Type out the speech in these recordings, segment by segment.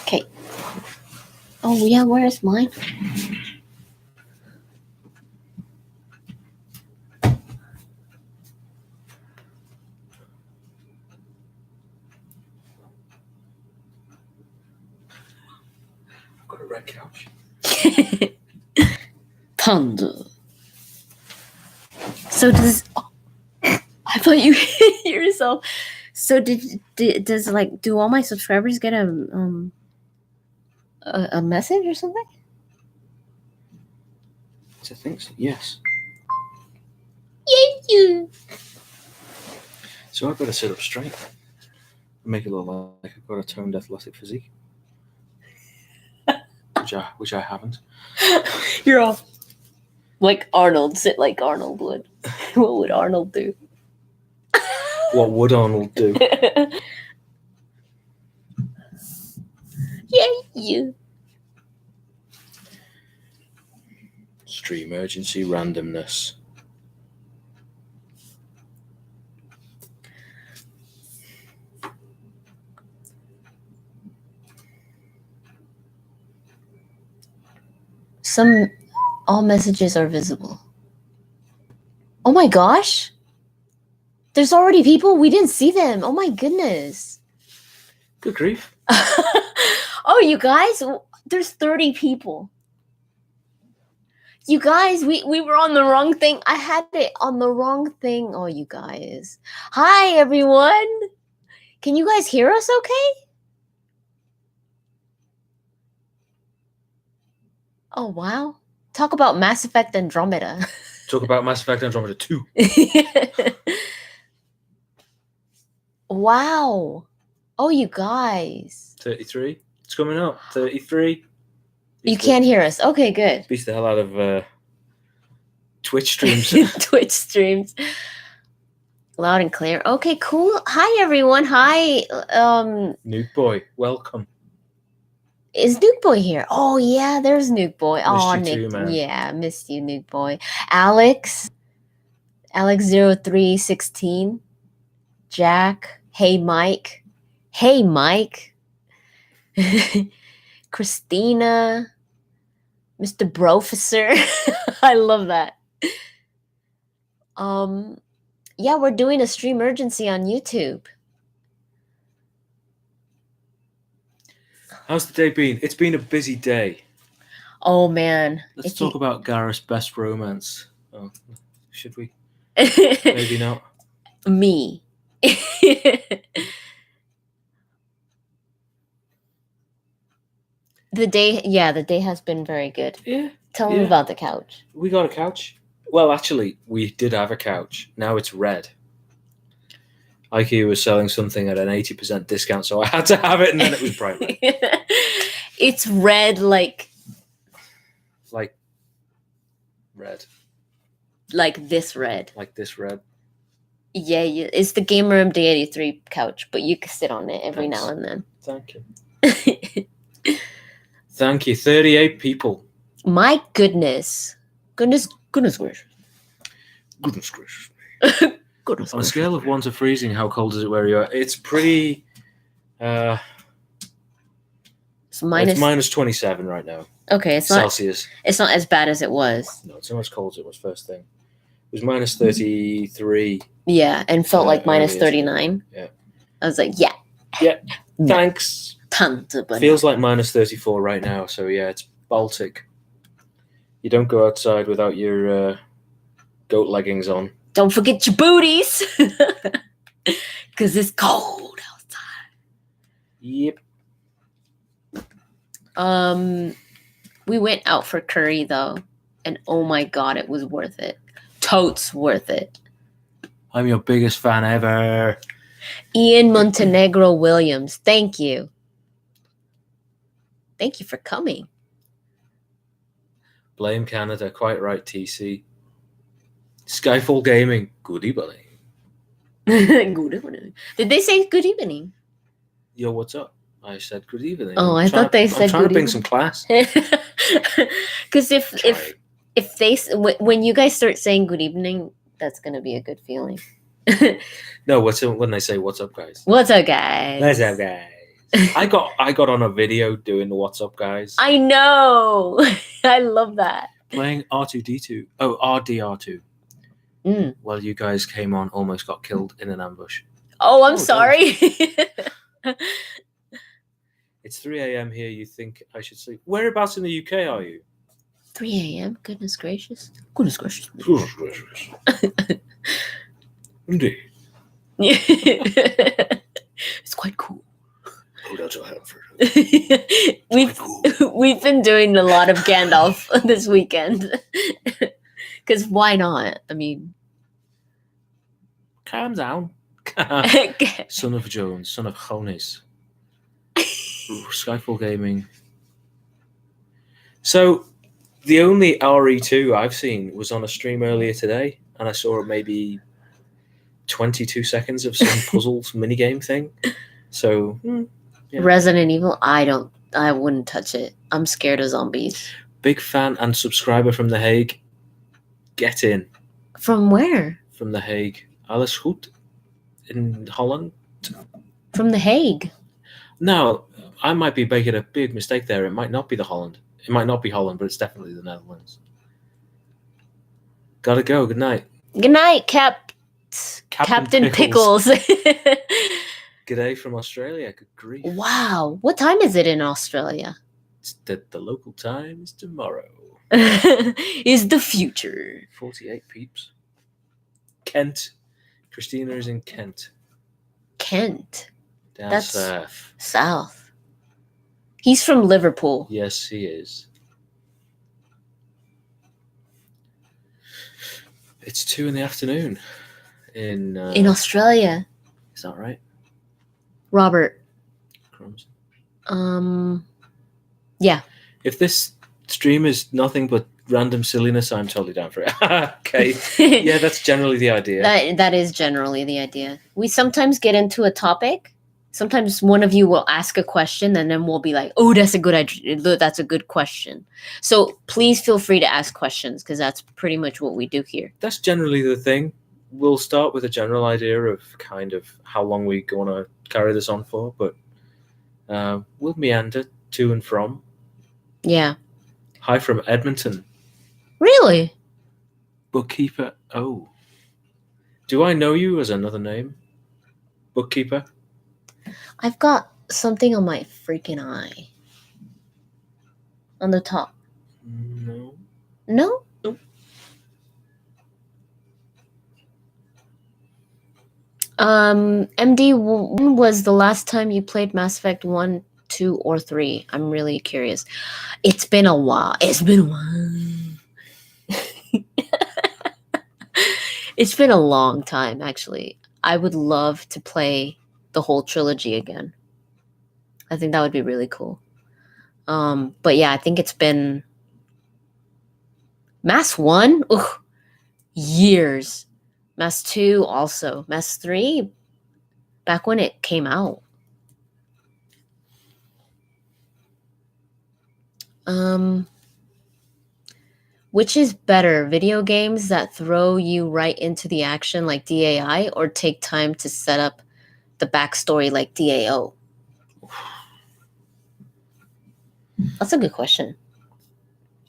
Okay. Oh yeah, where's mine? I've got a red couch. Thunder. So does I thought you hit yourself. So does like do all my subscribers get a message or something? I think so. Yes. Yay! So I've got to sit up straight and make it look like I've got a toned athletic physique, which I haven't. You're off. Like Arnold, sit like Arnold would. What would Arnold do? What would Arnold do? Yay! Streamergency randomness. All messages are visible. Oh my gosh! There's already people? We didn't see them. Oh my goodness. Good grief. Oh, you guys, there's 30 people. You guys, we were on the wrong thing. I had it on the wrong thing. Oh, you guys. Hi, everyone. Can you guys hear us okay? Oh, wow. Talk about Mass Effect Andromeda. Talk about Mass Effect Andromeda 2. Wow. Oh, you guys. 33. It's coming up. 33. You can't hear us. Okay, good. Beats the hell out of Twitch streams. Twitch streams. Loud and clear. Okay, cool. Hi, everyone. Hi. Nuke Boy, welcome. Is Nuke Boy here? Oh, yeah, there's Nuke Boy. Oh, Missed you Nick. too, man. Yeah, missed you, Nuke Boy. Alex 0316. Jack. Hey, Mike. Hey, Mike. Christina. Mr. Brofessor. I love that. Yeah, we're doing a Streamergency on YouTube. How's the day been? It's been a busy day. Oh man. Let's talk about Gareth's best romance. Oh, should we? about Maybe not. me. The day has been very good. Yeah. Tell them about the couch. We got a couch. Well, actually, we did have a couch. Now it's red. IKEA was selling something at an 80% discount, so I had to have it, and then it was bright red. It's red like red. Like this red. Like this red. Yeah, it's the Gamer Room D83 couch, but you can sit on it every now and then. Thank you. Thank you. 38 people. My goodness. Goodness gracious. Goodness gracious. Goodness On a gracious. scale of 1 to freezing, how cold is it where you are? It's pretty... It's it's minus 27 right now. Okay, it's Celsius. It's not as bad as it was. No, it's not as cold as it was first thing. It was minus 33. Yeah, and felt like minus earlier. 39. Yeah. I was like, yeah. Yeah. Thanks. Tons. Feels like minus 34 right now, so yeah, it's Baltic. You don't go outside without your goat leggings on. Don't forget your booties. Because it's cold outside. Yep. We went out for curry though, and oh my god, it was worth it. Totes worth it. I'm your biggest fan ever. Ian Montenegro Williams, thank you. Thank you for coming. Blame Canada, quite right, TC. Skyfall Gaming, good evening. Good evening. Did they say good evening? Yo, what's up? I said good evening. Oh, I thought they said I'm trying good to bring evening. some class. Because if they when you guys start saying good evening, that's gonna be a good feeling. No, when they say what's up, guys? What's up, guys? What's up, guys? I got on a video doing the What's Up Guys. I know. I love that. Playing R2D2. Oh, RDR2. Mm. Well, you guys came on, almost got killed in an ambush. Oh, I'm sorry. It's 3 a.m. here. You think I should sleep? Whereabouts in the UK are you? 3 a.m. Goodness gracious. Goodness gracious. Indeed. It's quite cool. Oh, that's what happened. We've been doing a lot of Gandalf this weekend. Because why not? I mean, Calm down. Son of Jones, son of Jones. Skyfall Gaming. So, the only RE2 I've seen was on a stream earlier today, and I saw maybe 22 seconds of some puzzles minigame thing. So, yeah. Resident Evil, I wouldn't touch it. I'm scared of zombies. Big fan and subscriber from The Hague. Get in. From where? From The Hague. Alles goed in Holland. From The Hague. Now, I might be making a big mistake there. It might not be the Holland. It might not be Holland, but it's definitely the Netherlands. Gotta go. Good night. Good night, Captain Pickles. G'day from Australia. Good grief. Wow. What time is it in Australia? It's the local time is tomorrow. Is the future. 48 peeps. Kent. Christina is in Kent. Kent. Down That's south. South. He's from Liverpool. Yes, he is. It's 2 p.m. in Australia. Is that right? Robert. Crumbs. Yeah. If this stream is nothing but random silliness, I'm totally down for it. Okay. Yeah, that's generally the idea. That is generally the idea. We sometimes get into a topic. Sometimes one of you will ask a question and then we'll be like, oh, that's a good idea. That's a good question. So please feel free to ask questions because that's pretty much what we do here. That's generally the thing. We'll start with a general idea of kind of how long we're going to carry this on for, but we'll meander to and from. Yeah. Hi from Edmonton. Really? Bookkeeper. Oh. Do I know you as another name? Bookkeeper? I've got something on my freaking eye. On the top. No. No? Nope. MD, when was the last time you played Mass Effect 1, 2, or 3? I'm really curious. It's been a while. It's been a while. It's been a long time, actually. I would love to play the whole trilogy again. I think that would be really cool. But yeah, I think it's been Mass 1, years. Mass 2 also. Mass 3, back when it came out. Which is better, video games that throw you right into the action like DAI or take time to set up the backstory like DAO? That's a good question.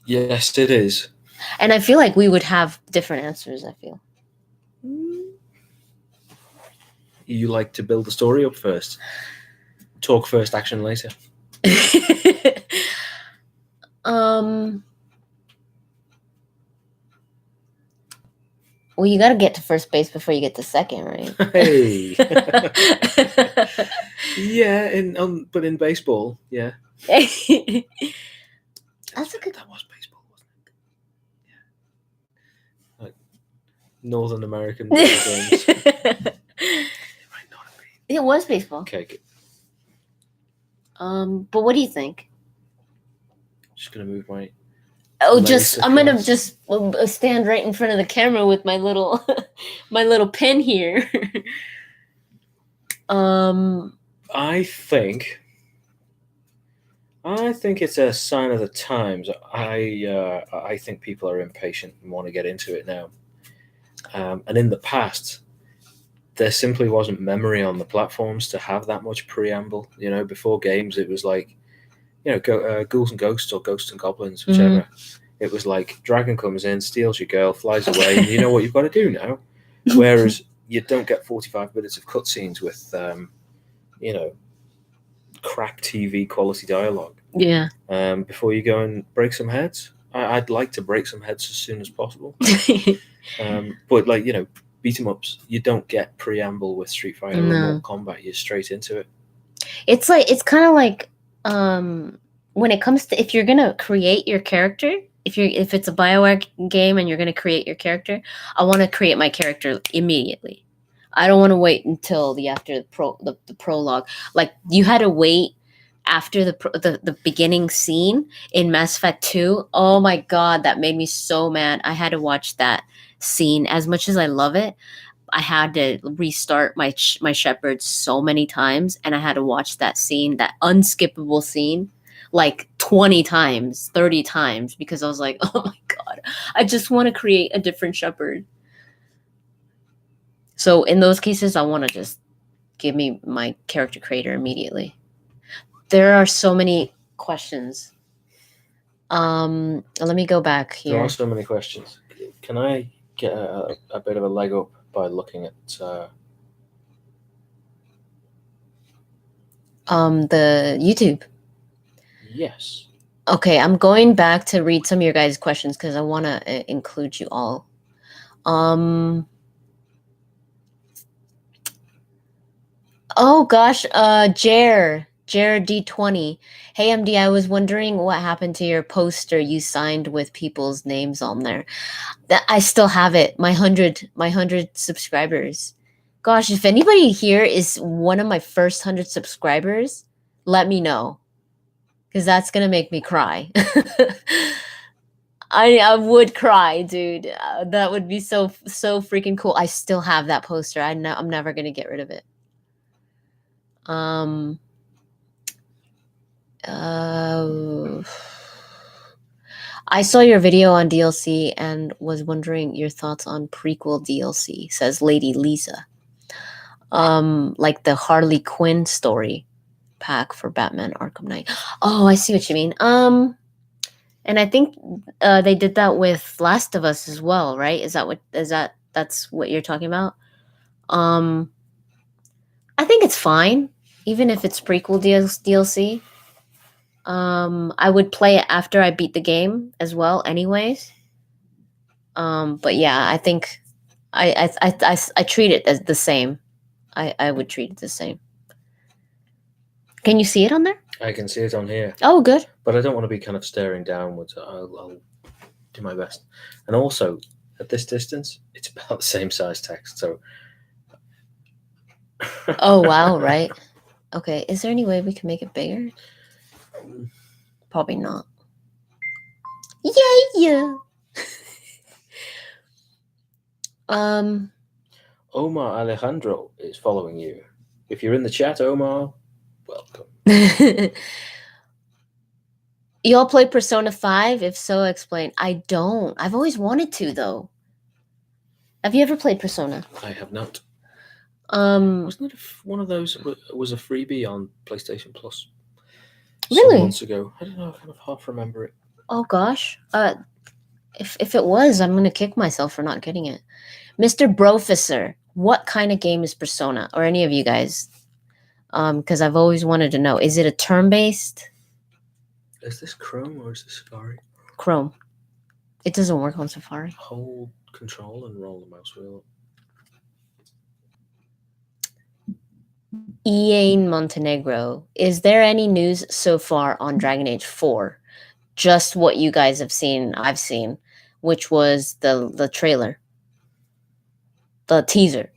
Yes, it is. And I feel like we would have different answers, I feel. You like to build the story up first. Talk first, action later. Well, you got to get to first base before you get to second, right? Hey. Yeah, but in baseball, yeah. That's a good. That was baseball, wasn't it? Yeah. Like Northern American video games. It might not have been. It was baseball. Okay, good. But what do you think? Just gonna move my. I'm gonna just stand right in front of the camera with my little, my little pen here. I think it's a sign of the times. I think people are impatient and want to get into it now. And in the past, there simply wasn't memory on the platforms to have that much preamble. You know, before games, it was like, you know, Ghouls and Ghosts or Ghosts and Goblins, whichever. It was like dragon comes in, steals your girl, flies away, and you know what you've got to do now. Whereas you don't get 45 minutes of cutscenes with, you know, crap TV quality dialogue. Yeah. Before you go and break some heads. I'd like to break some heads as soon as possible. But like, you know, beat 'em ups, you don't get preamble with Street Fighter or Mortal Kombat. You're straight into it. It's kind of like when it comes to, if you're gonna create your character, if it's a BioWare game and you're gonna create your character, I want to create my character immediately. I don't want to wait until after the prologue. Like, you had to wait after the beginning scene in Mass Effect 2. Oh my god, that made me so mad. I had to watch that scene. As much as I love it, I had to restart my Shepard so many times, and I had to watch that scene, that unskippable scene, like 20 times, 30 times, because I was like, oh my god, I just want to create a different Shepard. So in those cases, I want to just give me my character creator immediately. There are so many questions. Let me go back here. There are so many questions. Can I get a bit of a leg up by looking at the YouTube? Yes. Okay, I'm going back to read some of your guys' questions because I want to include you all. Oh gosh, Jared D20. Hey MD, I was wondering what happened to your poster you signed with people's names on there. That I still have it. My 100 subscribers. Gosh, if anybody here is one of my first 100 subscribers, let me know, because that's gonna make me cry. I would cry, dude. That would be so freaking cool. I still have that poster. I'm never gonna get rid of it. I saw your video on DLC and was wondering your thoughts on prequel DLC, says Lady Lisa. Like the Harley Quinn story pack for Batman Arkham Knight. Oh, I see what you mean. And I think they did that with Last of Us as well, right? That's what you're talking about? I think it's fine, even if it's prequel DLC. I would play it after I beat the game as well, anyways. But yeah, I think I treat it as the same. I would treat it the same. Can you see it on there? I can see it on here. Oh, good. But I don't want to be kind of staring downwards. I'll do my best. And also, at this distance, it's about the same size text. So. Oh wow! Right. Okay. Is there any way we can make it bigger? Probably not. Yeah. Omar Alejandro is following you. If you're in the chat, Omar, welcome. Y'all play Persona 5? If so, explain. I don't. I've always wanted to, though. Have you ever played Persona? I have not. Wasn't it one of those was a freebie on PlayStation Plus? Really? Some months ago. I don't know. I kind of half remember it. Oh gosh. If it was, I'm gonna kick myself for not getting it. Mr. Brofessor, what kind of game is Persona, or any of you guys? Because I've always wanted to know. Is it a turn-based? Is this Chrome or is this Safari? Chrome. It doesn't work on Safari. Hold Control and roll the mouse wheel up. Ian Montenegro, is there any news so far on Dragon Age 4? Just what you guys have seen, I've seen, which was the trailer. The teaser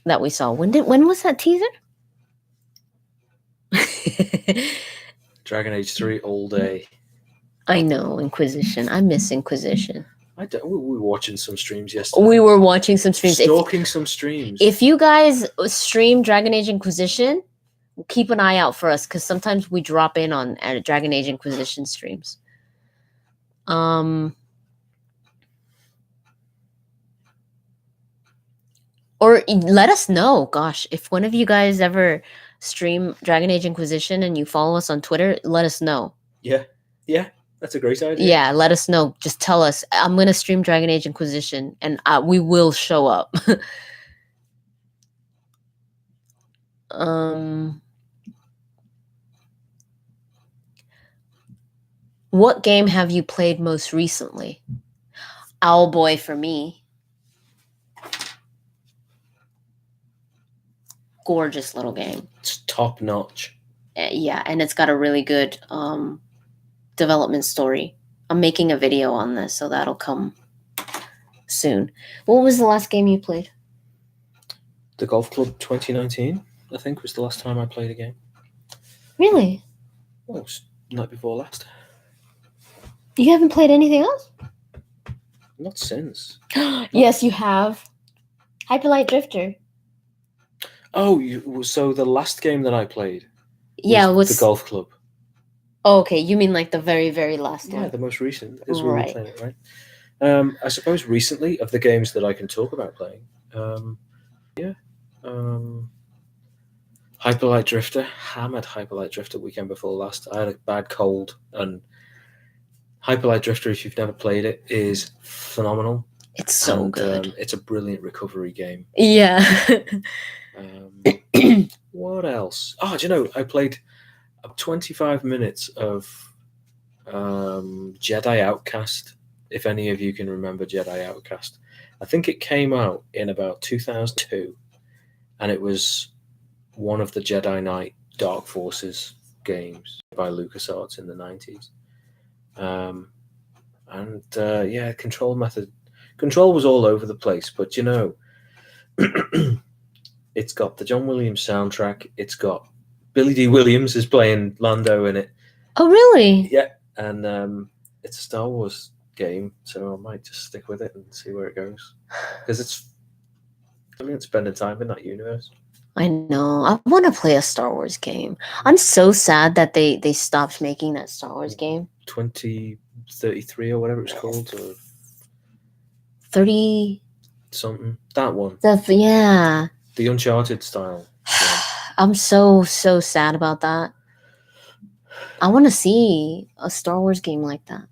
that we saw. When was that teaser? Dragon Age 3 all day. I know, Inquisition. I miss Inquisition. We were watching some streams yesterday. We were watching some streams. Stalking some streams. If you guys stream Dragon Age Inquisition, keep an eye out for us, because sometimes we drop in on Dragon Age Inquisition streams. Or let us know. Gosh, if one of you guys ever stream Dragon Age Inquisition and you follow us on Twitter, let us know. Yeah, that's a great idea. Yeah, let us know. Just tell us, I'm gonna stream Dragon Age Inquisition, and we will show up. What game have you played most recently? Owlboy for me. Gorgeous little game. It's top notch. Yeah, and it's got a really good development story. I'm making a video on this, so that'll come soon. What was the last game you played? The Golf Club 2019, I think, was the last time I played a game. Really? Well, it was the night before last. You haven't played anything else? Not since. Yes, you have. Hyperlight Drifter. Oh, so the last game that I played was the Golf Club. Oh, okay, you mean like the very, very last one? Yeah, the most recent, because we Right. were playing it, right? I suppose recently, of the games that I can talk about playing, Hyperlight Drifter, hammered Hyperlight Drifter weekend before last. I had a bad cold, and Hyperlight Drifter, if you've never played it, is phenomenal. It's so good. It's a brilliant recovery game. Yeah. What else? Oh, do you know, I played 25 minutes of Jedi Outcast, if any of you can remember Jedi Outcast. I think it came out in about 2002, and it was one of the Jedi Knight Dark Forces games by LucasArts in the 90s. Control was all over the place, but you know, it's got the John Williams soundtrack. It's got Billy D. Williams is playing Lando in it. Oh, really? Yeah, and it's a Star Wars game, so I might just stick with it and see where it goes. Because it's spending time in that universe. I know. I want to play a Star Wars game. I'm so sad that they stopped making that Star Wars game. 2033 or whatever it's called, or 30 something. That one. Yeah. The Uncharted style. Yeah. I'm so sad about that. I want to see a Star Wars game like that.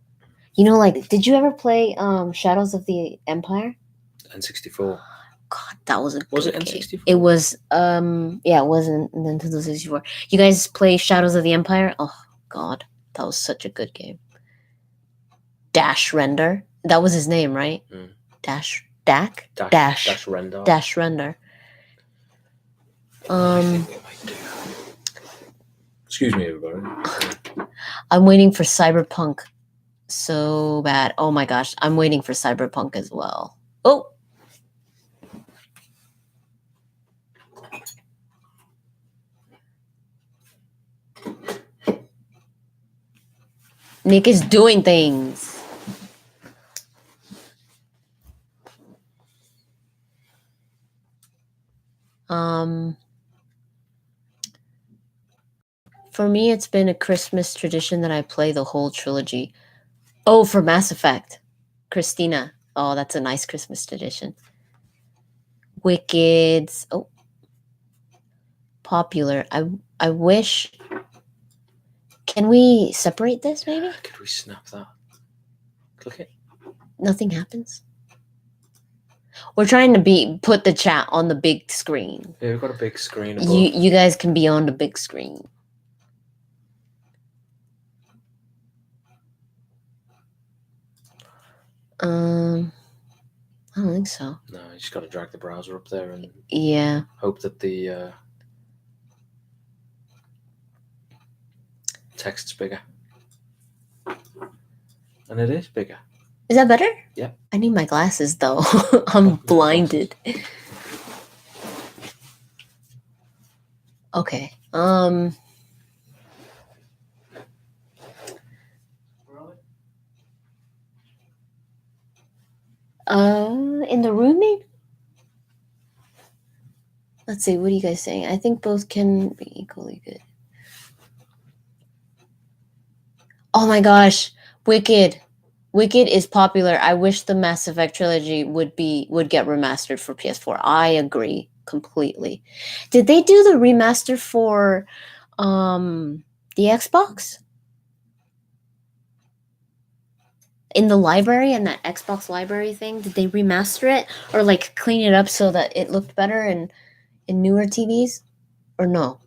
You know, like, did you ever play Shadows of the Empire? N64. God, that was a Was good it game. N64? It was it wasn't Nintendo 64. You guys play Shadows of the Empire? Oh God, that was such a good game. Dash Render. That was his name, right? Dash Render. Dash Render. Excuse me, everybody. I'm waiting for Cyberpunk so bad. Oh my gosh, I'm waiting for Cyberpunk as well. Oh. Nick is doing things. For me, it's been a Christmas tradition that I play the whole trilogy. Oh, for Mass Effect. Christina. Oh, that's a nice Christmas tradition. Wickeds. Oh. Popular. I wish. Can we separate this, maybe? Could we snap that? Click it. Nothing happens. We're trying to put the chat on the big screen. Yeah, we've got a big screen above. You guys can be on the big screen. I don't think so. No, you just got to drag the browser up there and hope that the text's bigger. And it is bigger. Is that better? Yeah. I need my glasses though. I'm blinded. Okay. In the roommate? Let's see, what are you guys saying? I think both can be equally good. Oh my gosh, Wicked. Wicked is popular. I wish the Mass Effect trilogy would get remastered for PS4. I agree completely. Did they do the remaster for the Xbox? In the library, and that Xbox library thing, did they remaster it or like clean it up so that it looked better in newer TVs? Or no?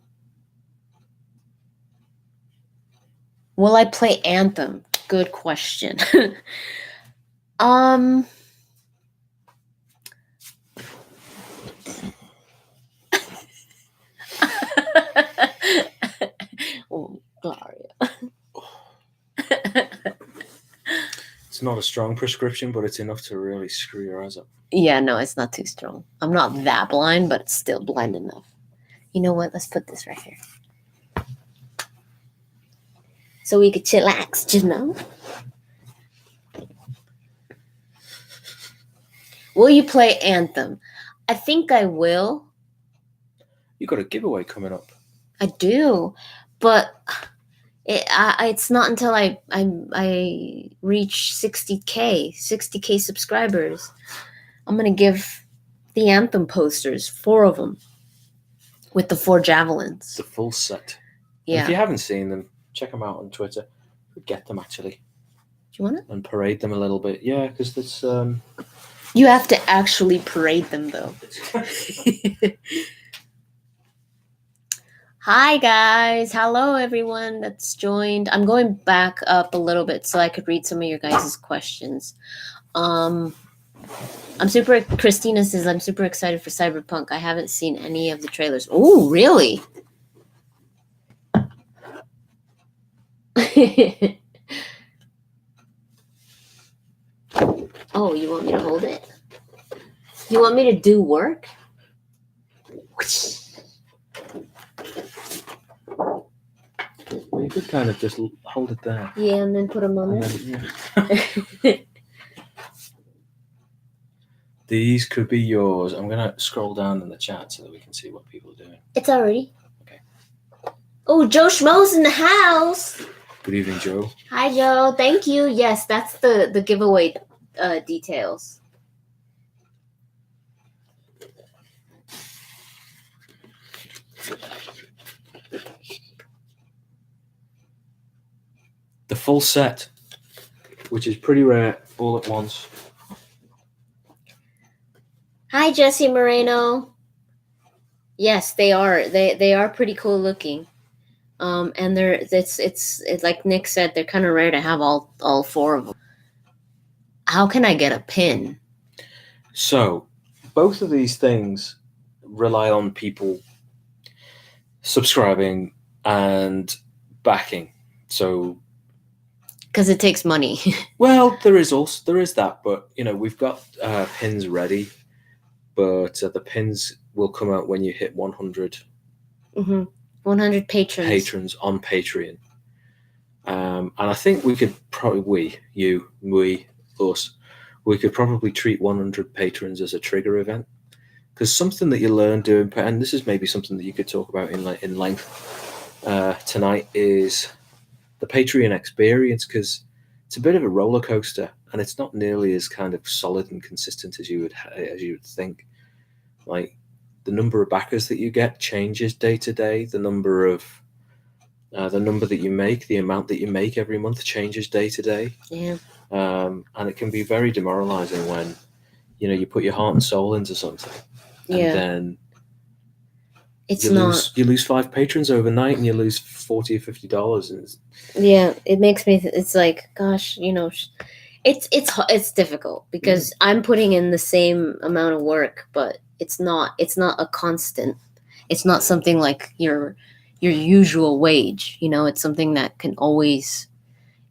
Will I play Anthem? Good question. Oh, Gloria. It's not a strong prescription, but it's enough to really screw your eyes up. Yeah, no, it's not too strong. I'm not that blind, but it's still blind enough. You know what? Let's put this right here. So we could chillax, you know? Will you play Anthem? I think I will. You got a giveaway coming up. I do, but it's not until I reach 60K subscribers. I'm gonna give the Anthem posters, 4 of them, with the 4 javelins. The full set. Yeah. And if you haven't seen them, check them out on Twitter. Get them actually. Do you want to? And parade them a little bit. Yeah, because that's. You have to actually parade them, though. Hi, guys. Hello, everyone that's joined. I'm going back up a little bit so I could read some of your guys' questions. Christina says, I'm super excited for Cyberpunk. I haven't seen any of the trailers. Oh, really? Oh, you want me to hold it? You want me to do work? Well, you could kind of just hold it there. Yeah, and then put them on there. Yeah. These could be yours. I'm going to scroll down in the chat so that we can see what people are doing. It's already. Okay. Oh, Joe Schmo's in the house. Good evening, Joe. Hi, Joe. Thank you. Yes, that's the giveaway details. The full set, which is pretty rare, all at once. Hi, Jesse Moreno. Yes, they are. They are pretty cool looking. And it's like Nick said, they're kind of rare to have all 4 of them. How can I get a pin? So, both of these things rely on people subscribing and backing. So, because it takes money. Well, there is that, but we've got pins ready, but the pins will come out when you hit 100. 100 patrons on Patreon. And I think we could probably, us, we could probably treat 100 patrons as a trigger event, because something that you learn doing, and this is maybe something that you could talk about in length tonight, is the Patreon experience, because it's a bit of a roller coaster, and it's not nearly as kind of solid and consistent as you would think. Like, the number of backers that you get changes day to day. The number that you make, the amount that you make every month changes day to day. Yeah. And it can be very demoralizing when, you put your heart and soul into something, and then you lose 5 patrons overnight, and you lose $40 or $50. Yeah, it makes me. It's like, gosh, it's difficult because I'm putting in the same amount of work, but it's not a constant. It's not something like your usual wage. It's something that can always.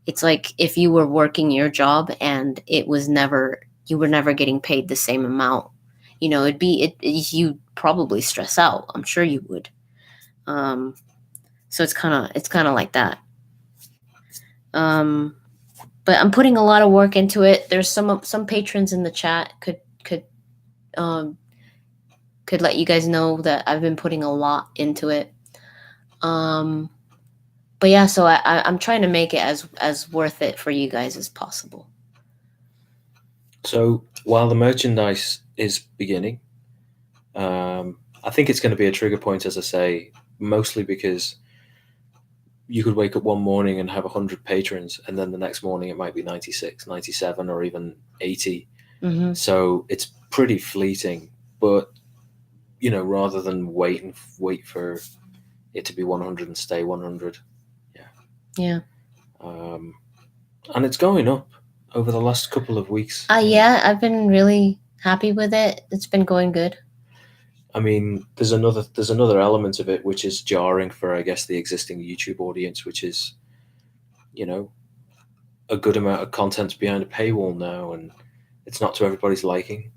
It's like if you were working your job and you were never getting paid the same amount. You'd probably stress out. I'm sure you would. So it's kind of like that. But I'm putting a lot of work into it. There's some patrons in the chat could let you guys know that I've been putting a lot into it. But yeah, so I'm trying to make it as worth it for you guys as possible. So while the merchandise is beginning, I think it's going to be a trigger point, as I say, mostly because you could wake up one morning and have 100 patrons, and then the next morning it might be 96, 97, or even 80. Mm-hmm. So it's pretty fleeting. But, rather than wait for it to be 100 and stay 100. Yeah. And it's going up over the last couple of weeks. Yeah, I've been really happy with it. It's been going good. I mean, there's another element of it which is jarring for, I guess, the existing YouTube audience, which is, a good amount of content's behind a paywall now, and it's not to everybody's liking.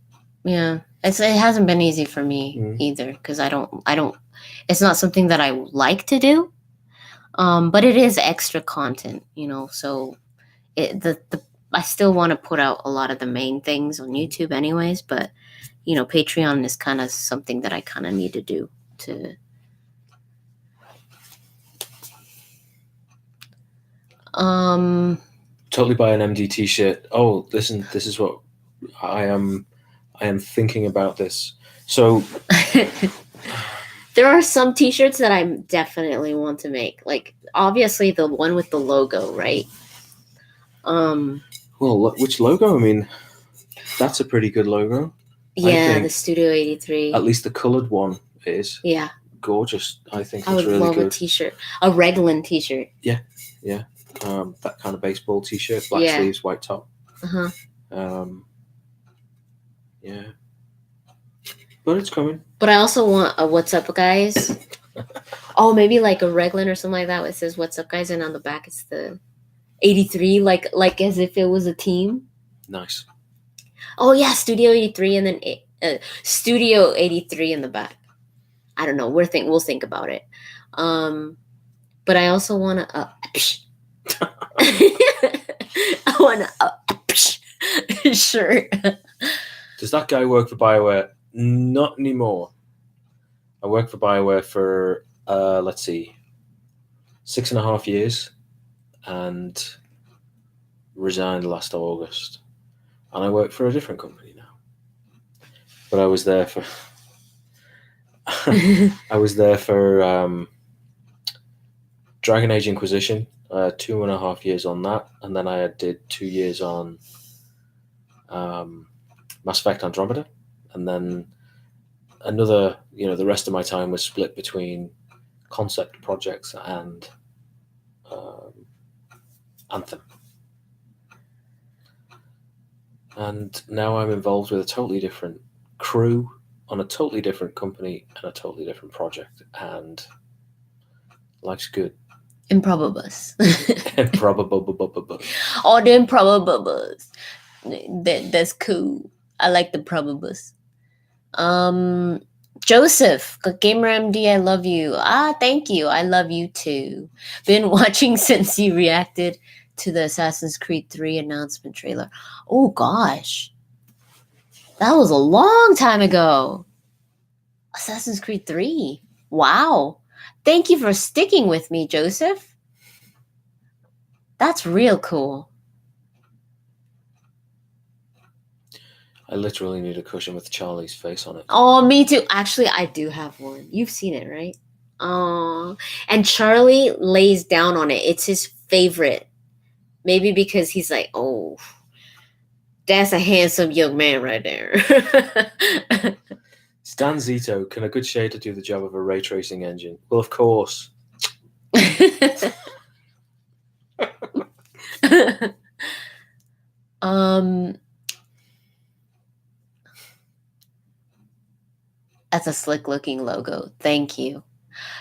Yeah, it hasn't been easy for me either, because I don't. It's not something that I like to do, but it is extra content, So I still want to put out a lot of the main things on YouTube, anyways. But Patreon is kind of something that I kind of need to do to. Totally buy an MD t-shirt. Oh, listen, this is what I am thinking about this. So there are some t-shirts that I definitely want to make. Like, obviously the one with the logo, right? Well, which logo? I mean, that's a pretty good logo. Yeah, the Studio 83. At least the colored one is. Yeah. Gorgeous. I think I would really love good. a t-shirt. A Reglan t-shirt. Yeah. That kind of baseball t-shirt, black sleeves, white top. Yeah. But it's coming. But I also want a "What's up, guys?" Oh, maybe like a Reglan or something like that. It says "What's up, guys," and on the back it's the 83, like as if it was a team. Nice. Oh yeah, Studio 83, and then Studio 83 in the back. I don't know. We'll think about it. But I also want to. I want a shirt. Does that guy work for BioWare? Not anymore. I worked for BioWare for, let's see, 6.5 years and resigned last August. And I work for a different company now. But I was there for... Dragon Age Inquisition. 2.5 years on that. And then I did 2 years on Mass Effect Andromeda. And then another, the rest of my time was split between concept projects and Anthem. And now I'm involved with a totally different crew on a totally different company and a totally different project. And life's good. Improbabus. Improbabus. Oh, the Improbabus. That's cool. I like the Probabus. Joseph, Gamer MD, I love you. Thank you. I love you too. Been watching since you reacted to the Assassin's Creed 3 announcement trailer. Oh gosh. That was a long time ago. Assassin's Creed 3. Wow. Thank you for sticking with me, Joseph. That's real cool. I literally need a cushion with Charlie's face on it. Oh, me too. Actually, I do have one. You've seen it, right? Oh, and Charlie lays down on it. It's his favorite. Maybe because he's like, oh, that's a handsome young man right there. Stan Zito, can a good shader do the job of a ray tracing engine? Well, of course. That's a slick looking logo. Thank you.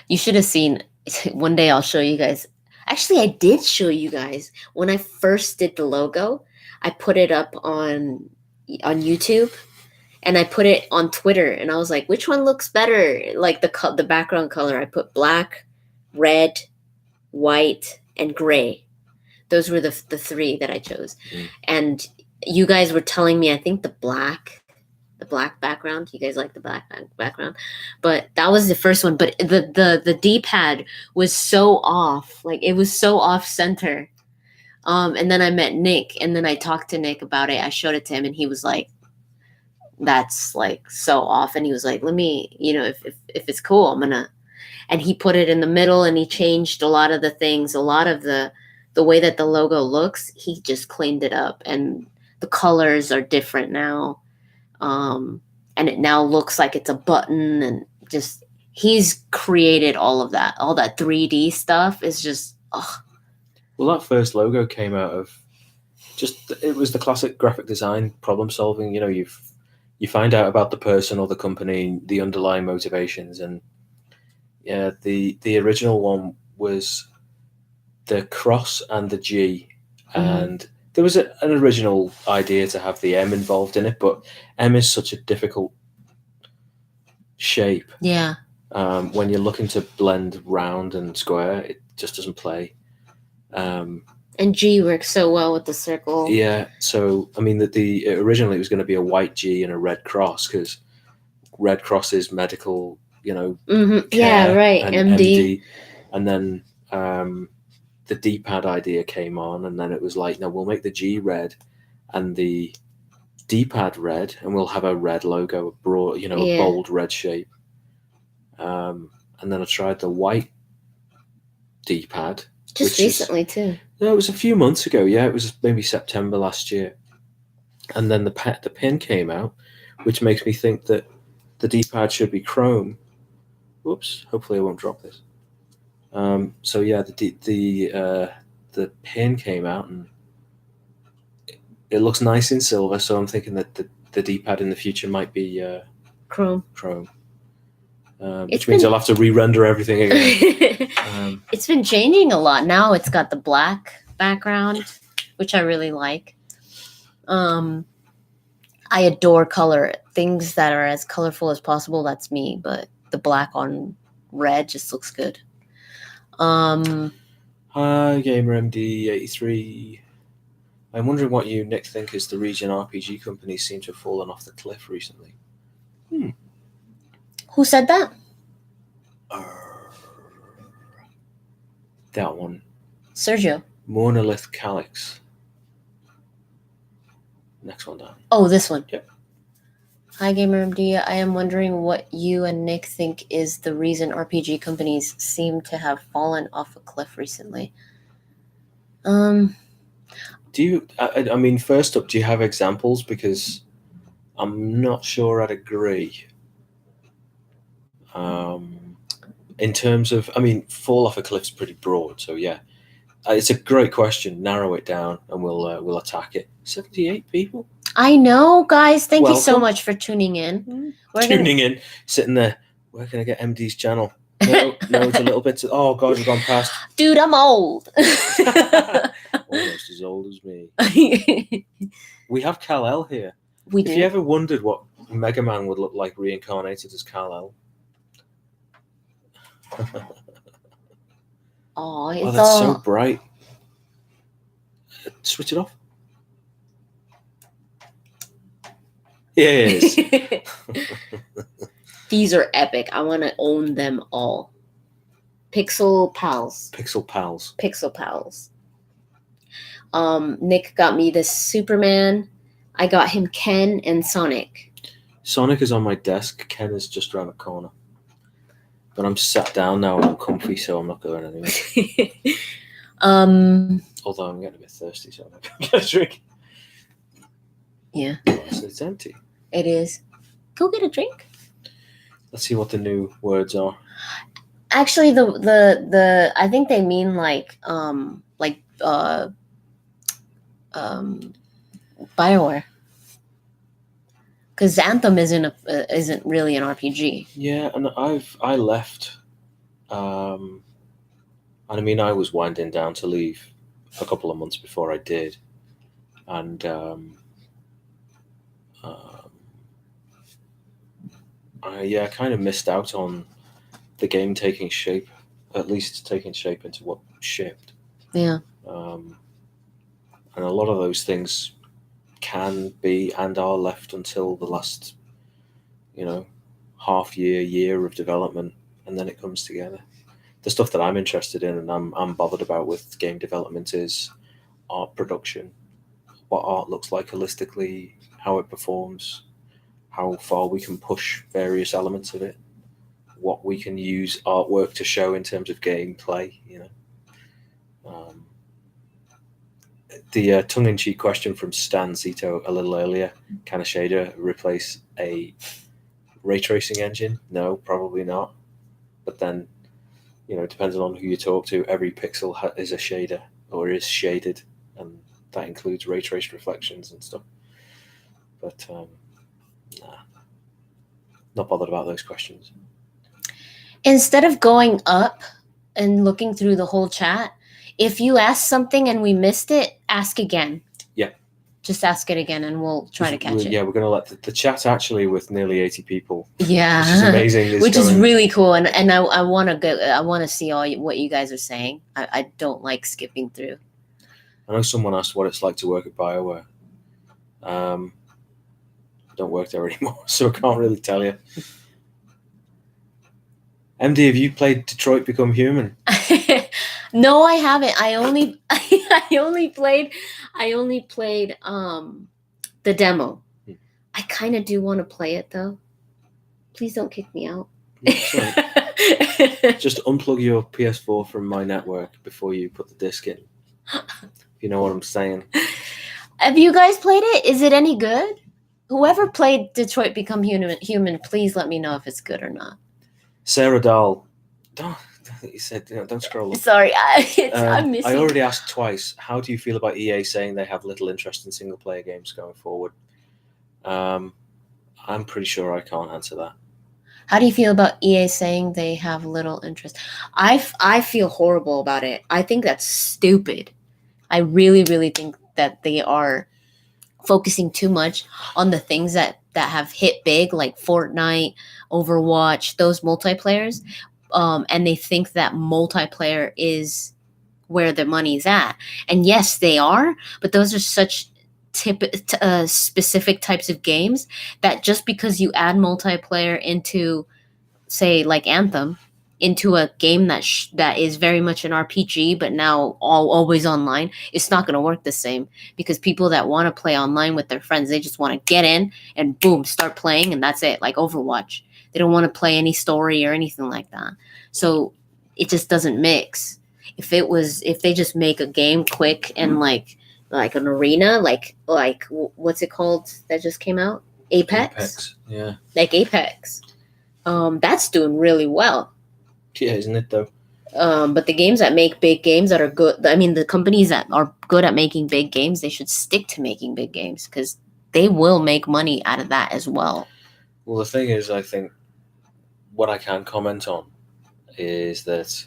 You should have seen. One day I'll show you guys. Actually, I did show you guys when I first did the logo. I put it up on YouTube, and I put it on Twitter, and I was like, which one looks better? Like the background color, I put black, red, white, and gray. Those were the three that I chose. And you guys were telling me, I think the black background. You guys like the black background, but that was the first one. But the D-pad was so off, like it was so off center. And then I met Nick, and then I talked to Nick about it. I showed it to him, and he was like, "That's like so off." And he was like, "Let me, if it's cool, I'm gonna." And he put it in the middle, and he changed a lot of the things, a lot of the way that the logo looks. He just cleaned it up, and the colors are different now. And it now looks like it's a button, and just he's created all of that. All that 3D stuff is just Well, that first logo came out of it was the classic graphic design problem solving. You find out about the person or the company, the underlying motivations, and yeah, the original one was the cross and the G, and there was an original idea to have the M involved in it, but M is such a difficult shape. Yeah. When you're looking to blend round and square, it just doesn't play. And G works so well with the circle. Yeah, so I mean that originally it was going to be a white G and a red cross, because red cross is medical, Yeah, right. and MD. And then the D-pad idea came on, and then it was like, no, we'll make the G red and the D-pad red, and we'll have a red logo, a broad, a bold red shape. And then I tried the white D-pad. Just recently, too. No, it was a few months ago. Yeah, it was maybe September last year. And then the pin came out, which makes me think that the D-pad should be chrome. Whoops! Hopefully I won't drop this. So yeah, the pin came out, and it looks nice in silver. So I'm thinking that the D-pad in the future might be chrome. Which means I'll have to re-render everything again. It's been changing a lot. Now it's got the black background, which I really like. I adore color. Things that are as colorful as possible, that's me. But the black on red just looks good. Hi, GamerMD83. I'm wondering what you, Nick, think is the reason RPG companies seem to have fallen off the cliff recently. Who said that? That one. Sergio. Monolith Calyx. Next one down. Oh, this one. Yep. Hi, GamerMD. I am wondering what you and Nick think is the reason RPG companies seem to have fallen off a cliff recently. Do you? I mean, first up, do you have examples? Because I'm not sure I'd agree. In terms of, I mean, fall off a cliff's pretty broad, so yeah, it's a great question. Narrow it down, and we'll attack it. 78 people. I know, guys. Thank you so much for tuning in. In, sitting there. Where can I get MD's channel? No, it's a little bit. Oh God, we've gone past. Dude, I'm old. Almost as old as me. We have Kal-El here. We do. If you ever wondered what Mega Man would look like reincarnated as Kal-El. Oh, that's so bright. Switch it off. Yes. These are epic. I want to own them all. Pixel Pals. Nick got me this Superman. I got him Ken and Sonic. Sonic is on my desk. Ken is just around the corner. But I'm sat down now and I'm comfy, so I'm not going anywhere. Although I'm getting a bit thirsty, so I'm not going to get a drink. Yeah. So it's empty. It is. Go get a drink. Let's see what the new words are. Actually, the I think they mean BioWare. Because Anthem isn't really an RPG. Yeah, and I left. And I mean, I was winding down to leave a couple of months before I did, and I kind of missed out on the game taking shape, at least taking shape into what shipped. Yeah. And a lot of those things can be and are left until the last, half year of development, and then it comes together. The stuff that I'm interested in and I'm bothered about with game development is art production, what art looks like holistically, how it performs, how far we can push various elements of it, what we can use artwork to show in terms of gameplay. The tongue-in-cheek question from Stan Zito a little earlier: can a shader replace a ray tracing engine? No, probably not. But then, depending on who you talk to, every pixel is a shader or is shaded, and that includes ray traced reflections and stuff. But nah, not bothered about those questions. Instead of going up and looking through the whole chat, if you ask something and we missed it, ask again. Yeah. Just ask it again and we'll try to catch it. Yeah, we're going to let the chat actually with nearly 80 people. Yeah. Which is amazing. Which is really cool. And I want to go. I want to see what you guys are saying. I don't like skipping through. I know someone asked what it's like to work at BioWare. I don't work there anymore, so I can't really tell you. MD, have you played Detroit Become Human? No, I haven't. I only played the demo. I kind of do want to play it though. Please don't kick me out. Just unplug your PS4 from my network before you put the disc in. If you know what I'm saying. Have you guys played it? Is it any good? Whoever played Detroit Become Human, please let me know if it's good or not. Sarah Dahl. He said, don't scroll up. Sorry, I'm missing. I already asked twice, how do you feel about EA saying they have little interest in single-player games going forward? I'm pretty sure I can't answer that. How do you feel about EA saying they have little interest? I feel horrible about it. I think that's stupid. I really, really think that they are focusing too much on the things that have hit big, like Fortnite, Overwatch, those multiplayers. And they think that multiplayer is where the money's at. And yes, they are, but those are such specific types of games that just because you add multiplayer into, say, like Anthem, into a game that is very much an RPG, but now always online, it's not going to work the same, because people that want to play online with their friends, they just want to get in and boom, start playing, and that's it, like Overwatch. They don't want to play any story or anything like that. So it just doesn't mix. If they just make a game quick and like an arena, like what's it called that just came out? Apex? Yeah. Like Apex. That's doing really well. Yeah, isn't it though? But the games that make big games that are good, I mean, the companies that are good at making big games, they should stick to making big games, because they will make money out of that as well. Well, the thing is, I think what I can comment on is that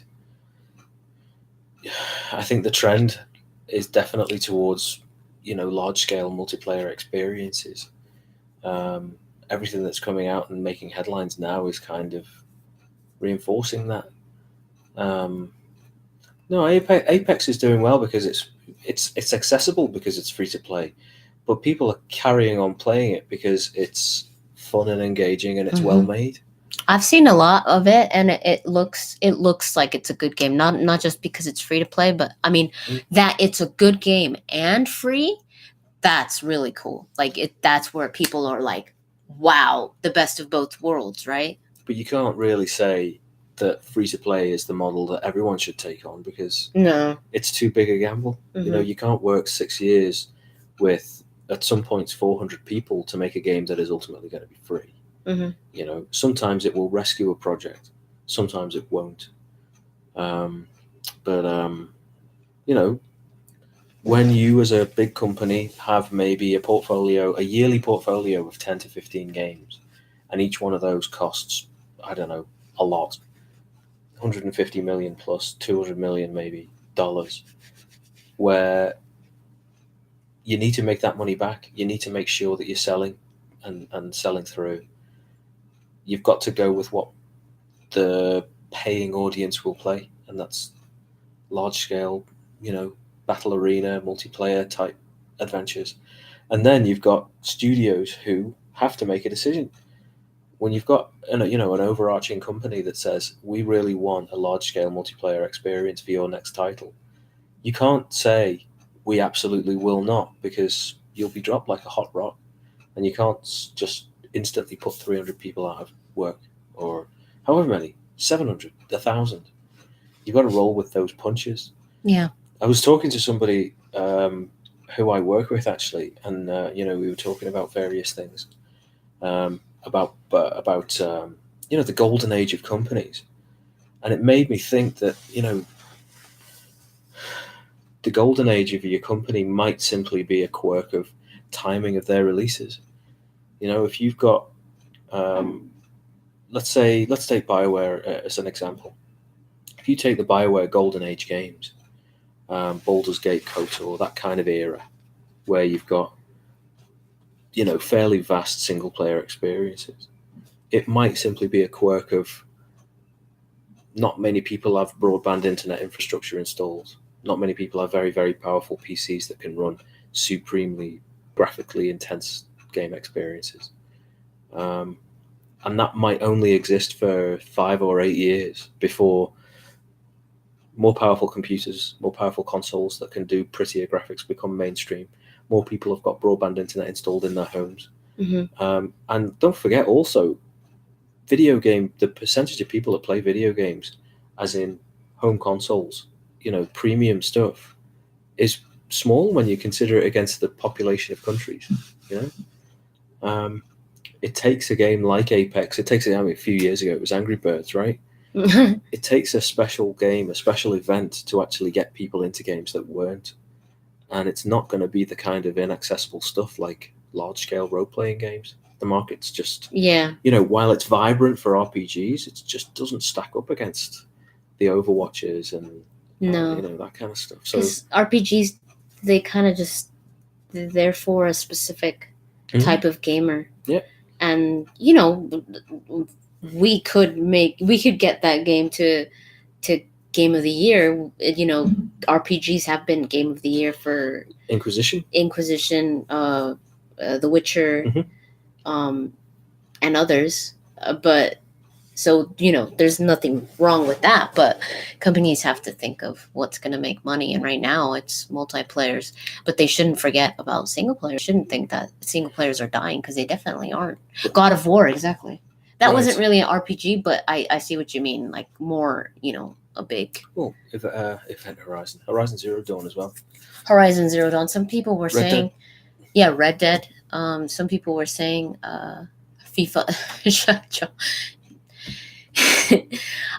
I think the trend is definitely towards, large-scale multiplayer experiences. Everything that's coming out and making headlines now is kind of reinforcing that. No, Apex is doing well because it's accessible, because it's free to play, but people are carrying on playing it because it's fun and engaging and it's well made. I've seen a lot of it, and it looks like it's a good game. Not just because it's free to play, but I mean that it's a good game and free. That's really cool. Like that's where people are like, wow, the best of both worlds, right? But you can't really say that free to play is the model that everyone should take on, because no, it's too big a gamble. You can't work 6 years with, at some points, 400 people to make a game that is ultimately going to be free. Sometimes it will rescue a project, sometimes it won't. When you as a big company have maybe a yearly portfolio of 10 to 15 games, and each one of those costs, I don't know, a lot, 150 million plus 200 million maybe dollars, where you need to make that money back. You need to make sure that you're selling and selling through. You've got to go with what the paying audience will play, and that's large scale, battle arena, multiplayer type adventures. And then you've got studios who have to make a decision. When you've got an overarching company that says, we really want a large scale multiplayer experience for your next title, you can't say, we absolutely will not, because you'll be dropped like a hot rock, and you can't just instantly put 300 people out of work, or however many, 700, 1,000. You've got to roll with those punches. Yeah. I was talking to somebody who I work with, actually, and we were talking about various things, about the golden age of companies, and it made me think that the golden age of your company might simply be a quirk of timing of their releases. If you've got, let's take BioWare as an example. If you take the BioWare golden age games, Baldur's Gate, KOTOR, that kind of era, where you've got fairly vast single player experiences, it might simply be a quirk of not many people have broadband internet infrastructure installed. Not many people have very, very powerful PCs that can run supremely graphically intense game experiences. And that might only exist for 5 or 8 years before more powerful computers, more powerful consoles that can do prettier graphics become mainstream. More people have got broadband internet installed in their homes. Mm-hmm. And don't forget also, the percentage of people that play video games, as in home consoles, premium stuff, is small when you consider it against the population of countries. It takes a game like Apex. It takes a few years ago it was Angry Birds, right? It takes a special game, a special event, to actually get people into games that weren't, and it's not going to be the kind of inaccessible stuff like large-scale role-playing games. The market's just, while it's vibrant for RPGs, it just doesn't stack up against the Overwatches and that kind of stuff. So RPGs, they kind of just, they're there for a specific type of gamer. Yeah. And we could get that game to game of the year. RPGs have been game of the year for Inquisition, The Witcher, and others. But so there's nothing wrong with that, but companies have to think of what's going to make money, and right now it's multiplayers, but they shouldn't forget about single players. Shouldn't think that single players are dying, because they definitely aren't. God of War, exactly. That wasn't really an RPG, but I see what you mean, like more a big. Well, Event Horizon Zero Dawn as well. Horizon Zero Dawn. Some people were saying, Red Dead. Some people were saying FIFA.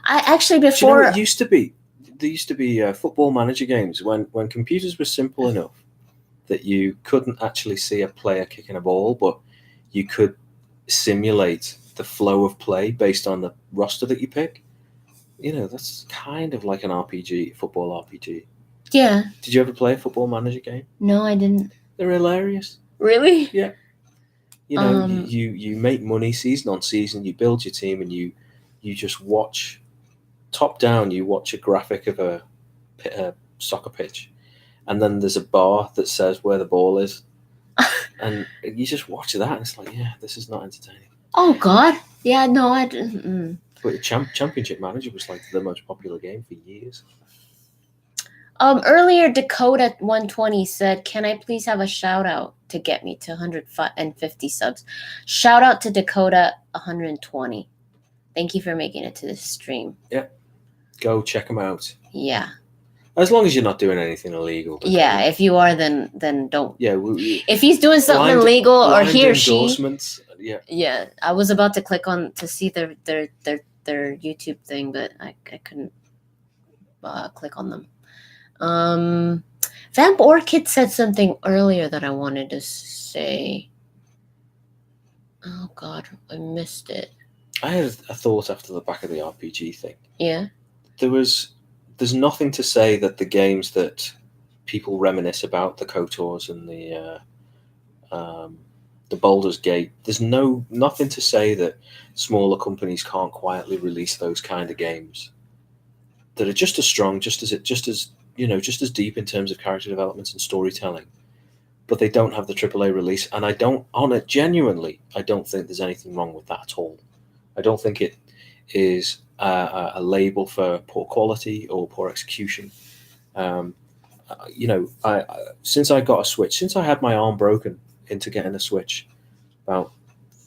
I actually, before, it used to be, there used to be football manager games when computers were simple enough that you couldn't actually see a player kicking a ball, but you could simulate the flow of play based on the roster that you pick. That's kind of like an RPG, football RPG. Yeah. Did you ever play a football manager game? No, I didn't. They're hilarious. Really? Yeah. You make money season on season. You build your team, and you just watch top down. You watch a graphic of a soccer pitch, and then there's a bar that says where the ball is, and you just watch that, and it's like, this is not entertaining. Oh God, yeah, no, I didn't. But Championship Manager was like the most popular game for years. Earlier, Dakota 120 said, "Can I please have a shout out to get me to 150 subs?" Shout out to Dakota 120. Thank you for making it to this stream. Yeah, go check them out. Yeah. As long as you're not doing anything illegal. Yeah, if you are, then don't. Yeah. If he's doing something illegal, or he or she. Endorsements. Yeah. Yeah, I was about to click on to see their YouTube thing, but I couldn't click on them. Vamp Orchid said something earlier that I wanted to say. Oh God, I missed it. I had a thought after the back of the RPG thing. Yeah. There's nothing to say that the games that people reminisce about, the KOTORs and the Baldur's Gate, there's nothing to say that smaller companies can't quietly release those kind of games that are just as strong, just as deep in terms of character development and storytelling, but they don't have the AAA release. And I don't think there's anything wrong with that at all. I don't think it is a label for poor quality or poor execution. since I got a Switch, since I had my arm broken into getting a Switch about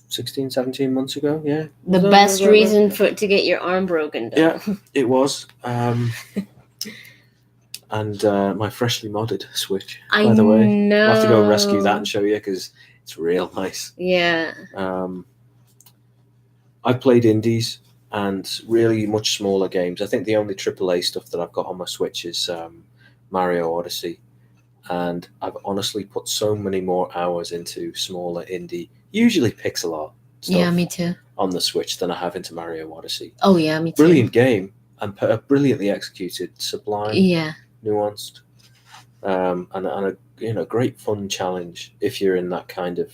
16, 17 months ago, yeah. The best reason to get your arm broken. Though. Yeah, it was. And my freshly modded Switch, by the way. I'll have to go rescue that and show you because it's real nice. Yeah. I've played indies and really much smaller games. I think the only AAA stuff that I've got on my Switch is Mario Odyssey. And I've honestly put so many more hours into smaller indie, usually pixel art stuff. Yeah, me too. On the Switch than I have into Mario Odyssey. Oh yeah, me too. Brilliant game and brilliantly executed, sublime, nuanced, and a great fun challenge if you're in that kind of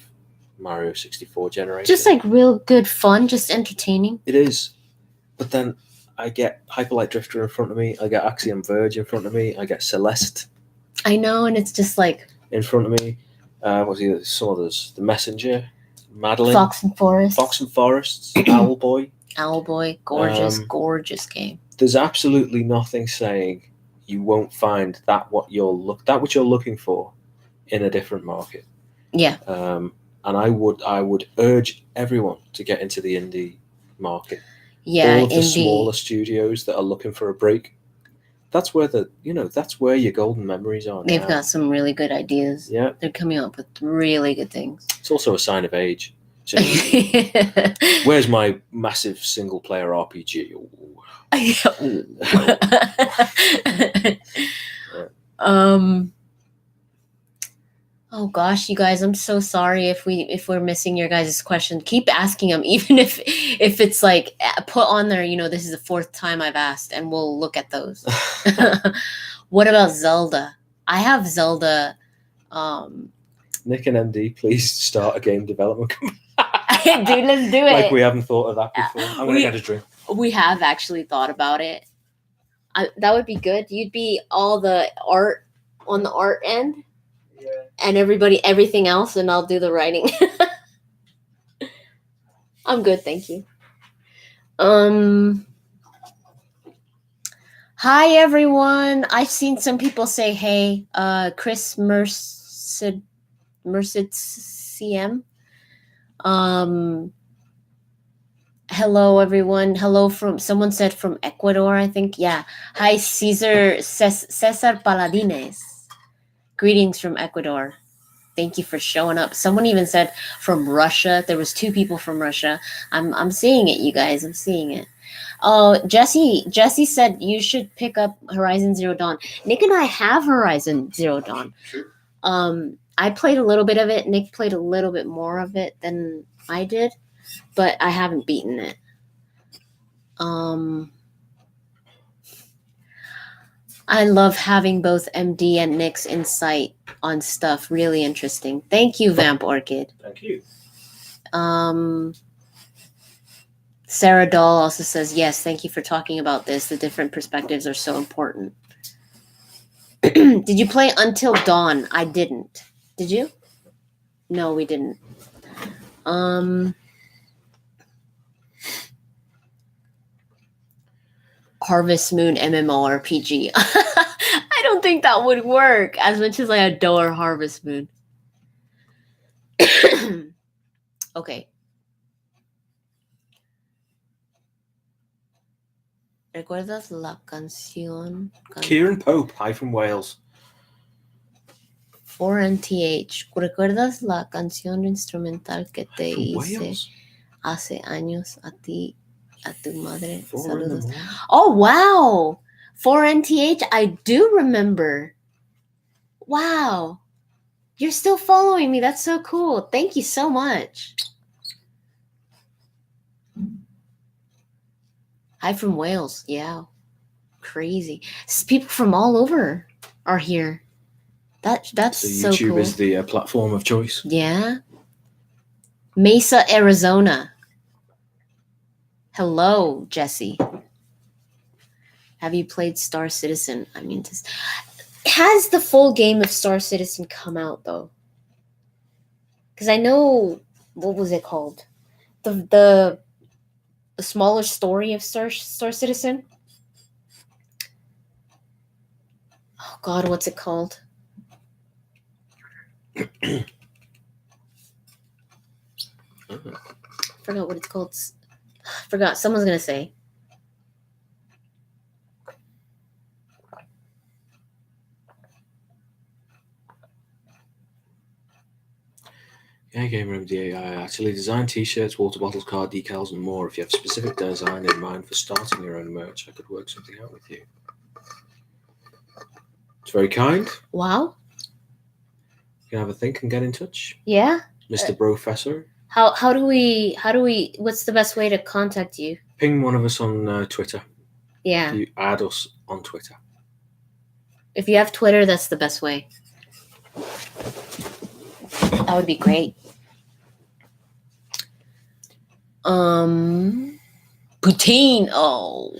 Mario 64 generation. Just like real good fun, just entertaining. It is, but then I get Hyper Light Drifter in front of me. I get Axiom Verge in front of me. I get Celeste. I know, and it's just like in front of me. Some others? The Messenger, Madeline, Fox and Forest, Owlboy. Owlboy, gorgeous game. There's absolutely nothing saying you won't find what you're looking for in a different market. Yeah. And I would urge everyone to get into the indie market. Yeah, all of the smaller studios that are looking for a break. That's where that's where your golden memories are. They've got some really good ideas. Yeah, they're coming up with really good things. It's also a sign of age. So, where's my massive single player RPG? Oh gosh, you guys, I'm so sorry if we're missing your guys' question. Keep asking them, even if it's like put on there, this is the fourth time I've asked, and we'll look at those. What about Zelda? I have Zelda. Nick and MD, please start a game development company. Dude, let's do it. Like we haven't thought of that before. I'm gonna get a drink. We have actually thought about it. That would be good. You'd be all the art on the art end. Yeah. And everything else, and I'll do the writing. I'm good, thank you. Hi everyone. I've seen some people say hey. Chris Merced CM. Hello everyone. Hello from someone said from Ecuador, I think. Yeah. Hi Cesar Paladines. Greetings from Ecuador. Thank you for showing up. Someone even said from Russia. There was 2 people from Russia. I'm seeing it, you guys. I'm seeing it. Oh, Jesse said you should pick up Horizon Zero Dawn. Nick and I have Horizon Zero Dawn. Sure. I played a little bit of it. Nick played a little bit more of it than I did, but I haven't beaten it. I love having both MD and Nick's insight on stuff. Really interesting. Thank you, Vamp Orchid. Thank you. Sarah Dahl also says, yes, thank you for talking about this. The different perspectives are so important. Did you play Until Dawn? I didn't. Did you? No, we didn't. Harvest Moon MMORPG. I don't think that would work as much as I adore Harvest Moon. Okay. ¿Recuerdas la canción? Kieran Pope, hi from Wales. 4NTH. ¿Recuerdas la canción instrumental que te hice Wales? hace años a ti? A tu madre. Saludos. Oh, wow. 4NTH, I do remember. Wow. You're still following me. That's so cool. Thank you so much. Hi from Wales. Yeah. Crazy. People from all over are here. That's so YouTube cool. is the platform of choice. Yeah. Mesa, Arizona. Hello, Jesse. Have you played Star Citizen? I mean, has the full game of Star Citizen come out, though? Because I know, what was it called? The smaller story of Star Citizen? Oh, God, what's it called? Forgot what it's called. Forgot. Someone's gonna say. Yeah, Game Room DAI actually design t-shirts, water bottles, card decals, and more. If you have specific design in mind for starting your own merch, I could work something out with you. It's very kind. Wow. You can have a think and get in touch. Yeah. Mr. Professor. How do we what's the best way to contact you? Ping one of us on Twitter. Yeah. You add us on Twitter. If you have Twitter, that's the best way. That would be great. Poutine. Oh.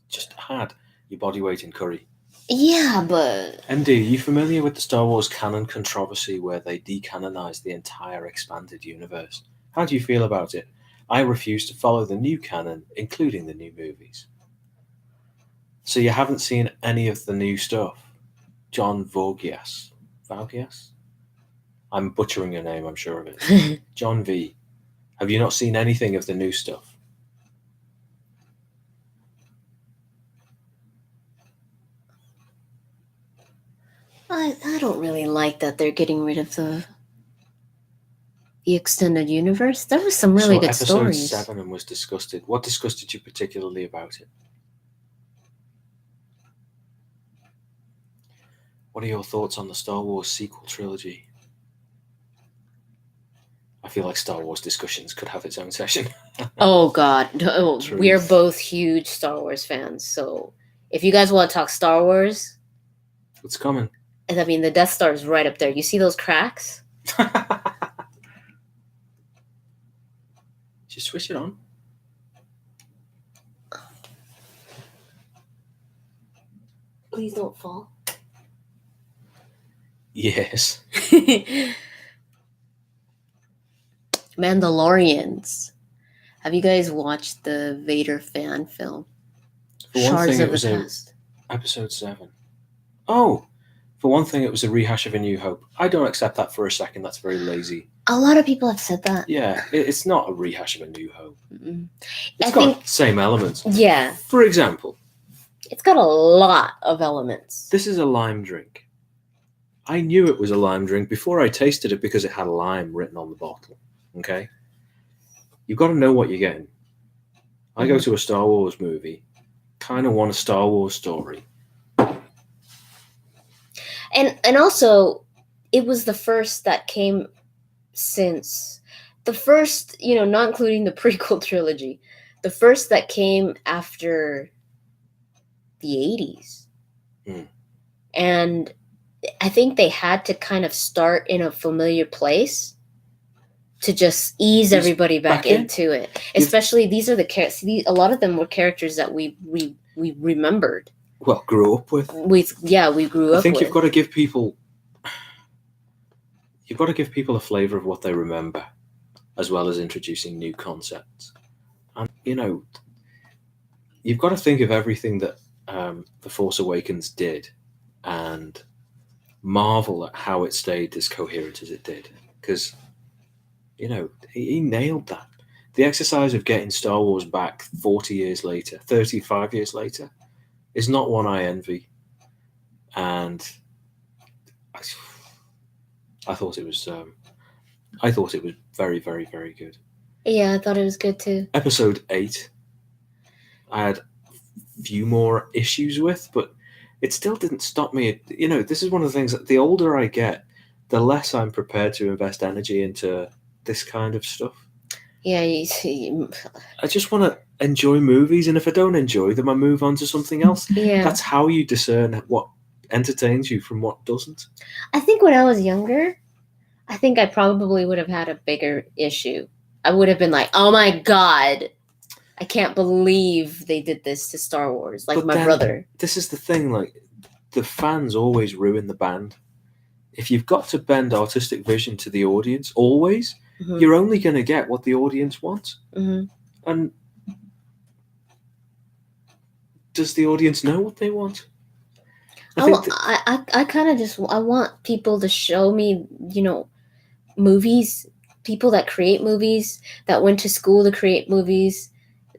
Just add your body weight in curry. Yeah, but MD, are you familiar with the Star Wars canon controversy where they decanonized the entire expanded universe? How do you feel about it? I refuse to follow the new canon, including the new movies. So you haven't seen any of the new stuff? John Vogias? I'm butchering your name, I'm sure of it. John V. Have you not seen anything of the new stuff? I don't really like that they're getting rid of the extended universe. There was some really good episode stories. 7 and was disgusted. What disgusted you particularly about it? What are your thoughts on the Star Wars sequel trilogy? I feel like Star Wars discussions could have its own session. Oh God, no, Truth. we're both huge Star Wars fans. So if you guys want to talk Star Wars, It's coming. I mean, the Death Star is right up there. You see those cracks? Just switch it on. Please don't fall. Yes. Mandalorians. Have you guys watched the Vader fan film? For one Shards thing, of it was the a Past. episode 7. Oh, for one thing, it was a rehash of A New Hope. I don't accept that for a second. That's very lazy. A lot of people have said that. Yeah, it's not a rehash of A New Hope. Mm-mm. It's I got think- the same elements. Yeah, For example, it's got a lot of elements. this is a lime drink. I knew it was a lime drink before I tasted it because it had lime written on the bottle. Okay? You've got to know what you're getting. I go to a Star Wars movie, kind of want a Star Wars story. And also, it was the first that came since the first, not including the prequel trilogy, the first that came after the 80s. Mm. And I think they had to kind of start in a familiar place to just ease everybody back in. into it. Especially these are the characters. A lot of them were characters that we remembered. Well, grew up with. We grew up. I think with. you've got to give people a flavor of what they remember, as well as introducing new concepts. And you've got to think of everything that The Force Awakens did, and marvel at how it stayed as coherent as it did. Because he nailed that. The exercise of getting Star Wars back 40 years later, 35 years later, is not one I envy. And I thought it was very, very, very good. Yeah, I thought it was good too. Episode 8, I had a few more issues with, but it still didn't stop me. This is one of the things that the older I get, the less I'm prepared to invest energy into this kind of stuff. Yeah, I just want to enjoy movies, and if I don't enjoy them, I move on to something else. yeah. That's how you discern what entertains you from what doesn't. I think when I was younger, I think I probably would have had a bigger issue. I would have been like, oh my God, I can't believe they did this to Star Wars. Like But my then, brother. This is the thing, the fans always ruin the band. If you've got to bend artistic vision to the audience, always, Mm-hmm. you're only going to get what the audience wants. Mm-hmm. And does the audience know what they want? I kind of just I want people to show me, movies, people that create movies, that went to school to create movies,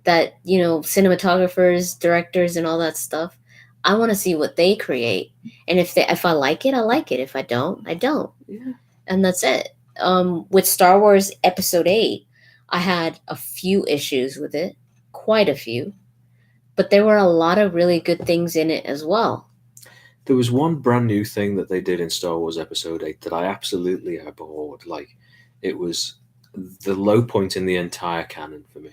that cinematographers, directors, and all that stuff. I want to see what they create, and if I like it, I like it. If I don't, I don't. Yeah. And that's it. With Star Wars Episode 8, I had a few issues with it, quite a few, but there were a lot of really good things in it as well. There was one brand new thing that they did in Star Wars Episode 8 that I absolutely abhorred. Like, it was the low point in the entire canon for me.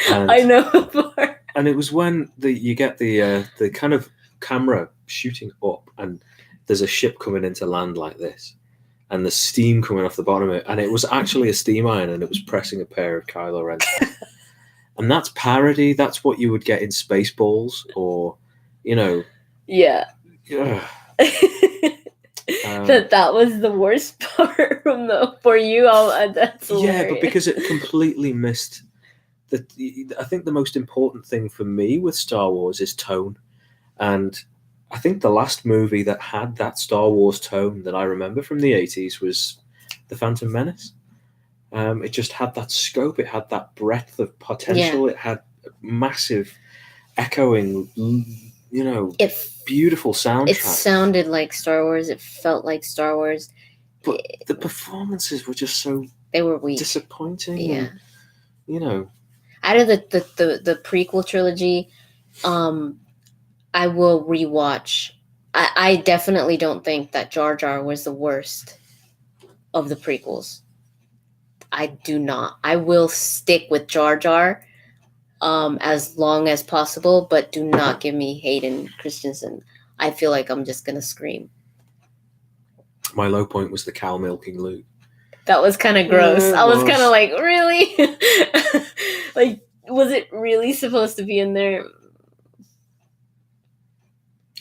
I know. And it was when you get the kind of camera shooting up, and there's a ship coming into land like this, and the steam coming off the bottom of it, and it was actually a steam iron, and it was pressing a pair of Kylo Ren. And that's parody. That's what you would get in Spaceballs, or Yeah. That was the worst part for you. That's hilarious. Yeah, but because it completely missed. I think the most important thing for me with Star Wars is tone, and I think the last movie that had that Star Wars tone that I remember from the 80s was The Phantom Menace. It just had that scope, it had that breadth of potential, It had massive echoing, beautiful soundtrack. It sounded like Star Wars, it felt like Star Wars. But the performances were just so they were weak. Disappointing. Yeah. And, out of the prequel trilogy, I will rewatch. I definitely don't think that Jar Jar was the worst of the prequels. I do not. I will stick with Jar Jar as long as possible, but do not give me Hayden Christensen. I feel like I'm just going to scream. My low point was the cow milking Luke. That was kind of gross. I was kind of like, really? Like, was it really supposed to be in there?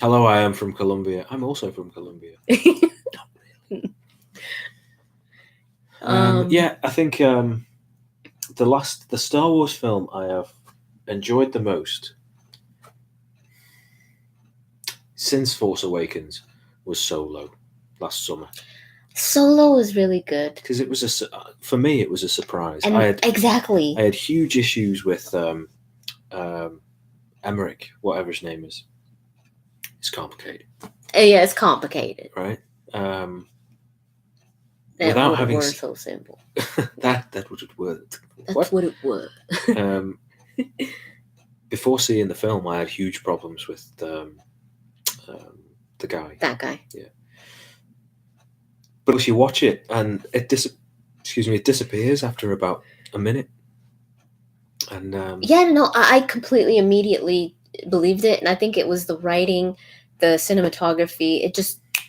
Hello, I am from Colombia. I'm also from Colombia. Yeah, I think the Star Wars film I have enjoyed the most since Force Awakens was Solo last summer. Solo was really good because it was for me it was a surprise. And I had huge issues with Emmerich, whatever his name is. It's complicated. Yeah, it's complicated. Right. Without having so simple. that would it work. That's what it was. Before seeing the film, I had huge problems with the guy. That guy. Yeah. But if you watch it and it disappears after about a minute. And I completely immediately believed it, and I think it was the writing, the cinematography.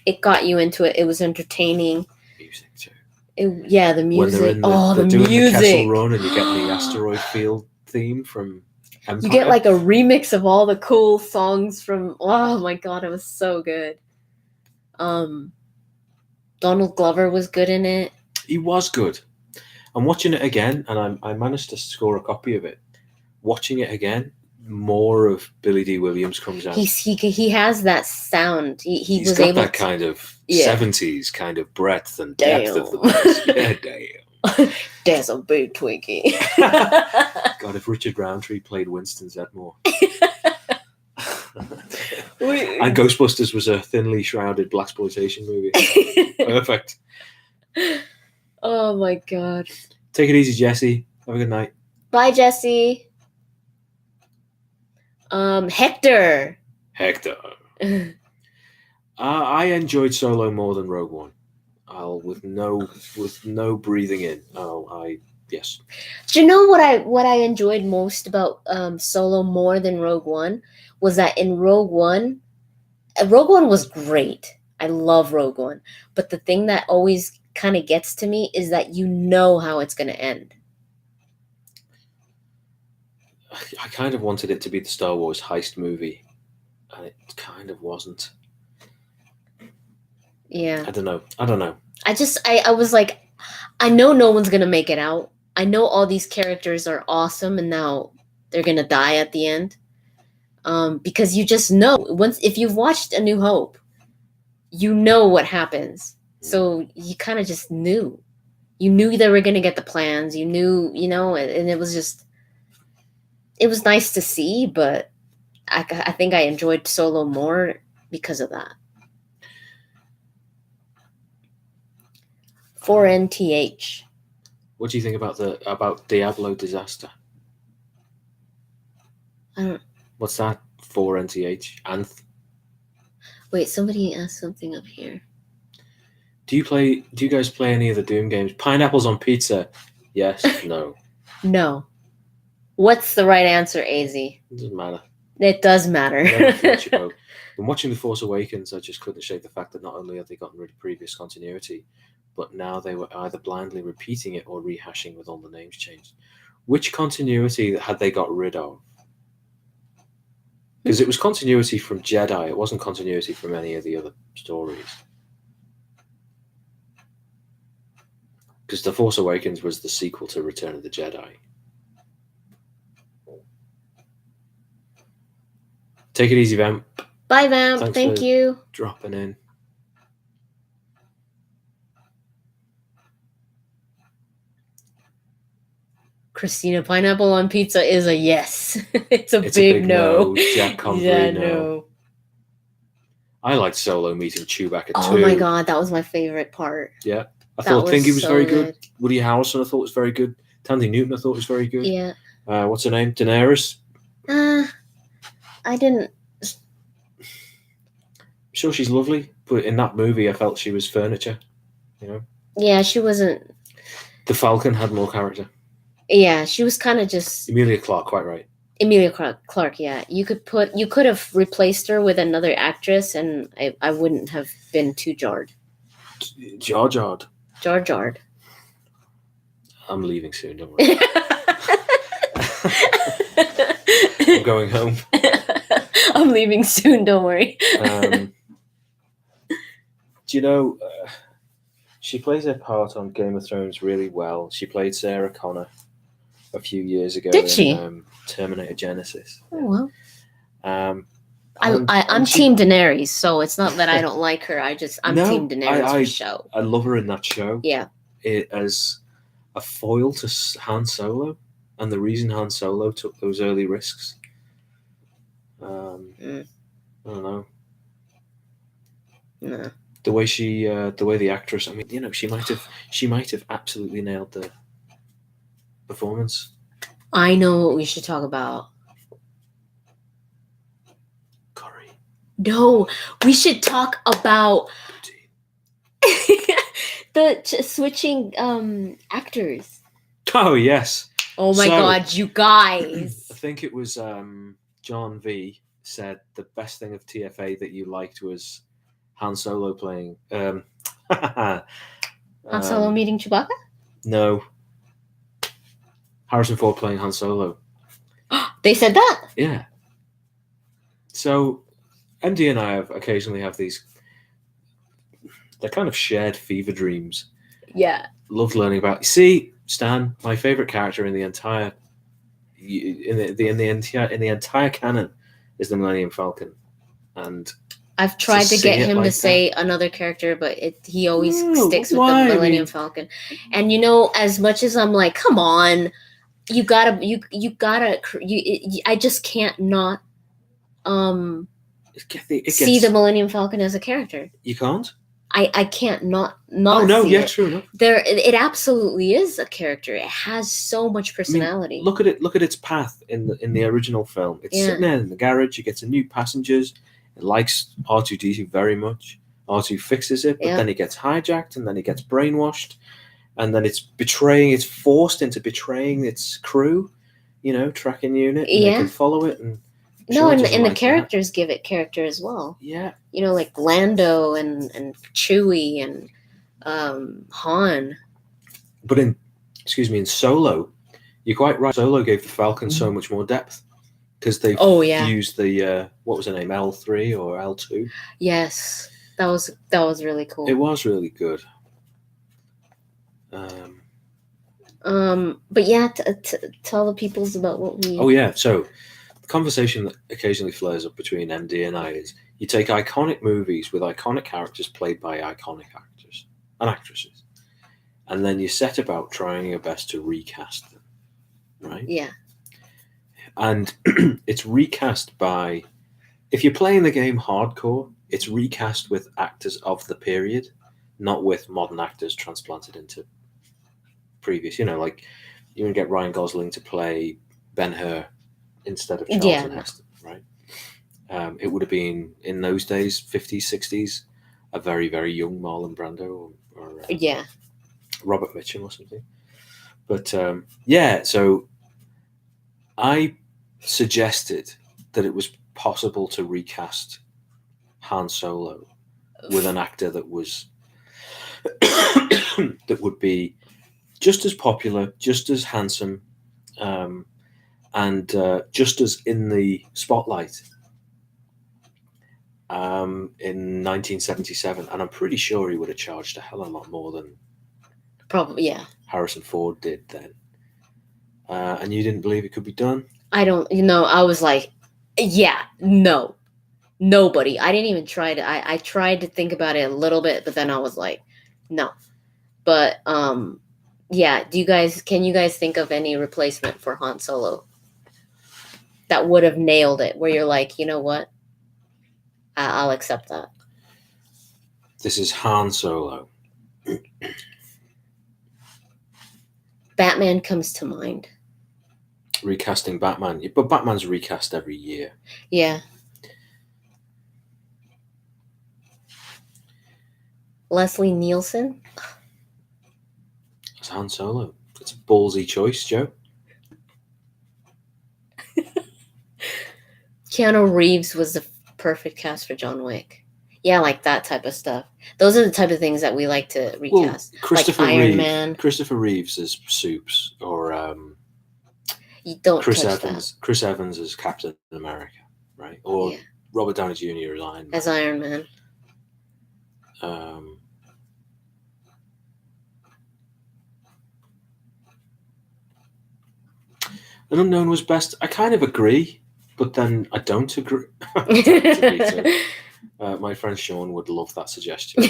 It got you into it. It was entertaining. Music too. The music. When they're doing the Kessel Run, and you get the asteroid field theme from Empire. You get like a remix of all the cool songs from. Oh my god, it was so good. Donald Glover was good in it. He was good. I'm watching it again, and I managed to score a copy of it. Watching it again, more of Billy D. Williams comes out. He has that sound. He's was got able that kind of 70s kind of breadth and depth of the voice. Yeah, damn. There's a big Twinkie. God, if Richard Roundtree played Winston Zedmore. And Ghostbusters was a thinly shrouded blaxploitation movie. Perfect. Oh my god. Take it easy, Jesse. Have a good night. Bye, Jesse. Hector. I enjoyed Solo more than Rogue One. With no breathing in. Yes. Do you know what I enjoyed most about Solo more than Rogue One was that in Rogue One was great. I love Rogue One, but the thing that always kind of gets to me is that you know how it's going to end. I kind of wanted it to be the Star Wars heist movie, and it kind of wasn't. Yeah. I don't know. I was like, I know no one's going to make it out. I know all these characters are awesome, and now they're going to die at the end. because you just know if you've watched A New Hope, you know what happens. So you kind of just knew. You knew they were going to get the plans. You knew, and it was nice to see, but I think I enjoyed Solo more because of that. 4NTH. What do you think about Diablo Disaster? What's that? 4NTH? Wait, somebody asked something up here. Do you guys play any of the Doom games? Pineapples on pizza? Yes. No. No. What's the right answer, AZ? It doesn't matter. It does matter. When watching The Force Awakens, I just couldn't shake the fact that not only have they gotten rid of previous continuity, but now they were either blindly repeating it or rehashing with all the names changed. Which continuity had they got rid of? Because it was continuity from Jedi. It wasn't continuity from any of the other stories. Because The Force Awakens was the sequel to Return of the Jedi. Take it easy, Vamp. Bye, Vamp. Thanks Thank you. Dropping in. Christina, pineapple on pizza is a yes. It's a big no. Jack Convery, no. I liked Solo meeting Chewbacca too. Oh my god, that was my favorite part. Yeah. I think he was very good. Woody Harrelson I thought was very good. Tandy Newton I thought was very good. Yeah. What's her name? Daenerys? I didn't. I'm sure she's lovely, but in that movie I felt she was furniture. Yeah, she wasn't. The Falcon had more character. Yeah, she was kind of just. Emilia Clarke, quite right. Emilia Clarke, yeah. You could have replaced her with another actress, and I wouldn't have been too jarred. Jarred. Jarred. I'm leaving soon, don't worry. I'm going home. I'm leaving soon, don't worry. Do you know, she plays her part on Game of Thrones really well. She played Sarah Connor a few years ago. Did she? In Terminator Genesis. Oh, well. I'm Team Daenerys, so it's not that I don't like her. I'm Team Daenerys for show. I love her in that show. Yeah. As a foil to Han Solo, and the reason Han Solo took those early risks. I don't know. No. The way the actress. I mean, she might have absolutely nailed the performance. I know what we should talk about. Curry. No, we should talk about the switching actors. Oh yes. Oh my god, you guys! I think it was John V said the best thing of TFA that you liked was Han Solo playing. Han Solo meeting Chewbacca? No. Harrison Ford playing Han Solo. They said that? Yeah. So, MD and I occasionally have these. They're kind of shared fever dreams. Yeah. Love learning about. See, Stan, my favorite character in the entire entire canon is the Millennium Falcon, and I've tried to get him to say another character, but he always sticks with the Millennium Falcon. And as much as I'm like, come on, you gotta. I just can't not see the Millennium Falcon as a character. You can't. I can't not. Oh no! Yeah, it. True enough. It absolutely is a character. It has so much personality. I mean, look at it. Look at its path in the original film. It's sitting there in the garage. It gets a new passengers. It likes R2-D2 very much. R2 fixes it, but then he gets hijacked, and then he gets brainwashed, and then it's forced into betraying its crew. Tracking unit. And they can follow it and. And the characters give it character as well. Yeah. Like Lando and Chewie and Han. But in Solo, you're quite right. Solo gave the Falcon so much more depth because they used the what was her name, L3 or L2. Yes, that was really cool. It was really good. But yeah, tell the peoples about what we. Oh yeah, so the conversation that occasionally flares up between MD and I is you take iconic movies with iconic characters played by iconic actors and actresses, and then you set about trying your best to recast them, right? Yeah. And it's recast by, if you're playing the game hardcore, it's recast with actors of the period, not with modern actors transplanted into previous. Like you can get Ryan Gosling to play Ben-Hur instead of Charlton Heston, right? It would have been, in those days, 50s, 60s, a very, very young Marlon Brando or Robert Mitchum or something. But so I suggested that it was possible to recast Han Solo with an actor that was that would be just as popular, just as handsome, and just as in the spotlight in 1977. And I'm pretty sure he would have charged a hell of a lot more than Harrison Ford did then. And you didn't believe it could be done? I don't, I was like, no. Nobody. I didn't even try to. I tried to think about it a little bit, but then I was like, no. But can you guys think of any replacement for Han Solo that would have nailed it? Where you're like, you know what? I'll accept that. This is Han Solo. Batman comes to mind. Recasting Batman, but Batman's recast every year. Yeah. Leslie Nielsen as Han Solo. It's a ballsy choice, Joe. Keanu Reeves was the perfect cast for John Wick. Yeah, like that type of stuff. Those are the type of things that we like to recast. Christopher like Reeve, Iron Man. Christopher Reeves as Soups, or you don't Chris touch Evans. That. Chris Evans as Captain America, right? Or Robert Downey Jr. as Iron Man. An Unknown was best. I kind of agree, but then I don't agree. My friend Sean would love that suggestion.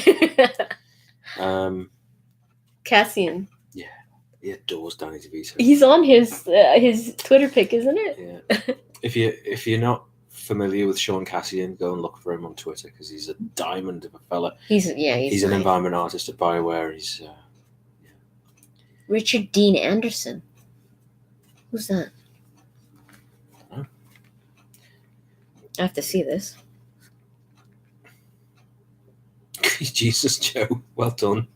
Cassian. Yeah, he adores Danny DeVito. He's on his Twitter pic, isn't it? Yeah. If you're not familiar with Sean Cassian, go and look for him on Twitter because he's a diamond of a fella. He's nice. An environment artist at BioWare. He's Richard Dean Anderson. Who's that? Oh. I have to see this. Jesus, Joe. Well done.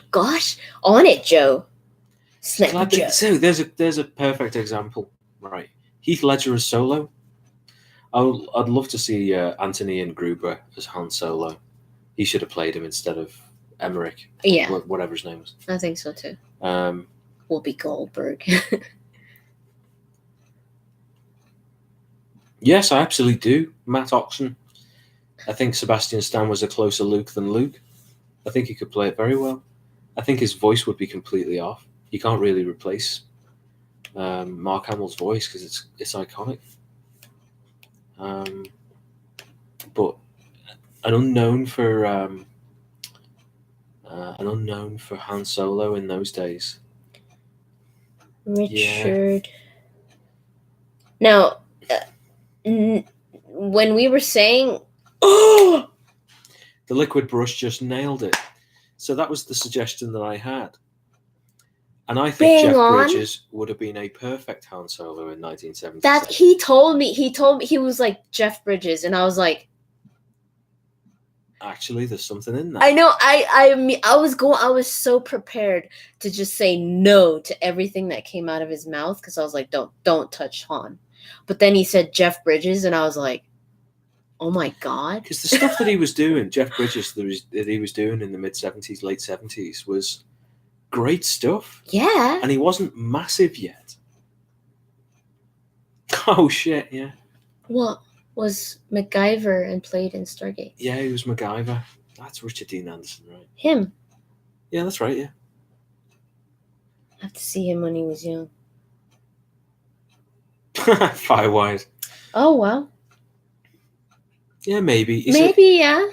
Gosh, on it, Joe. Joe. So there's a perfect example, right? Heath Ledger as Solo. I'd love to see Anthony and Gruber as Han Solo. He should have played him instead of Emmerich. Yeah, whatever his name is. I think so too. Whoopi Goldberg. Yes, I absolutely do. Matt Oxon. I think Sebastian Stan was a closer Luke than Luke. I think he could play it very well. I think his voice would be completely off. You can't really replace Mark Hamill's voice because it's iconic. But an unknown for Han Solo in those days. Richard. Yeah. Now, when we were saying, the liquid brush just nailed it. So that was the suggestion that I had. And I think Jeff Bridges would have been a perfect Han Solo in 1977. That he told me he was like Jeff Bridges, and I was like, actually, there's something in that. I know. I was so prepared to just say no to everything that came out of his mouth because I was like, don't touch Han. But then he said Jeff Bridges, and I was like, oh my God. Because the stuff that he was doing, Jeff Bridges, that he was doing in the mid-70s, late 70s, was great stuff. Yeah. And he wasn't massive yet. Oh, shit, yeah. What was MacGyver and played in Stargate? Yeah, he was MacGyver. That's Richard Dean Anderson, right? Him. Yeah, that's right, yeah. I have to see him when he was young. Firewise. Oh well. Yeah, maybe. Maybe, yeah.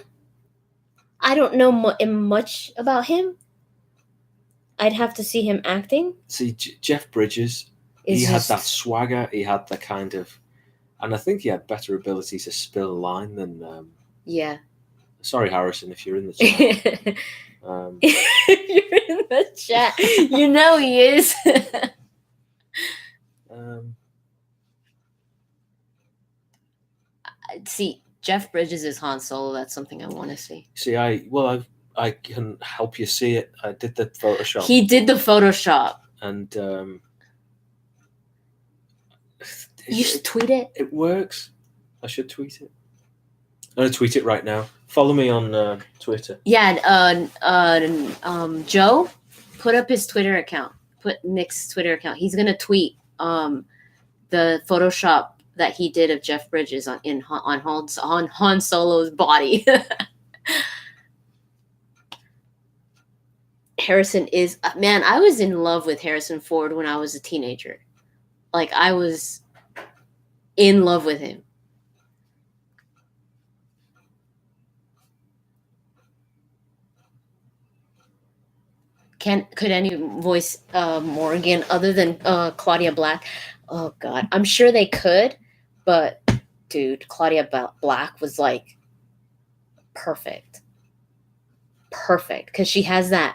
I don't know much about him. I'd have to see him acting. See, Jeff Bridges, he had that swagger. He had the kind of, and I think he had better ability to spill a line than. Yeah. Sorry, Harrison, if you're in the chat. You're in the chat. You know he is. See, Jeff Bridges is Han Solo. That's something I want to see. See, I can help you see it. I did the Photoshop. He did the Photoshop. And you should tweet it. It works. I should tweet it. I'm gonna tweet it right now. Follow me on Twitter. Yeah. Joe, put up his Twitter account. Put Nick's Twitter account. He's gonna tweet the Photoshop that he did of Jeff Bridges on Han Solo's body. Harrison is, man, I was in love with Harrison Ford when I was a teenager. Like, I was in love with him. Could any voice Morgan other than Claudia Black? Oh God, I'm sure they could, but dude, Claudia Black was like perfect, because she has that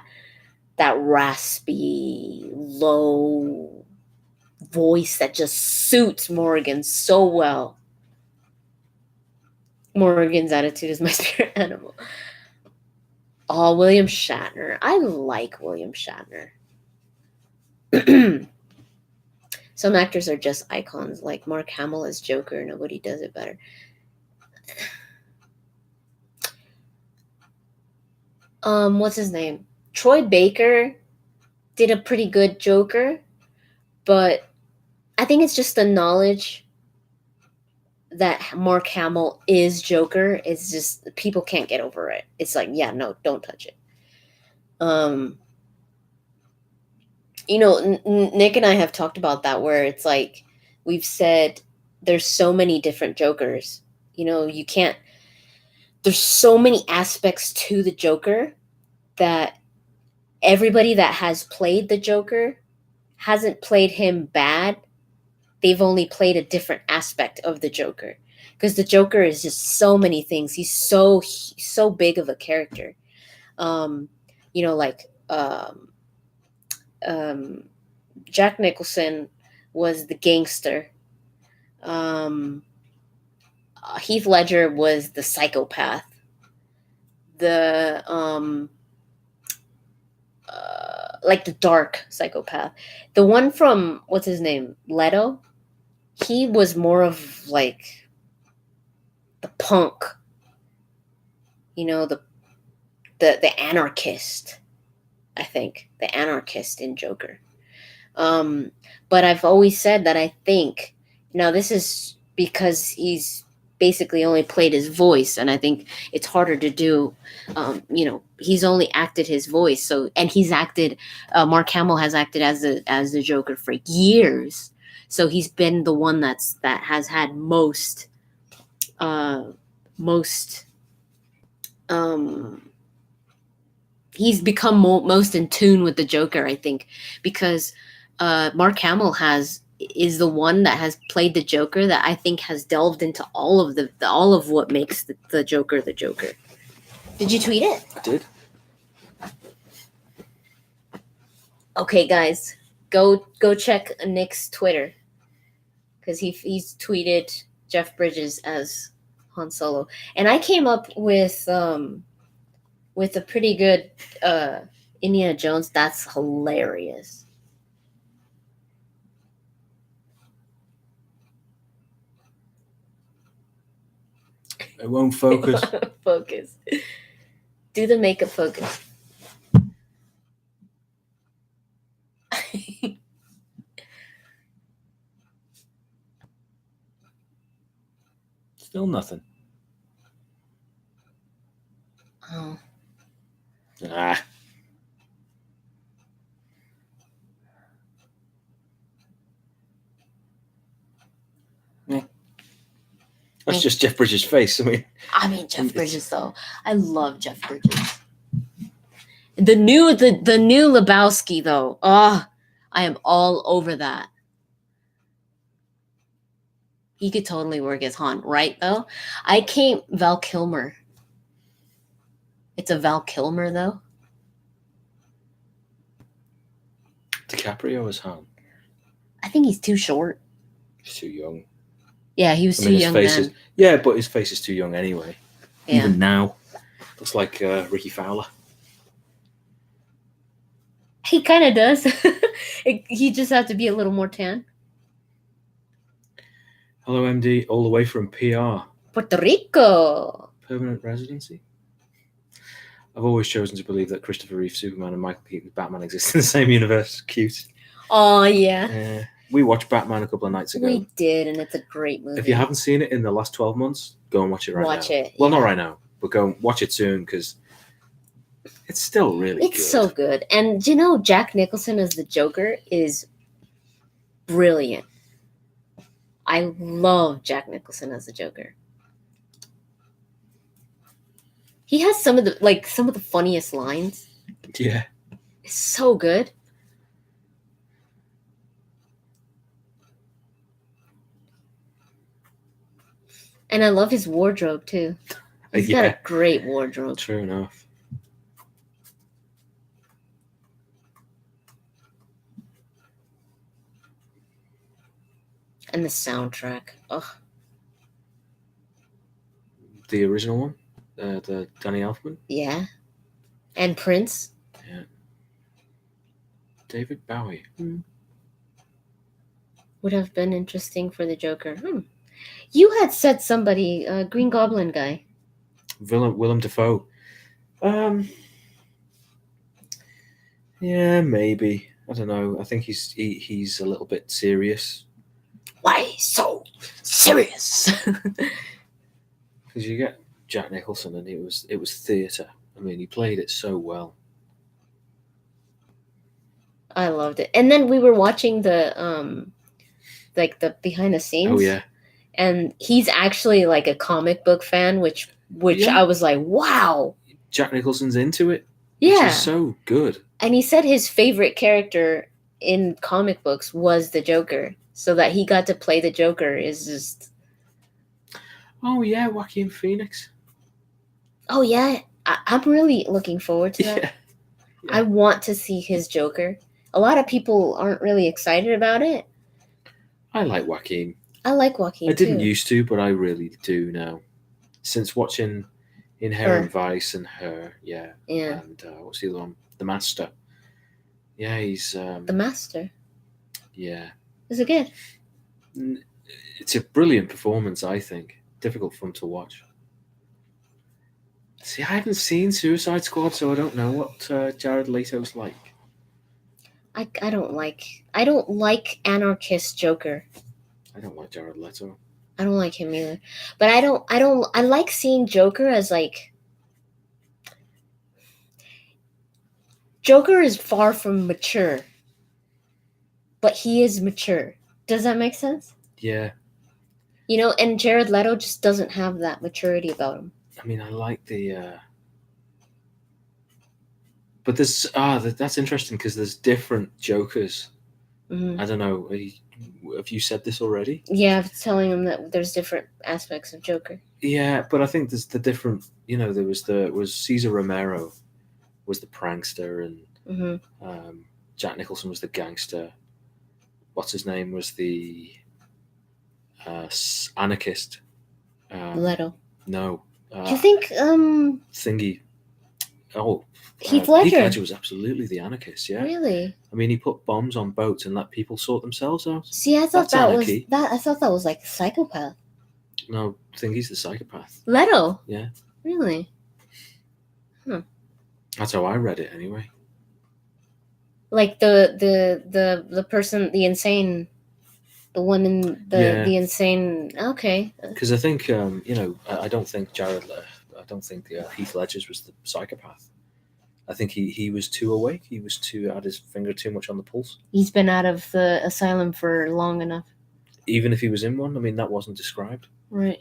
raspy, low voice that just suits Morgan so well. Morgan's attitude is my spirit animal. Oh, William Shatner. I like William Shatner. Some actors are just icons, like Mark Hamill as Joker. Nobody does it better. What's his name? Troy Baker did a pretty good Joker, but I think it's just the knowledge that Mark Hamill is Joker. It's just people can't get over it. It's like, yeah, no, don't touch it. Nick and I have talked about that, where it's like we've said there's so many different Jokers. You can't. There's so many aspects to the Joker that everybody that has played the Joker hasn't played him bad. They've only played a different aspect of the Joker, because the Joker is just so many things. He's so big of a character. Jack Nicholson was the gangster. Heath Ledger was the psychopath. The the dark psychopath. The one from, what's his name, Leto, he was more of like the punk, the anarchist. I think the anarchist in Joker. But I've always said that I think, now this is because he's basically only played his voice, and I think it's harder to do. He's only acted his voice, and he's acted. Mark Hamill has acted as the Joker for years, so he's been the one that has had most. He's become most in tune with the Joker, I think, because Mark Hamill is the one that has played the Joker that I think has delved into all of what makes the Joker the Joker. Did you tweet it? I did. Okay, guys, go check Nick's Twitter, because he's tweeted Jeff Bridges as Han Solo, and I came up with a pretty good Indiana Jones. That's hilarious. It won't focus. Focus. Do the makeup focus. Still nothing. Oh. Ah. That's just Jeff Bridges' face. Jeff Bridges though. I love Jeff Bridges. The new Lebowski though. Oh, I am all over that. He could totally work as Han, right though? Val Kilmer. It's a Val Kilmer though. DiCaprio as Han. I think he's too short. He's too young. Yeah, he was too young then. Yeah, but his face is too young anyway. Yeah. Even now. Looks like Ricky Fowler. He kind of does. He just has to be a little more tan. Hello, MD, all the way from PR. Puerto Rico. Permanent residency? I've always chosen to believe that Christopher Reeve Superman and Michael Keaton's Batman exist in the same universe. Cute. Oh, yeah. We watched Batman a couple of nights ago. We did, and it's a great movie. If you haven't seen it in the last 12 months, go and watch it right now. Watch it. Well, not right now, but go and watch it soon because it's still really good. It's so good. And, you know, Jack Nicholson as the Joker is brilliant. I love Jack Nicholson as the Joker. He has some of the funniest lines. Yeah. It's so good. And I love his wardrobe too. He's got a great wardrobe. True enough. And the soundtrack. Ugh. The original one? The Danny Elfman? Yeah. And Prince? Yeah. David Bowie. Would have been interesting for the Joker. You had said somebody, Green Goblin guy. Willem Dafoe. Yeah, maybe. I don't know. I think he's a little bit serious. Why so serious? Because you get Jack Nicholson, and it was theatre. I mean, he played it so well. I loved it. And then we were watching the the behind the scenes. Oh yeah. And he's actually like a comic book fan, which yeah. I was like, wow. Jack Nicholson's into it. Yeah. Which is so good. And he said his favorite character in comic books was the Joker. So that he got to play the Joker is just... Oh, yeah, Joaquin Phoenix. Oh, yeah. I'm really looking forward to that. Yeah. I want to see his Joker. A lot of people aren't really excited about it. I like Joaquin. I like Joaquin, I didn't used to, but I really do now. Since watching Inherent Vice and Her, yeah. And what's the other one? The Master. Yeah, he's... The Master? Yeah. Is it good? It's a brilliant performance, I think. Difficult for him to watch. See, I haven't seen Suicide Squad, so I don't know what Jared Leto's like. I don't like anarchist Joker. I don't like Jared Leto. I don't like him either. But I like seeing Joker as like... Joker is far from mature. But he is mature. Does that make sense? Yeah. You know, and Jared Leto just doesn't have that maturity about him. I mean, I like the... But there's... that's interesting because there's different Jokers. Mm-hmm. I don't know. Have you said this already? Yeah, I was telling him that there's different aspects of Joker. Yeah, but I think there's the different... You know, there was Cesar Romero was the prankster, and Jack Nicholson was the gangster. What's his name was the anarchist. Leto. No. You think Thingy. Oh, Heath Ledger. Heath Ledger was absolutely the anarchist. Yeah. Really? I mean, he put bombs on boats and let people sort themselves out. See, I thought I thought that was like a psychopath. No, Thingy's the psychopath. Leto. Yeah. Really? Huh. That's how I read it, anyway. Like the person, the insane, the one in the insane. Okay. Because I think I don't think Heath Ledger's was the psychopath. I think he was too awake. He was had his finger too much on the pulse. He's been out of the asylum for long enough. Even if he was in one, I mean, that wasn't described. Right.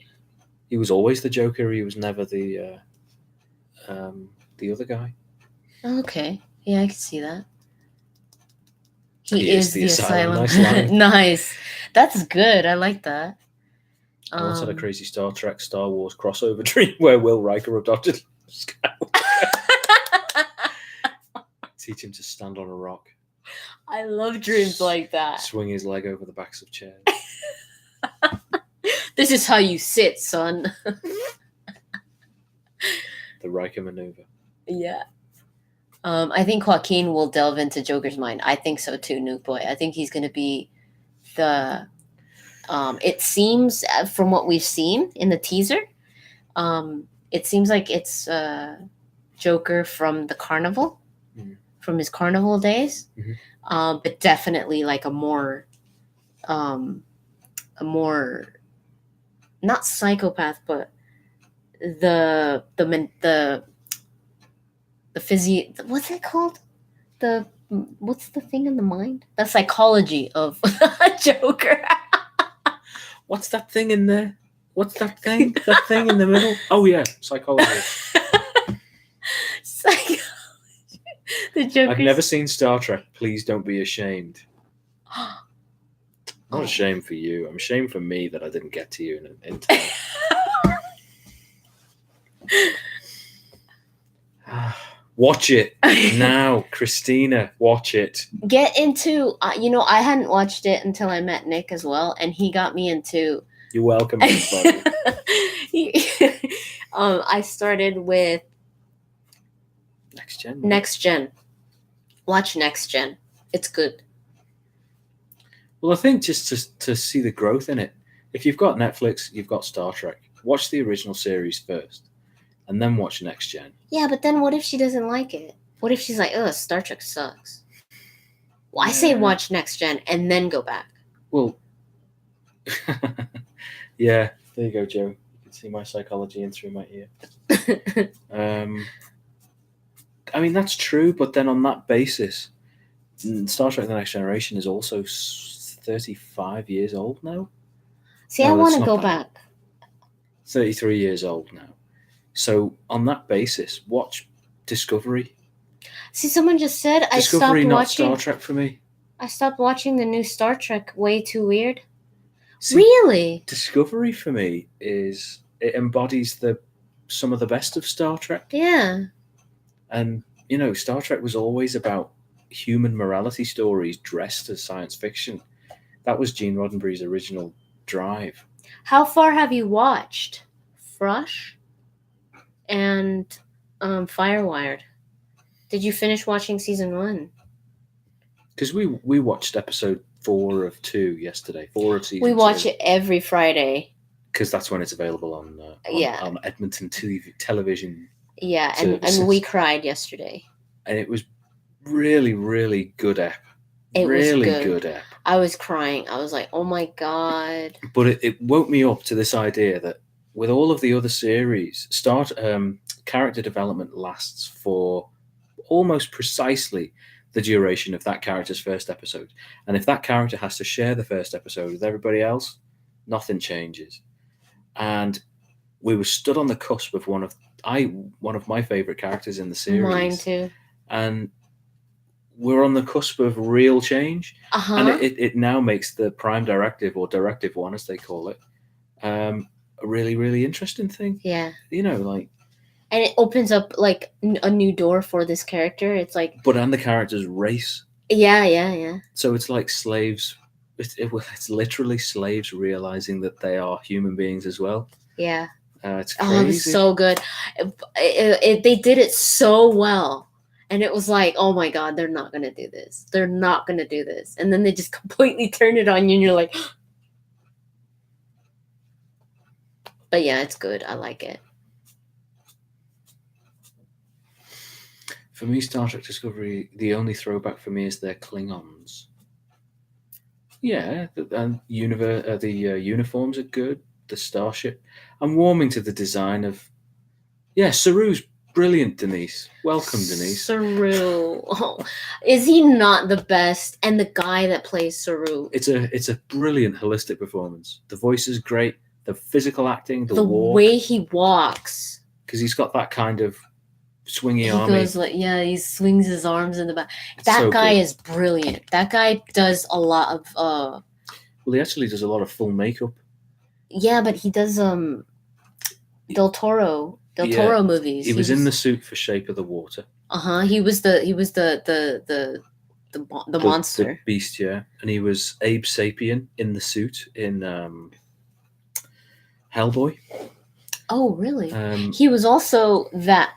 He was always the Joker. He was never the other guy. Okay. Yeah, I can see that. He He is is the the asylum. asylum. Nice line. Nice. That's good. I like that. I once had a crazy Star Trek, Star Wars crossover dream where Will Riker abducted Skywalker. Teach him to stand on a rock. I love dreams like that. Swing his leg over the backs of chairs. This is how you sit, son. The Riker maneuver. Yeah. I think Joaquin will delve into Joker's mind. I think so too, Nuke Boy. I think he's going to be the. It seems from what we've seen in the teaser, it seems like it's Joker from the carnival, from his carnival days, but definitely like a more not psychopath, but the what's it called? What's the thing in the mind? The psychology of Joker. What's that thing in there? What's that thing? That thing in the middle? Oh yeah, psychology. Psychology. The Joker. I've never seen Star Trek. Please don't be ashamed. Not ashamed for you. I'm ashamed for me that I didn't get to you in time. Watch it now, Christina. Watch it. Get into. I hadn't watched it until I met Nick as well, and he got me into. You're welcome, everybody. I started with Next Gen. Watch Next Gen. It's good. Well, I think just to see the growth in it. If you've got Netflix, you've got Star Trek. Watch the original series first, and then watch Next Gen. Yeah, but then what if she doesn't like it? What if she's like, "Oh, Star Trek sucks"? Well, I say watch Next Gen and then go back. Well, yeah, there you go, Joe. You can see my psychology in through my ear. I mean, that's true, but then on that basis, Star Trek The Next Generation is also 35 years old now. See, I want to go back. 33 years old now. So on that basis, watch Discovery. See, someone just said Discovery, I stopped not watching. Star Trek for me. I stopped watching the new Star Trek. Way too weird. See, really? Discovery for me it embodies some of the best of Star Trek. Yeah. And Star Trek was always about human morality stories dressed as science fiction. That was Gene Roddenberry's original drive. How far have you watched Frush and Firewired? Did you finish watching season 1? Because we watched episode 4 of 2 yesterday. 4 of season 2. We watch it every Friday. Because that's when it's available on Edmonton television. Yeah, and we cried yesterday. And it was really, really good ep. It really was good ep. I was crying. I was like, oh my God. But it woke me up to this idea that with all of the other series, character development lasts for almost precisely the duration of that character's first episode. And if that character has to share the first episode with everybody else, nothing changes. And we were stood on the cusp of one of my favorite characters in the series. Mine too. And we're on the cusp of real change. And it now makes the Prime Directive, or Directive 1 as they call it, a really, really interesting thing. Yeah. And it opens up like a new door for this character. It's like, and the character's race. Yeah. So it's like slaves. It's literally slaves realizing that they are human beings as well. Yeah. It's crazy. Oh, it was so good. They did it so well. And it was like, oh my God, they're not going to do this. They're not going to do this. And then they just completely turn it on you and you're like, but yeah, it's good. I like it. For me, Star Trek Discovery, the only throwback for me is their Klingons. Yeah, and the uniforms are good. The starship. I'm warming to the design of. Yeah, Saru's brilliant, Denise. Welcome, Denise. Saru. Oh, is he not the best? And the guy that plays Saru. It's a brilliant holistic performance. The voice is great. the physical acting, the The walk, way he walks. because he's got that kind of swingy He army. goes like, yeah, he swings his arms in the back. It's That so guy good. is brilliant. That guy does a lot of Well, he actually does a lot of full makeup. yeah, but he does Del Toro Yeah, movies. He was in the suit for Shape of the Water. He was the monster. The beast, yeah. And he was Abe Sapien in the suit in Hellboy. Oh, really? He was also that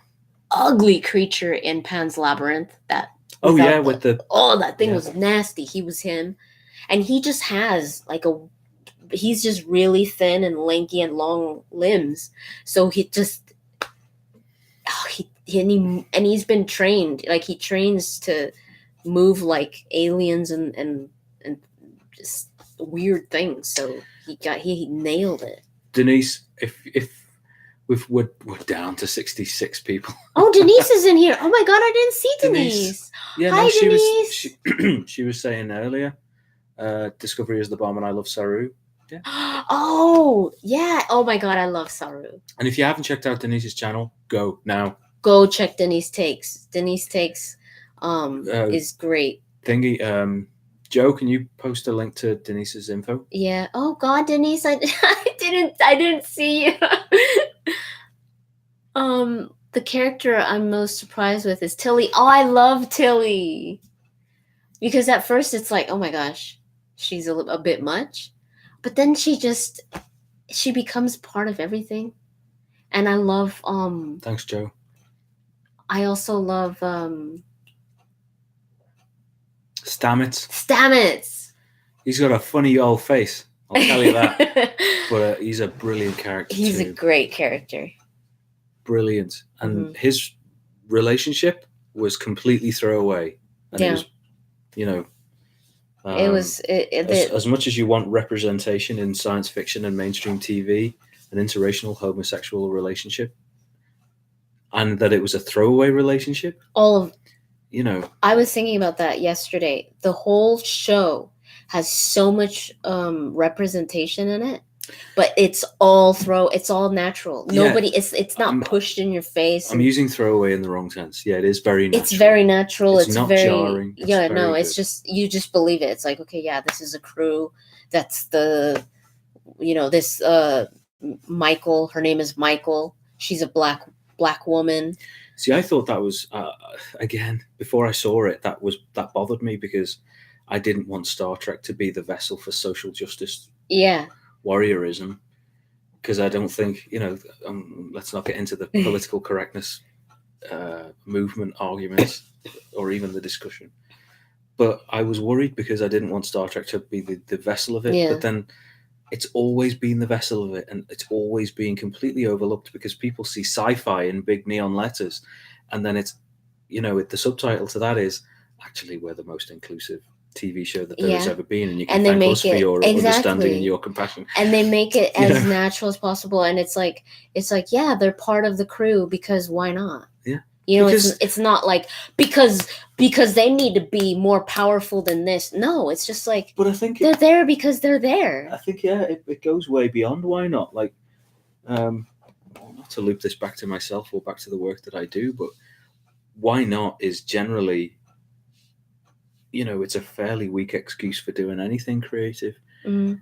ugly creature in Pan's Labyrinth. That that thing was nasty. He was him, and he just has like he's just really thin and lanky and long limbs. So he just he's been trained. Like he trains to move like aliens and just weird things. So he nailed it. Denise, if we're down to 66 people. Oh, Denise is in here. Oh my god, I didn't see Denise. Yeah, hi, Denise. She was saying earlier, Discovery is the bomb and I love Saru. Yeah. Oh, yeah. Oh my god, I love Saru. And if you haven't checked out Denise's channel, go now. Go check Denise Takes. Denise Takes is great. Thingy, Joe, can you post a link to Denise's info? Yeah. Oh god, Denise, I didn't see you. The character I'm most surprised with is Tilly. Oh, I love Tilly. Because at first it's like, oh my gosh, she's a bit much. But then she becomes part of everything. And I love Thanks, Joe. I also love Stamets. He's got a funny old face. I'll tell you that. But he's a brilliant character. He's a great character. Brilliant. And his relationship was completely throwaway. And it was, it was as much as you want representation in science fiction and mainstream TV, an interracial homosexual relationship, and that it was a throwaway relationship. I was thinking about that yesterday. The whole show has so much representation in it, but it's all natural. Nobody, it's not pushed in your face. I'm using throwaway in the wrong sense. Yeah, it is very natural. It's very natural. It's not very jarring. It's just, you just believe it. It's like, okay, yeah, this is a crew. That's this Michael, her name is Michael. She's a black woman. See, I thought that was again, before I saw it, that bothered me because I didn't want Star Trek to be the vessel for social justice. Yeah. Warriorism, because I don't think, let's not get into the political correctness movement arguments or even the discussion. But I was worried because I didn't want Star Trek to be the vessel of it. Yeah. But then it's always been the vessel of it, and it's always been completely overlooked because people see sci-fi in big neon letters, and then it's, the subtitle to that is, actually, we're the most inclusive TV show that there has ever been, and you can thank us for your understanding and your compassion. And they make it as natural as possible, and it's like, yeah, they're part of the crew because why not? Yeah. It's not like because they need to be more powerful than this. No, it's just like, but I think they're there because they're there. I think, yeah, it goes way beyond why not. Like, not to loop this back to myself or back to the work that I do, but why not is generally, it's a fairly weak excuse for doing anything creative. You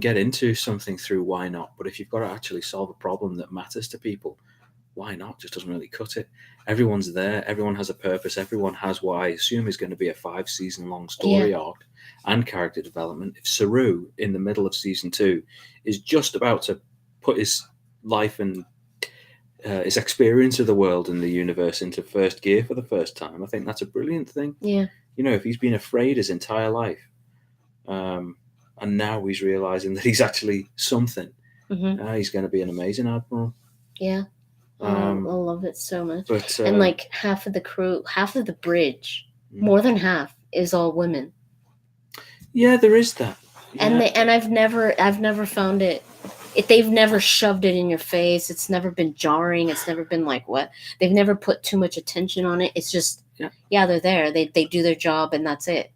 get into something through why not, but if you've got to actually solve a problem that matters to people, why not? Just doesn't really cut it. Everyone's there. Everyone has a purpose. Everyone has what I assume is going to be a 5-season long story arc and character development. If Saru, in the middle of season 2, is just about to put his life and his experience of the world and the universe into first gear for the first time, I think that's a brilliant thing. Yeah. If he's been afraid his entire life, and now he's realizing that he's actually something, he's going to be an amazing admiral. Yeah. I love it so much. But, and like half of the crew, half of the bridge, more than half is all women. Yeah, there is that. Yeah. And I've never found it. They've never shoved it in your face. It's never been jarring. It's never been like what. They've never put too much attention on it. It's just they're there. They do their job and that's it.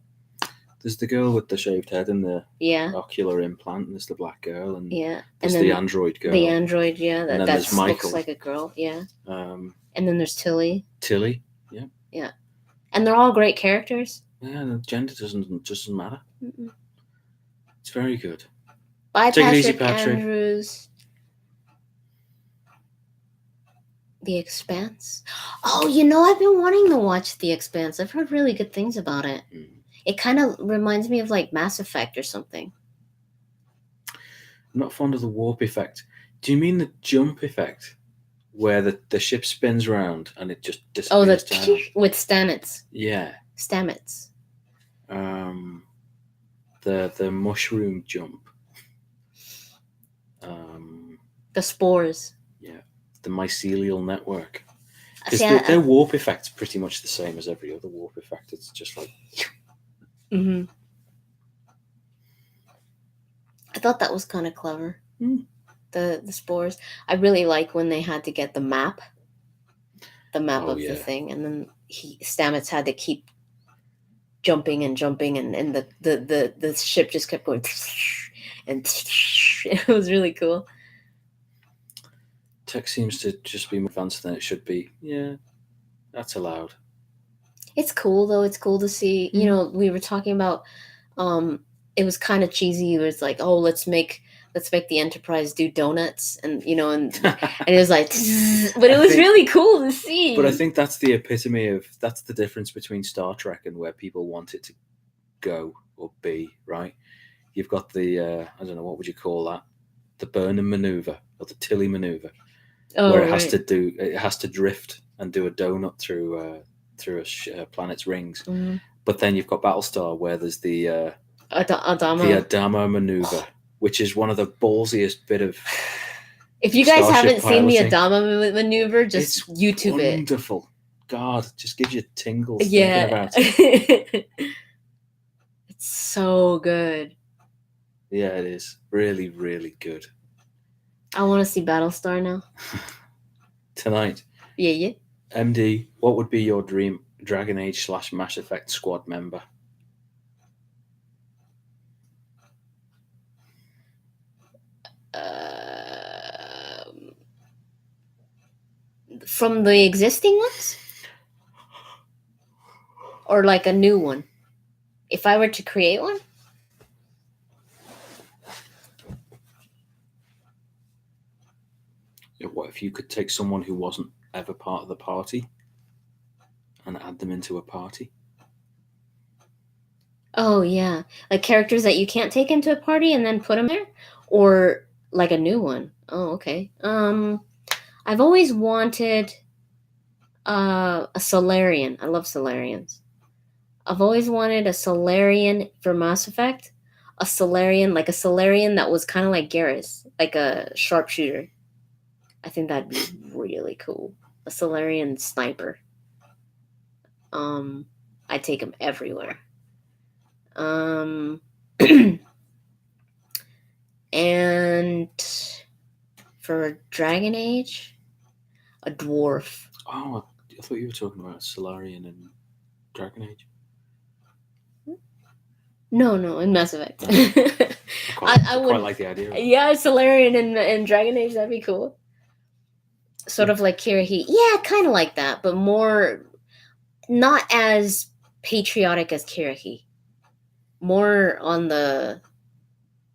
There's the girl with the shaved head and the Yeah, ocular implant, and there's the black girl, and yeah. there's And the then android girl. the android, yeah, And that then there's looks Michael. like a girl, yeah. And then there's Tilly. Yeah. And they're all great characters. Yeah, the gender doesn't matter. Mm-mm. It's very good. Bye, Take it easy, Patrick Patrick. Andrews. The Expanse. Oh, I've been wanting to watch The Expanse. I've heard really good things about it. It kind of reminds me of like Mass Effect or something. I'm not fond of the warp effect. Do you mean the jump effect? Where the ship spins around and it just disappears down? With Stamets. Yeah. Stamets. The mushroom jump. The spores. Yeah. The mycelial network. Because See, their warp effect's pretty much the same as every other warp effect. It's just like... Mm-hmm. I thought that was kind of clever. The spores. I really like when they had to get the map of the thing, and then Stamets had to keep jumping and the ship just kept going, and it was really cool. Tech seems to just be more advanced than it should be. Yeah, that's allowed. It's cool though. It's cool to see. We were talking about. It was kind of cheesy. It was like, oh, let's make the Enterprise do donuts, and and it was like, but it was really cool to see. But I think that's the epitome of that's the difference between Star Trek and where people want it to go or be. Right? You've got the I don't know, what would you call that? The Burnham maneuver or the Tilly maneuver, where it has to drift and do a donut through a planet's rings. Mm-hmm. But then you've got Battlestar, where there's the Adama maneuver, which is one of the ballsiest bit of. If you guys haven't seen the Adama maneuver, just YouTube it. Wonderful. God, it just gives you tingles thinking about it. It's so good. Yeah, it is. Really, really good. I want to see Battlestar now. Tonight. Yeah. MD, what would be your dream Dragon Age / Mass Effect squad member? From the existing ones? Or like a new one? If I were to create one? What if you could take someone who wasn't ever part of the party and add them into a party? Oh, yeah. Like characters that you can't take into a party and then put them there? Or like a new one? Oh, okay. I've always wanted a Solarian. I love Solarians. I've always wanted a Solarian for Mass Effect. A Solarian that was kind of like Garrus, like a sharpshooter. I think that'd be really cool. A Solarian sniper. I'd take him everywhere. And for Dragon Age, a dwarf. Oh, I thought you were talking about Solarian and Dragon Age. No, in Mass Effect. I quite like the idea. Yeah, Solarian and Dragon Age, that'd be cool. Sort of like Kirihite. Yeah, kind of like that, but more, not as patriotic as Kirihite. More on the,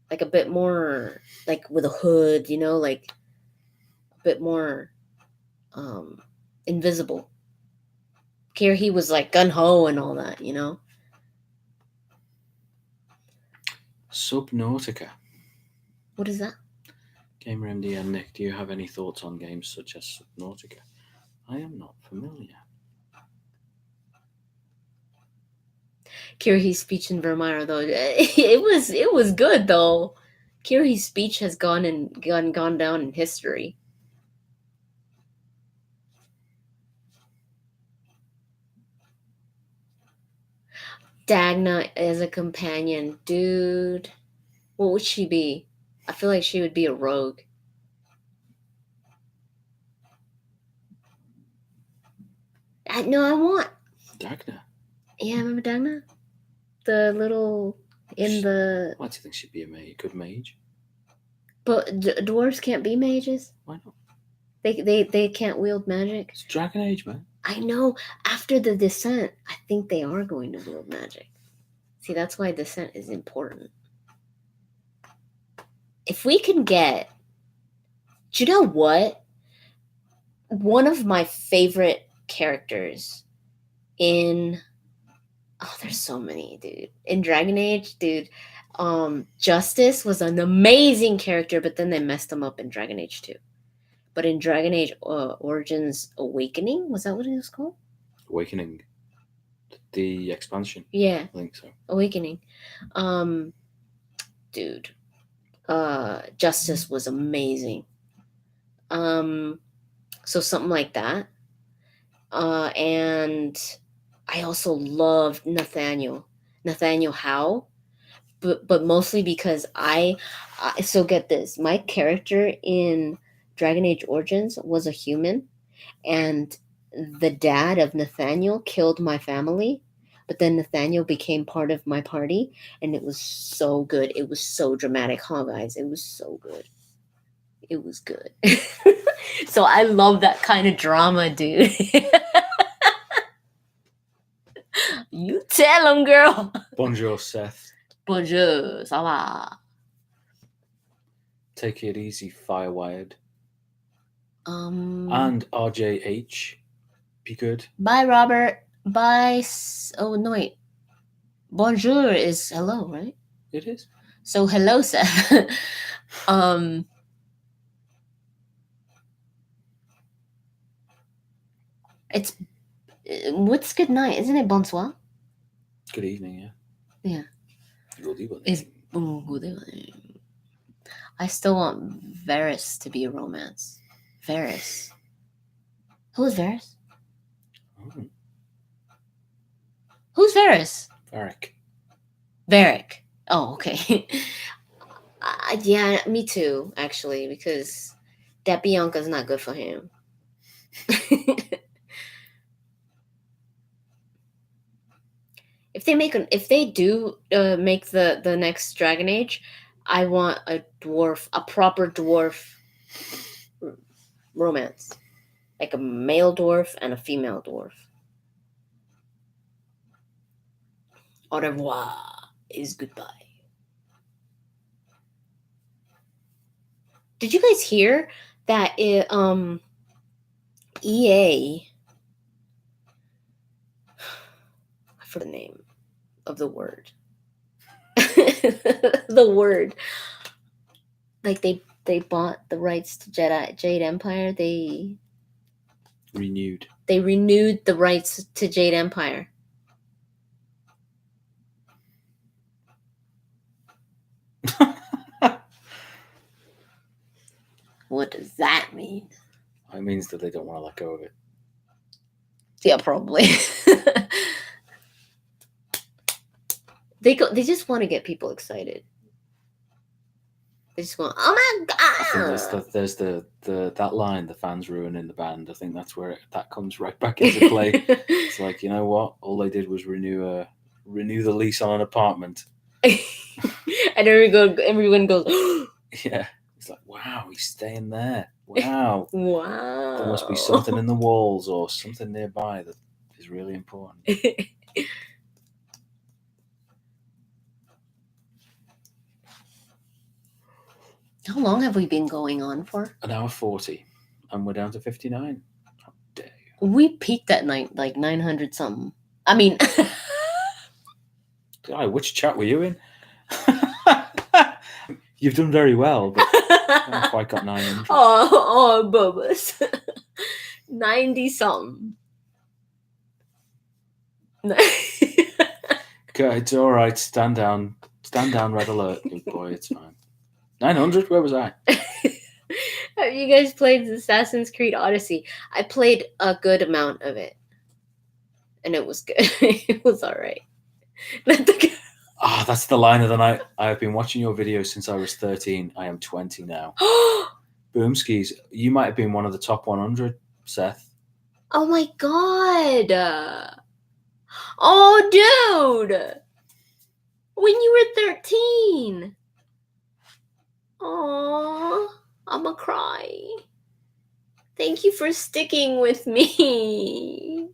like a bit more, like with a hood, like a bit more invisible. Kirihite was like gun-ho and all that, Subnautica. What is that? Gamer MD and Nick, do you have any thoughts on games such as Subnautica? I am not familiar. Kirihite's speech in Vermeer, though, it was good though. Kirihite's speech has gone down in history. Dagna as a companion, dude. What would she be? I feel like she would be a rogue. I want Dagna. Yeah, remember Dagna? the little in the. Why do you think she'd be a good mage? But dwarves can't be mages. Why not? They can't wield magic. It's Dragon Age, man. I know. After the descent, I think they are going to wield magic. See, that's why descent is important. If we can get, do you know what? One of my favorite characters in, there's so many, dude. In Dragon Age, dude, Justice was an amazing character, but then they messed him up in Dragon Age 2. But in Dragon Age Origins Awakening, was that what it was called? Awakening. The expansion. Yeah. I think so. Awakening. Dude. Justice was amazing. So something like that. And I also loved Nathaniel Howe, but mostly because so get this, my character in Dragon Age Origins was a human, and the dad of Nathaniel killed my family, but then Nathaniel became part of my party, and it was so good. It was so dramatic, huh, guys? It was so good. It was good. So I love that kind of drama, dude. You tell him, girl. Bonjour, Seth. Bonjour, ça va? Take it easy, Firewired. And And RJH. Be good. Bye, Robert. Bye. Oh, no, wait. Bonjour is hello, right? It is. So hello, Seth. What's good night? Isn't it bonsoir? Good evening, yeah. Yeah. Good evening. It's good evening. I still want Varys to be a romance. Varys. Who is Varys? Oh, Who's Varys? Varric. Oh, okay. Yeah, me too, actually, because that Bianca's not good for him. If they do make the next Dragon Age, I want a proper dwarf romance, like a male dwarf and a female dwarf. Au revoir is goodbye. Did you guys hear that EA, I forgot the name of the word. The word. Like they bought the rights to Jade Empire. They renewed the rights to Jade Empire. What does that mean? It means that they don't want to let go of it. Yeah, probably. They just want to get people excited. They just want, oh my god! I think there's that line, the fans ruining the band. I think that's where that comes right back into play. It's like, you know what? All they did was renew the lease on an apartment. And everyone goes, yeah. It's like, wow, he's staying there. Wow. Wow. There must be something in the walls or something nearby that is really important. How long have we been going on for? An hour 40, and we're down to 59. How dare you? We peaked at night like 900 something. I mean, Guy, which chat were you in? You've done very well, but I haven't quite got 900. Oh, Bubba's. 90 something. Okay, it's all right. Stand down, red alert. Good boy, it's fine. 900? Where was I? Have you guys played Assassin's Creed Odyssey? I played a good amount of it. And it was good. It was all right. That's the line of the night. I have been watching your videos since I was 13. I am 20 now. Boomskis, you might have been one of the top 100, Seth. Oh my god. Oh, dude. When you were 13. Aww, I'ma cry. Thank you for sticking with me.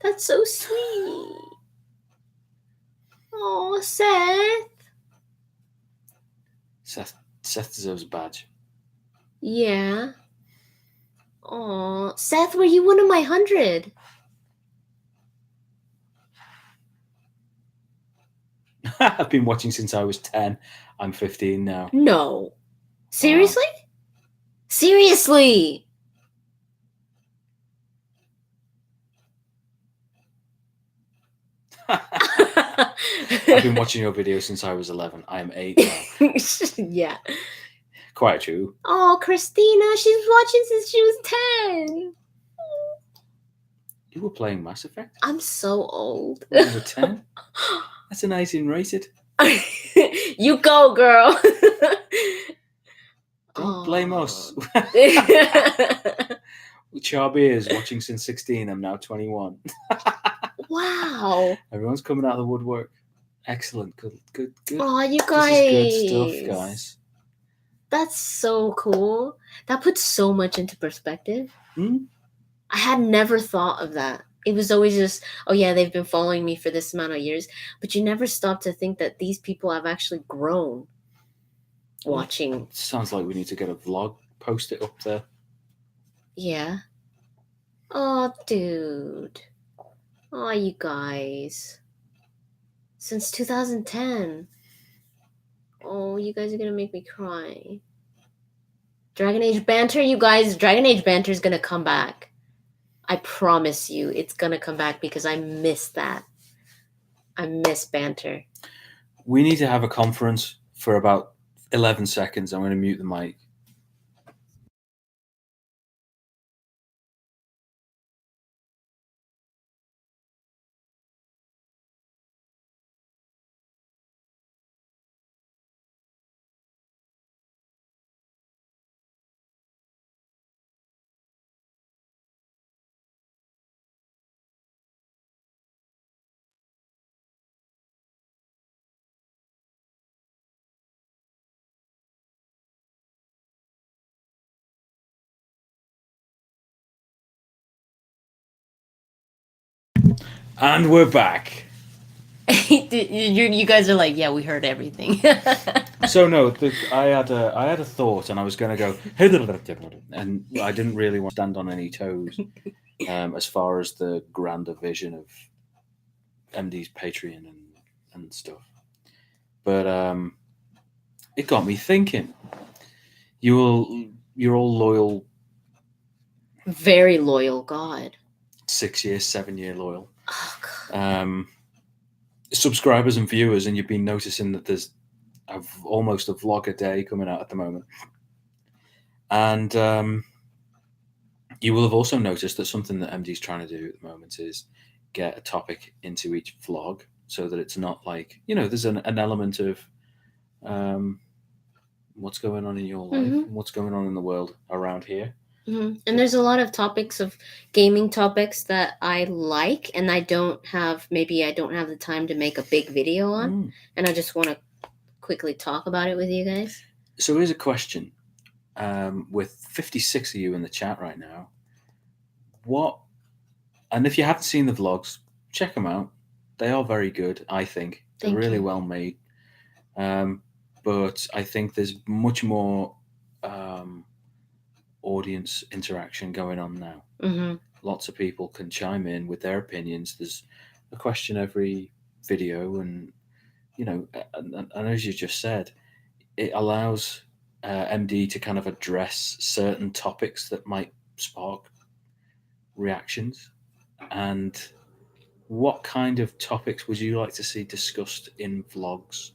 That's so sweet. Oh, Seth deserves a badge. Yeah. Oh, Seth, were you one of my 100? I've been watching since I was 10. I'm 15 now. No. Seriously? Seriously? I've been watching your videos since I was 11. I am 8 now. Yeah. Quite true. Oh, Christina, she's watching since she was 10. You were playing Mass Effect? I'm so old. When you were 10? That's a nice rated. You go, girl. Don't blame us. Charby is watching since 16. I'm now 21. Wow. Everyone's coming out of the woodwork. Excellent. Good. Oh, you guys. This is good stuff, guys. That's so cool. That puts so much into perspective. Hmm? I had never thought of that. It was always just, oh yeah, they've been following me for this amount of years. But you never stop to think that these people have actually grown watching. Sounds like we need to get a vlog, post it up there. Yeah. Oh, dude. Oh, you guys. Since 2010. Oh, you guys are going to make me cry. Dragon Age banter, you guys. Dragon Age banter is going to come back. I promise you, it's going to come back because I miss that. I miss banter. We need to have a conference for about 11 seconds. I'm going to mute the mic. And we're back. You guys are like, yeah, we heard everything. So no, I had a thought, and I was going to go, and I didn't really want to stand on any toes as far as the grander vision of MD's Patreon and stuff. But it got me thinking. You're all loyal. Very loyal, God. 6 years, 7 year loyal. Oh, God. Subscribers and viewers, and you've been noticing that there's almost a vlog a day coming out at the moment. And you will have also noticed that something that MD's trying to do at the moment is get a topic into each vlog so that it's not like, there's an element of what's going on in your life, and what's going on in the world around here. Mm-hmm. And there's a lot of topics of gaming topics that I like, and I don't have the time to make a big video on, and I just want to quickly talk about it with you guys. So here's a question. With 56 of you in the chat right now, and if you haven't seen the vlogs, check them out. They are very good, I think. They're really well made. But I think there's much more audience interaction going on now. Mm-hmm. Lots of people can chime in with their opinions. There's a question every video, and and as you just said, it allows MD to kind of address certain topics that might spark reactions. And what kind of topics would you like to see discussed in vlogs?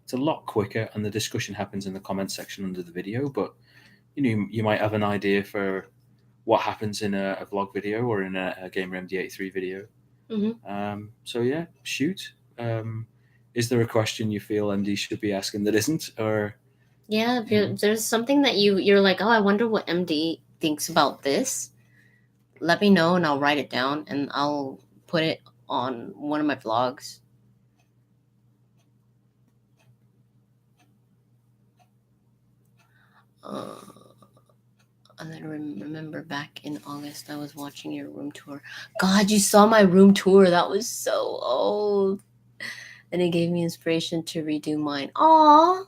It's a lot quicker, and the discussion happens in the comment section under the video, but you might have an idea for what happens in a vlog video or in a Gamer MD83 video. Mm-hmm. So yeah, shoot. Is there a question you feel MD should be asking that isn't? Or if there's something that you're like, oh, I wonder what MD thinks about this, let me know and I'll write it down and I'll put it on one of my vlogs. And then remember back in August, I was watching your room tour. God, you saw my room tour. That was so old. And it gave me inspiration to redo mine. Aww.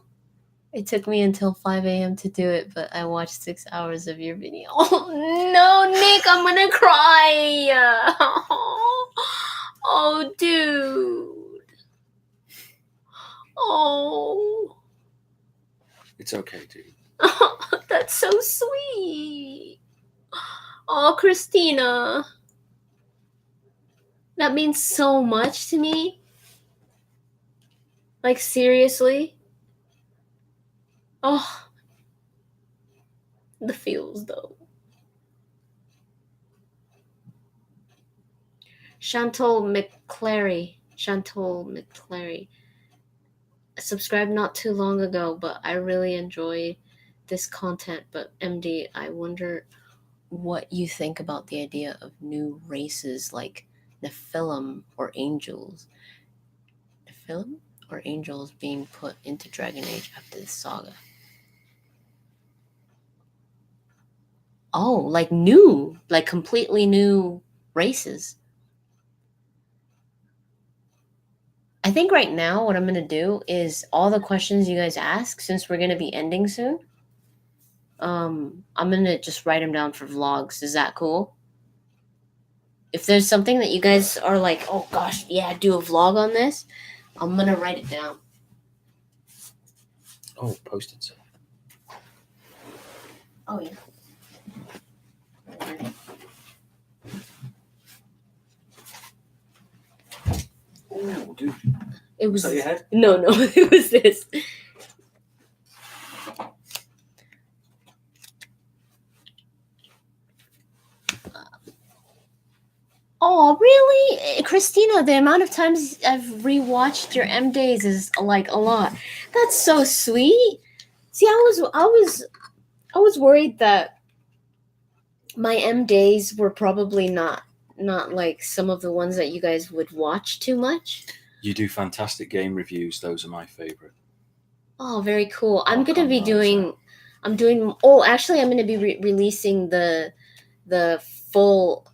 It took me until 5 a.m. to do it, but I watched 6 hours of your video. Oh, no, Nick, I'm gonna cry. Oh, dude. Oh. It's okay, dude. That's so sweet. Oh, Christina. That means so much to me. Like, seriously? Oh. The feels, though. Chantal McClary. Subscribed not too long ago, but I really enjoy this content. But MD, I wonder what you think about the idea of new races like Nephilim or angels. Nephilim or angels being put into Dragon Age after the saga. Oh, like new, like completely new races. I think right now what I'm going to do is all the questions you guys ask, since we're going to be ending soon, I'm going to just write them down for vlogs. Is that cool? If there's something that you guys are like, oh gosh, yeah, do a vlog on this, I'm going to write it down. Oh, Post-its. Oh, yeah. Oh, dude. It was that your head? No, it was this. Oh, really? Christina, the amount of times I've rewatched your M Days is like a lot. That's so sweet. See, I was worried that my M Days were probably not like some of the ones that you guys would watch too much. You do fantastic game reviews. Those are my favorite. Oh, very cool. I'm I'll going to be come right doing oh, actually I'm going to be releasing the full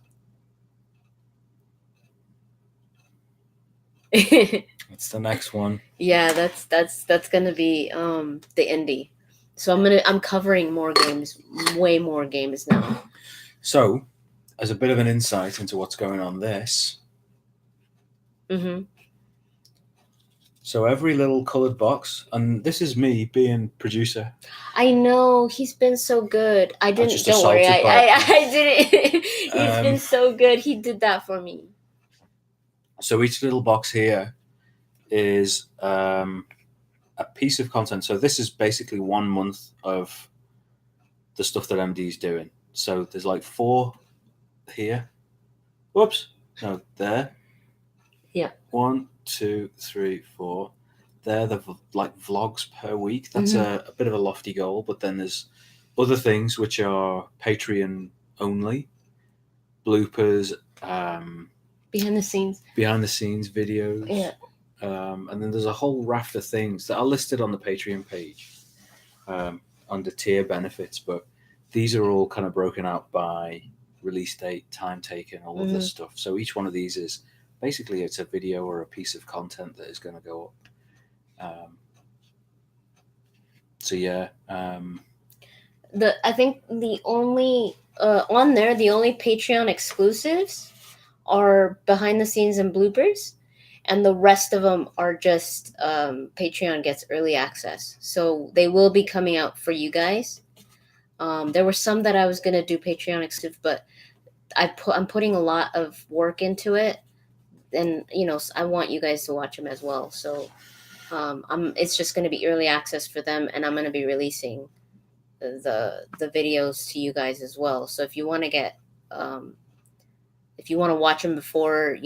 It's the next one. Yeah, that's gonna be the indie. So I'm covering more games, way more games now. So, as a bit of an insight into what's going on this, Mm-hmm. so every little coloured box, and this is me being producer. I know he's been so good. I didn't. just Don't worry. assaulted by I didn't. He's been so good. He did that for me. So each little box here is a piece of content. So this is basically 1 month of the stuff that MD's doing. So there's like 4 here. Whoops. No, there. Yeah. 1, 2, 3, 4. They're the like vlogs per week. That's a bit of a lofty goal, but then there's other things which are Patreon only, bloopers, behind the scenes videos. Yeah. And then there's a whole raft of things that are listed on the Patreon page under tier benefits, but these are all kind of broken out by release date, time taken, all of this stuff. So each one of these is basically it's a video or a piece of content that is going to go up. So yeah. I think the only on there the only Patreon exclusives are behind the scenes and bloopers. And the rest of them are just Patreon gets early access. So they will be coming out for you guys. There were some that I was going to do Patreon exclusive, but I'm putting a lot of work into it. And, I want you guys to watch them as well. So it's just going to be early access for them. And I'm going to be releasing the videos to you guys as well. So if you want to get, if you want to watch them before,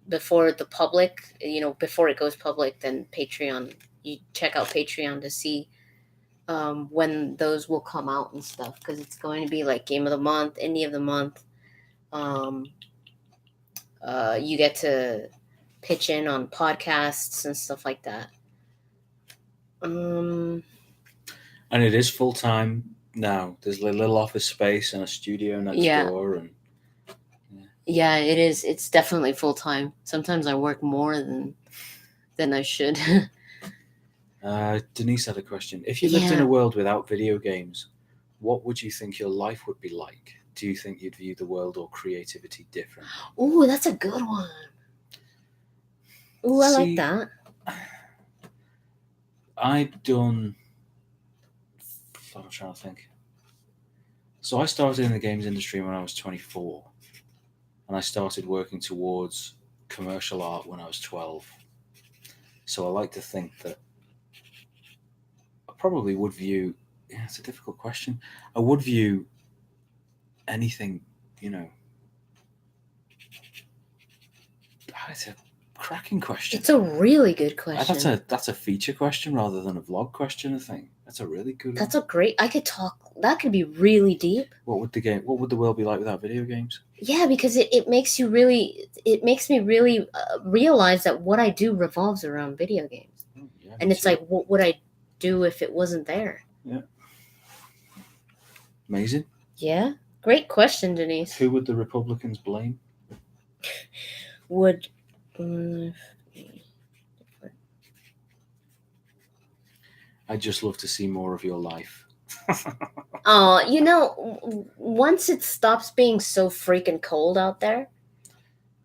before the public, before it goes public, then Patreon, you check out Patreon to see when those will come out and stuff, because it's going to be like Game of the Month, Indie of the Month. You get to pitch in on podcasts and stuff like that. And it is full time now. There's a little office space and a studio next Yeah. door, and Yeah, it is. It's definitely full time. Sometimes I work more than I should. Denise had a question. If you lived in Yeah. a world without video games, what would you think your life would be like? Do you think you'd view the world or creativity differently? Ooh, that's a good one. Ooh, I like See, that. I've done. I'm trying to think. So I started in the games industry when I was 24, and I started working towards commercial art when I was 12. So I like to think that I probably would view. Yeah, it's a difficult question. I would view anything, you know. It's a cracking question. It's a really good question. That's a feature question rather than a vlog question. I think that's a really good. That's a great. I could talk. That could be really deep. What would the world be like without video games? Yeah, because it makes you really. It makes me really realize that what I do revolves around video games, Yeah, and it's like, what would I do if it wasn't there? Yeah. Amazing. Yeah, great question, Denise. Who would the Republicans blame? Would. I'd just love to see more of your life. Oh, once it stops being so freaking cold out there,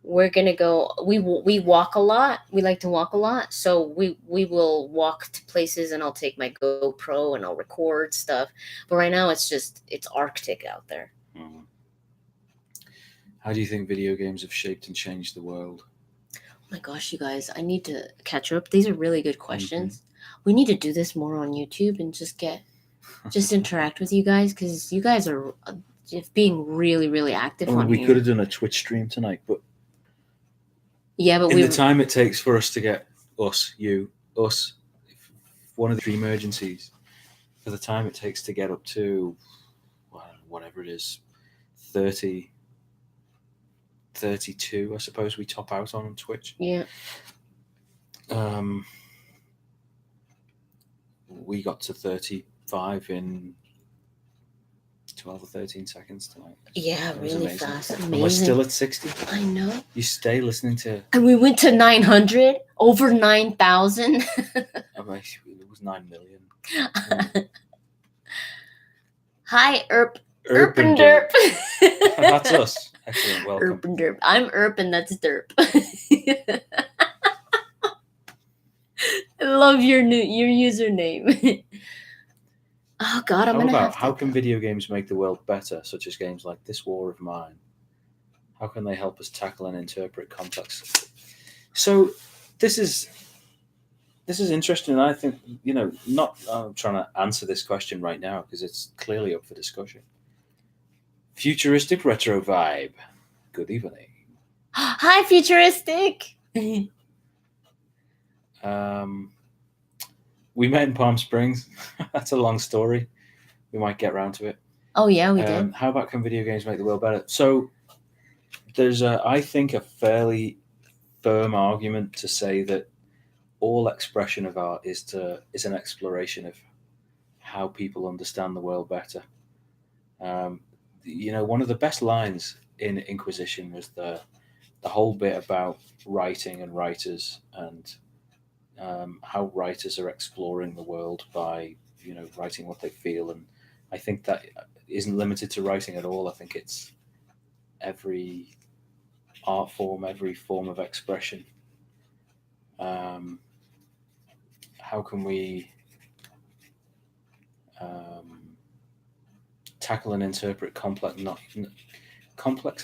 we're gonna go. We walk a lot. We like to walk a lot, so we will walk to places, and I'll take my GoPro and I'll record stuff. But right now, it's Arctic out there. Mm. How do you think video games have shaped and changed the world? Oh my gosh, you guys, I need to catch up. These are really good questions. We need to do this more on YouTube and just interact with you guys, because you guys are just being really, really active on we here. could have done a Twitch stream tonight, but yeah, but in the time it takes for us to get us, one of the Streamergencies, for the time it takes to get up to whatever it is, 30, 32, I suppose we top out on Twitch. Yeah. We got to 35 in 12 or 13 seconds tonight. Yeah, really fast. Amazing. And we're still at 60. I know. You stay listening to. And we went to 900, over 9,000. It was 9 million. Hi, Erp and Derp. That's us. Excellent. Welcome. Erp and Derp. I'm Erp and that's Derp. I love your username. Oh God, I'm gonna have to. How can video games make the world better, such as games like This War of Mine? How can they help us tackle and interpret complex? So, this is interesting. I think I'm trying to answer this question right now because it's clearly up for discussion. Futuristic retro vibe. Good evening. Hi, futuristic. We met in Palm Springs. That's a long story. We might get around to it. Oh yeah, we did. How about can video games make the world better? So there's I think a fairly firm argument to say that all expression of art is an exploration of how people understand the world better. One of the best lines in Inquisition was the whole bit about writing and writers and how writers are exploring the world by writing what they feel, and I think that isn't limited to writing at all. I think it's every art form, every form of expression. How can we tackle and interpret complex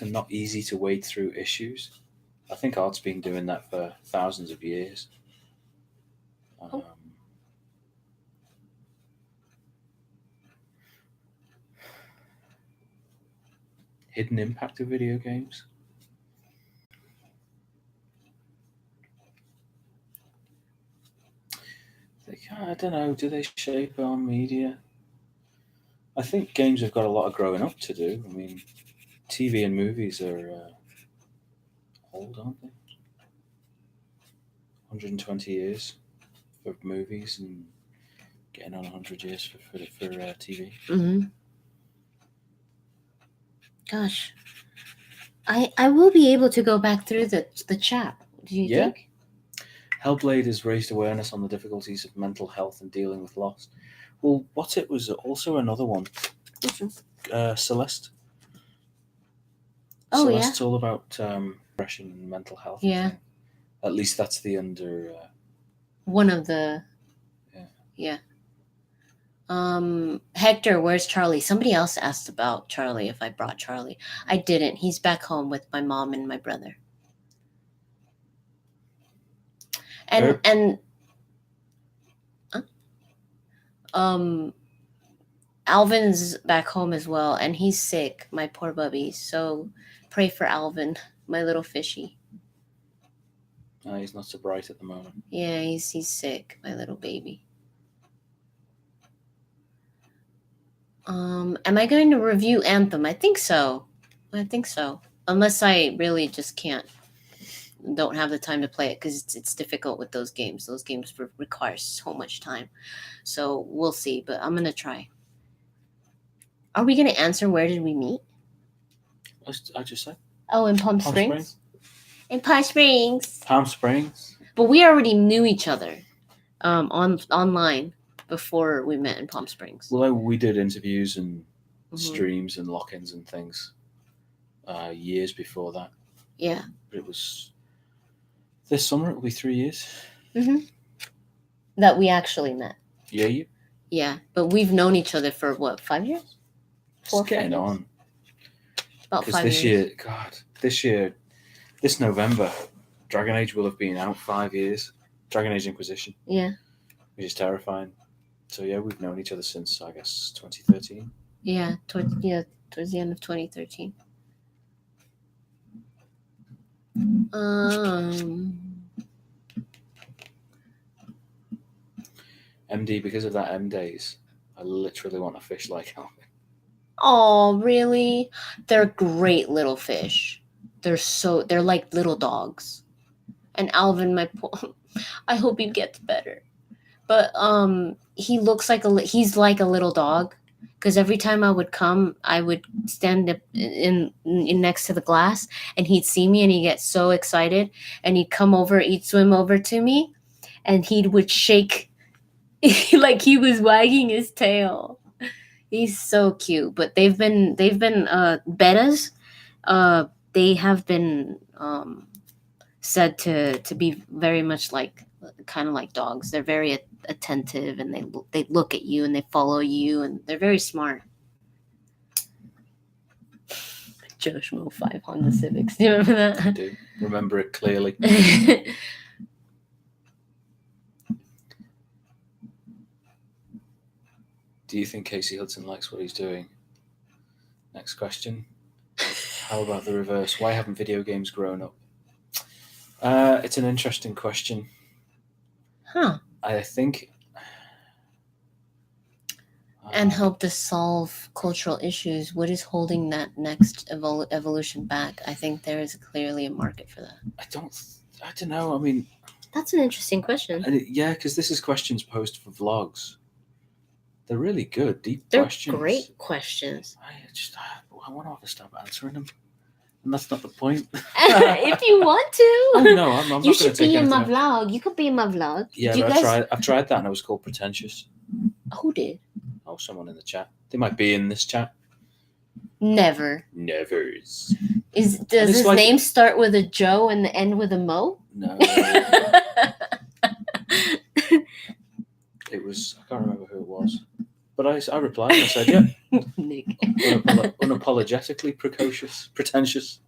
and not easy to wade through issues? I think art's been doing that for thousands of years. Hidden impact of video games. I don't know. Do they shape our media? I think games have got a lot of growing up to do. I mean, TV and movies are old, aren't they? 120 years of movies and Getting on 100 years for TV. Mm-hmm. Gosh, I will be able to go back through the chat. Do you think? Hellblade has raised awareness on the difficulties of mental health and dealing with loss. Well, What's It was also another one. Celeste. Oh, Celeste's all about depression and mental health. Yeah. I think. At least that's the under. One of the. Yeah. Hector, where's Charlie? Somebody else asked about Charlie, if I brought Charlie. I didn't. He's back home with my mom and my brother. And Alvin's back home as well, and he's sick, my poor bubby. So pray for Alvin, my little fishy. He's not so bright at the moment. Yeah, he's sick, my little baby. Am I going to review Anthem? I think so. Unless I really just don't have the time to play it, because it's difficult with those games. Those games require so much time. So we'll see, but I'm going to try. Are we going to answer where did we meet? I just said. Oh, in Palm Springs? In Palm Springs. Palm Springs. But we already knew each other online before we met in Palm Springs. Well, we did interviews and streams and lock-ins and things years before that. Yeah. But it was this summer. It'll be 3 years. Mm-hmm. That we actually met. Yeah, you. Yeah, but we've known each other for what, 5 years? 4 or 5 years? On. About 5 years. This year, this November, Dragon Age will have been out 5 years. Dragon Age Inquisition. Yeah. Which is terrifying. So yeah, we've known each other since, I guess, 2013. Yeah, towards the end of 2013. MD, because of that M days, I literally want a fish like Alvin. Oh, really? They're great little fish. They're like little dogs. And Alvin, I hope he gets better. But he's like a little dog, because every time I would come, I would stand up in next to the glass, and he'd see me and he'd get so excited, and he'd swim over to me, and he would shake like he was wagging his tail. He's so cute. But they've been betas. They have been said to be very much like kind of like dogs. They're very attentive, and they look at you and they follow you, and they're very smart. Joe Schmo 5 Honda Civics. Do you remember that? I do. Remember it clearly. Do you think Casey Hudson likes what he's doing? Next question. How about the reverse? Why haven't video games grown up? It's an interesting question. Huh. I think... and help us solve cultural issues. What is holding that next evolution back? I think there is clearly a market for that. I don't know. I mean... That's an interesting question. Yeah, because this is questions posed for vlogs. They're really good, deep They're questions. They're great questions. I want to have to stop answering them. And that's not the point. If you want to. Oh, no, I'm not. You should be in my vlog. You could be in my vlog. Yeah, but I've tried that, and it was called Pretentious. Who did? Oh, someone in the chat. They might be in this chat. Never. Nevers. Does his name start with a Joe and end with a Mo? No. It was. I can't remember who it was. But I replied and I said, yeah. Nick. Unapologetically pretentious.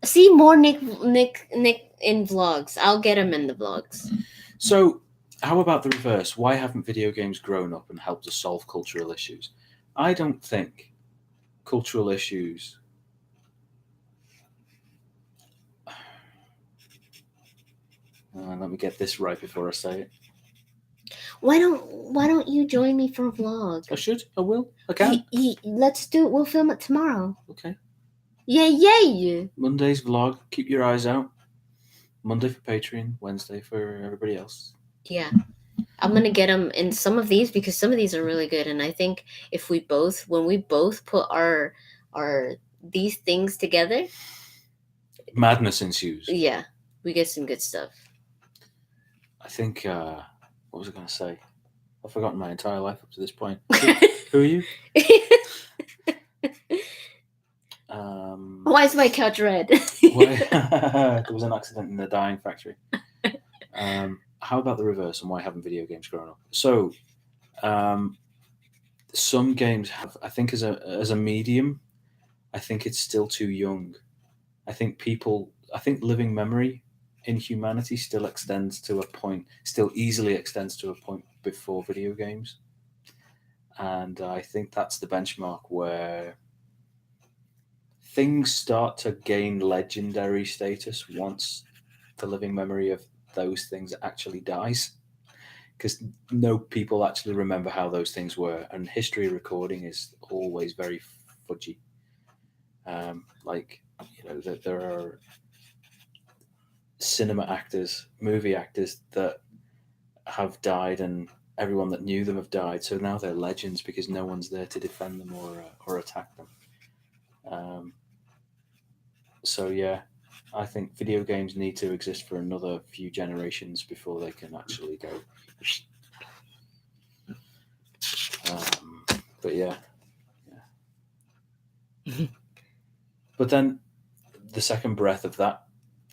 See more Nick in vlogs. I'll get him in the vlogs. So, how about the reverse? Why haven't video games grown up and helped us solve cultural issues? I don't think cultural issues... let me get this right before I say it. Why don't you join me for a vlog? I should. I will. I can. Let's do it. We'll film it tomorrow. Okay. Yay! Monday's vlog. Keep your eyes out. Monday for Patreon. Wednesday for everybody else. Yeah. I'm gonna get them in some of these because some of these are really good, and I think if when we both put our these things together, Madness ensues. yeah, we get some good stuff. I think. What was I going to say? I've forgotten my entire life up to this point. Who are you? Why is my couch red? There was an accident in the dyeing factory. How about the reverse, and why haven't video games grown up? So, some games have. I think as a medium, I think it's still too young. I think living memory in humanity still easily extends to a point before video games. And I think that's the benchmark where things start to gain legendary status once the living memory of those things actually dies. Because no people actually remember how those things were, and history recording is always very fudgy. There are cinema actors, movie actors that have died, and everyone that knew them have died. So now they're legends because no one's there to defend them or attack them. So yeah, I think video games need to exist for another few generations before they can actually go. But yeah. But then the second breath of that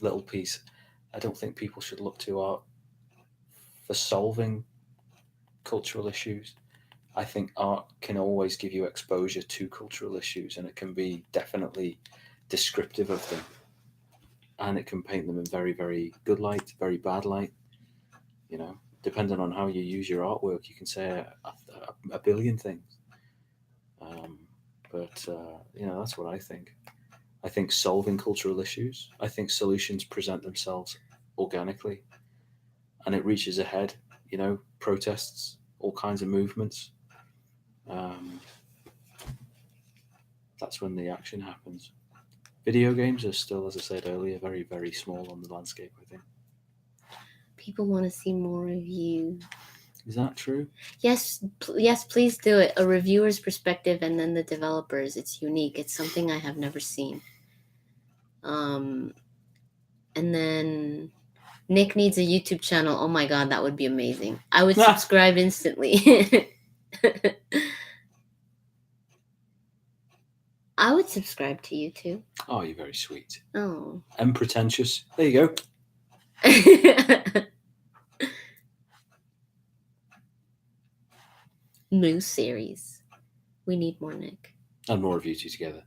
little piece, I don't think people should look to art for solving cultural issues. I think art can always give you exposure to cultural issues, and it can be definitely descriptive of them, and it can paint them in very, very good light, very bad light. Depending on how you use your artwork, you can say a billion things. But that's what I think. I think solving cultural issues, I think solutions present themselves organically, and it reaches ahead. Protests, all kinds of movements. That's when the action happens. Video games are still, as I said earlier, very, very small on the landscape, I think. People want to see more reviews. Is that true? Yes, please do it. A reviewer's perspective and then the developers. It's unique. It's something I have never seen. And then Nick needs a YouTube channel. Oh my God, that would be amazing. I would subscribe instantly. I would subscribe to you too. Oh, you're very sweet. Oh. And pretentious. There you go. New series. We need more Nick. And more of you two together.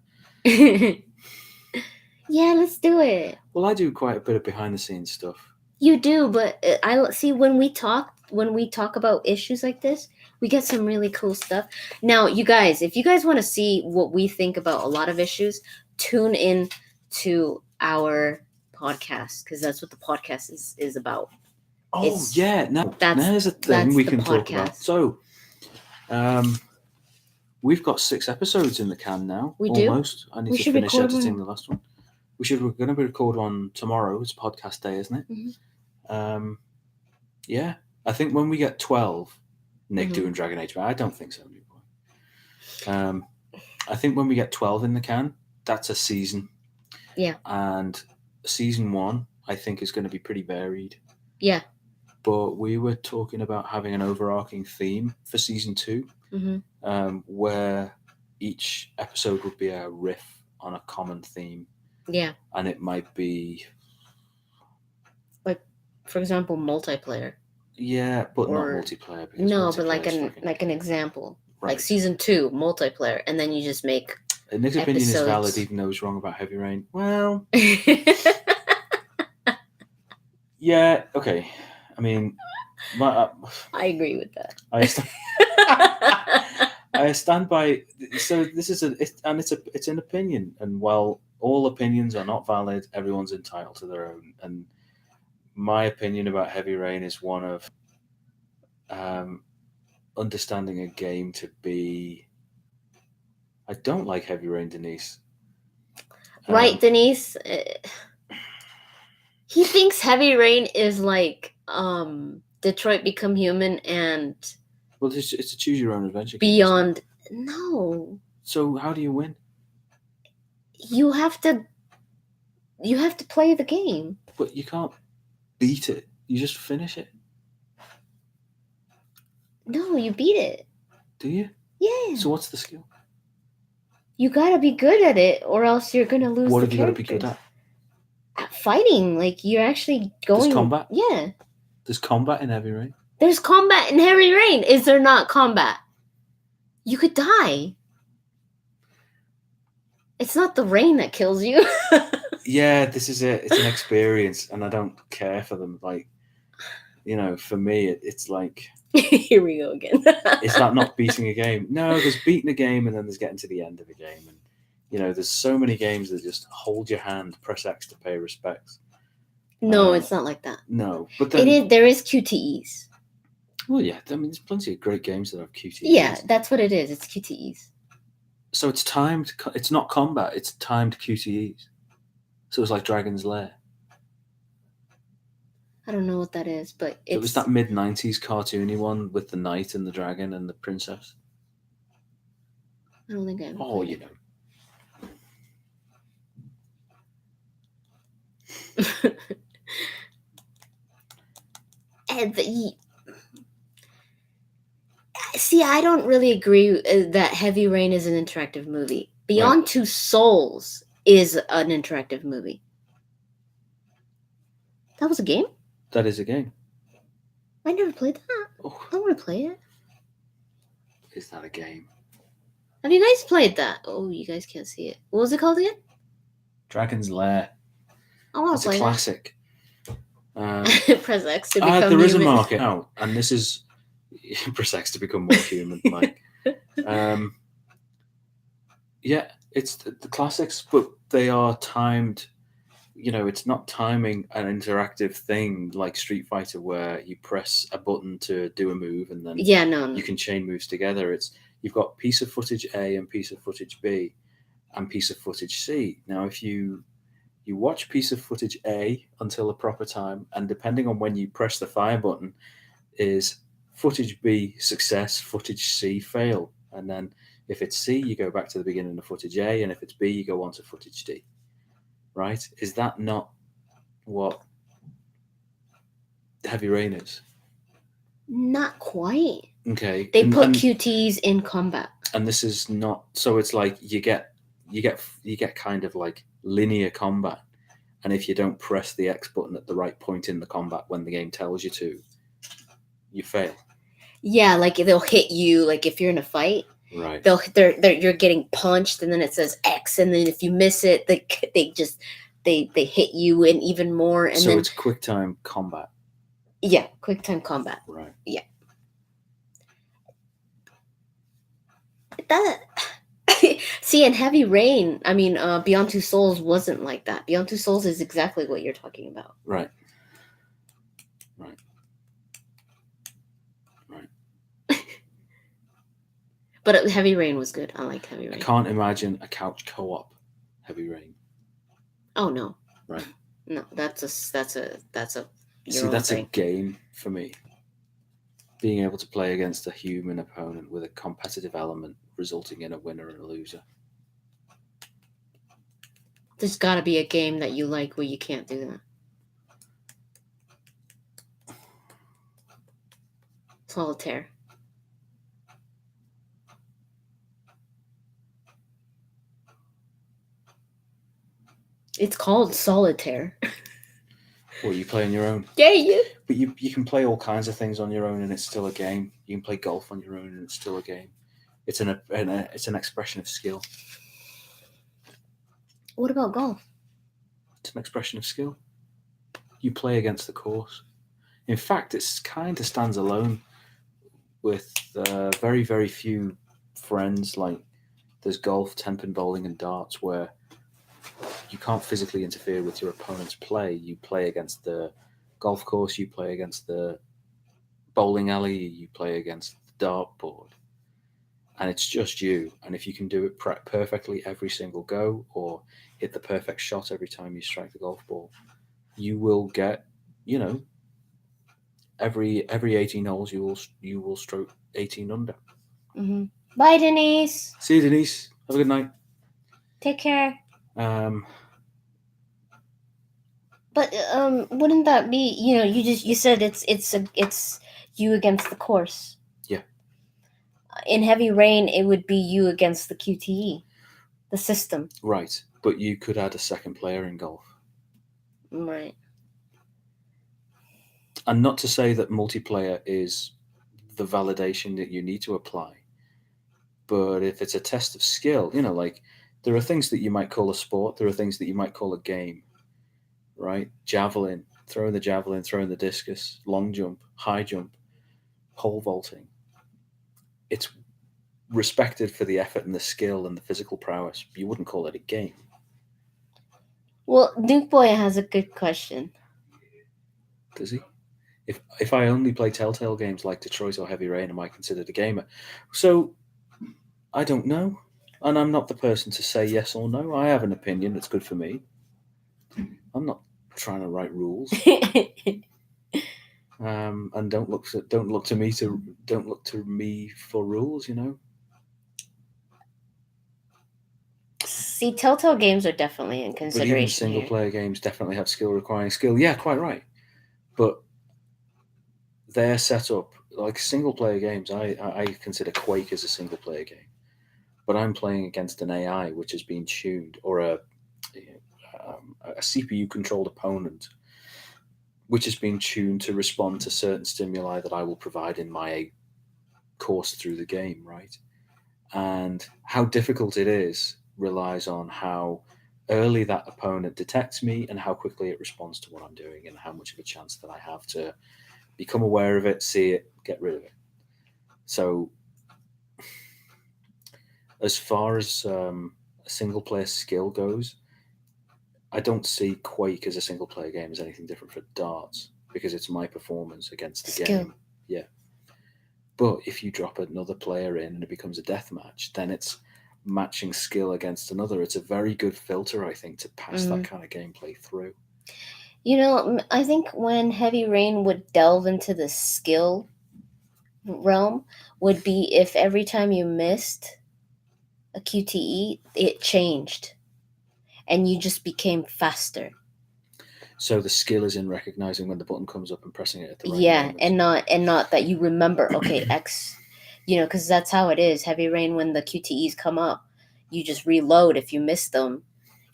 Yeah, let's do it. Well, I do quite a bit of behind the scenes stuff. You do, but I see when we talk about issues like this, we get some really cool stuff. Now, you guys, if you guys want to see what we think about a lot of issues, tune in to our podcast, because that's what the podcast is about. Oh, yeah. Now, there's a thing we can talk about. So, we've got 6 episodes in the can now. We almost. Do? I need to finish editing the last one. We're going to record one tomorrow. It's podcast day, isn't it? Mm-hmm. Yeah. I think when we get 12, Nick doing Dragon Age, I don't think so. I think when we get 12 in the can, that's a season. Yeah. And season 1, I think, is going to be pretty varied. Yeah. But we were talking about having an overarching theme for season 2, where each episode would be a riff on a common theme. Yeah. And it might be, like, for example, multiplayer. Yeah, but not multiplayer. No, but like an example. Right. Like season 2, multiplayer, and then you just make Nick's opinion is valid, even though he's wrong about Heavy Rain. Well, yeah, okay. I mean, I agree with that. I stand by. So this is it's an opinion, and while all opinions are not valid, everyone's entitled to their own. And my opinion about Heavy Rain is one of understanding a game to be. I don't like Heavy Rain, Denise. Right, Denise. He thinks Heavy Rain is like Detroit Become Human and Well, it's a choose your own adventure game, isn't it? Beyond. No, So how do you win? you have to play the game. But you can't beat it. You just finish it. No, you beat it. Do you? Yeah. So what's the skill? You gotta be good at it, or else you're gonna lose. What the have you got to be good characters. at? Fighting, like you're actually going. There's combat? Yeah. There's combat in Heavy Rain. There's combat in Heavy Rain. Is there not combat? You could die. It's not the rain that kills you. Yeah, this is it. It's an experience, and I don't care for them. Like, for me, it's like Here we go again. is that not beating a game? No, there's beating a game, and then there's getting to the end of a game, and there's so many games that just hold your hand, press X to pay respects. No, it's not like that. No, but then it is. There is QTEs. Well, yeah, I mean, there's plenty of great games that have QTEs. Yeah, that's what it is. It's QTEs. So it's timed. It's not combat. It's timed QTEs. So it's like Dragon's Lair. I don't know what that is, but it was that mid-90s cartoony one with the knight and the dragon and the princess. I don't think I. Oh, you know. See, I don't really agree that Heavy Rain is an interactive movie. Beyond Two Souls is an interactive movie. That was a game? That is a game. I never played that. Oh. I want to play it. Is that a game? Have you guys played that? Oh, you guys can't see it. What was it called again? Dragon's Lair. I want to play it. It's a classic. Press X to become there human. is a market out, and this is press X to become more human. Like, yeah, it's the classics, but they are timed. It's not timing an interactive thing like Street Fighter where you press a button to do a move and then you can chain moves together. You've got piece of footage A and piece of footage B and piece of footage C. Now, if you watch piece of footage A until the proper time, and depending on when you press the fire button, is footage B success, footage C fail. And then if it's C, you go back to the beginning of footage A, and if it's B, you go on to footage D. Right? Is that not what Heavy Rain is? Not quite. Okay. They put QTs in combat. And this is not, so it's like you get kind of like linear combat. And if you don't press the X button at the right point in the combat when the game tells you to, you fail. Yeah, like they'll hit you, like if you're in a fight. Right. You're getting punched, and then it says X, and then if you miss it, they hit you and even more. And so then it's quick time combat. Yeah, quick time combat. Right. Yeah. That see, in Heavy Rain, I mean, Beyond Two Souls wasn't like that. Beyond Two Souls is exactly what you're talking about. Right. But Heavy Rain was good. I like Heavy Rain. I can't imagine a couch co-op Heavy Rain. Oh no. Right. No, that's a See, that's a game for me. Being able to play against a human opponent with a competitive element resulting in a winner and a loser. There's got to be a game that you like where you can't do that. Solitaire. It's called Solitaire. Well, you play on your own. Yeah. But you can play all kinds of things on your own, and it's still a game. You can play golf on your own, and it's still a game. It's an expression of skill. What about golf? It's an expression of skill. You play against the course. In fact, it kind of stands alone with very, very few friends. Like there's golf, ten-pin bowling, and darts, where you can't physically interfere with your opponent's play. You play against the golf course, you play against the bowling alley, you play against the dartboard. And it's just you. And if you can do it perfectly every single go, or hit the perfect shot every time you strike the golf ball, you will get, every 18 holes you will stroke 18 under. Mm-hmm. Bye, Denise. See you, Denise. Have a good night. Take care. Um, But wouldn't that be, you said it's you against the course. Yeah. In Heavy Rain, it would be you against the QTE, the system. right, but you could add a second player in golf. Right. And not to say that multiplayer is the validation that you need to apply, but if it's a test of skill, like there are things that you might call a sport, there are things that you might call a game, right? Javelin, throwing the discus, long jump, high jump, pole vaulting. It's respected for the effort and the skill and the physical prowess. You wouldn't call it a game. Well, Duke Boy has a good question. Does he? If I only play Telltale games like Detroit or Heavy Rain, am I considered a gamer? So, I don't know. And I'm not the person to say yes or no. I have an opinion that's good for me. I'm not trying to write rules. And don't look to me for rules. See, Telltale games are definitely in But consideration even single player games definitely have skill requiring skill. Yeah, quite right. But they're set up like single player games. I consider Quake as a single player game, but I'm playing against an AI which has been tuned, or a CPU controlled opponent which has been tuned to respond to certain stimuli that I will provide in my course through the game, right? And how difficult it is relies on how early that opponent detects me and how quickly it responds to what I'm doing and how much of a chance that I have to become aware of it, see it, get rid of it. So as far as a single player skill goes, I don't see Quake as a single player game as anything different for darts because it's my performance against the Skill. game. Yeah. But if you drop another player in and it becomes a death match, then it's matching skill against another. It's a very good filter, I think, to pass that kind of gameplay through. I think when Heavy Rain would delve into the skill realm would be if every time you missed a QTE, it changed and you just became faster. So the skill is in recognizing when the button comes up and pressing it at the right moment. and not that you remember, okay, X, because that's how it is. Heavy Rain, when the QTEs come up, you just reload. If you miss them,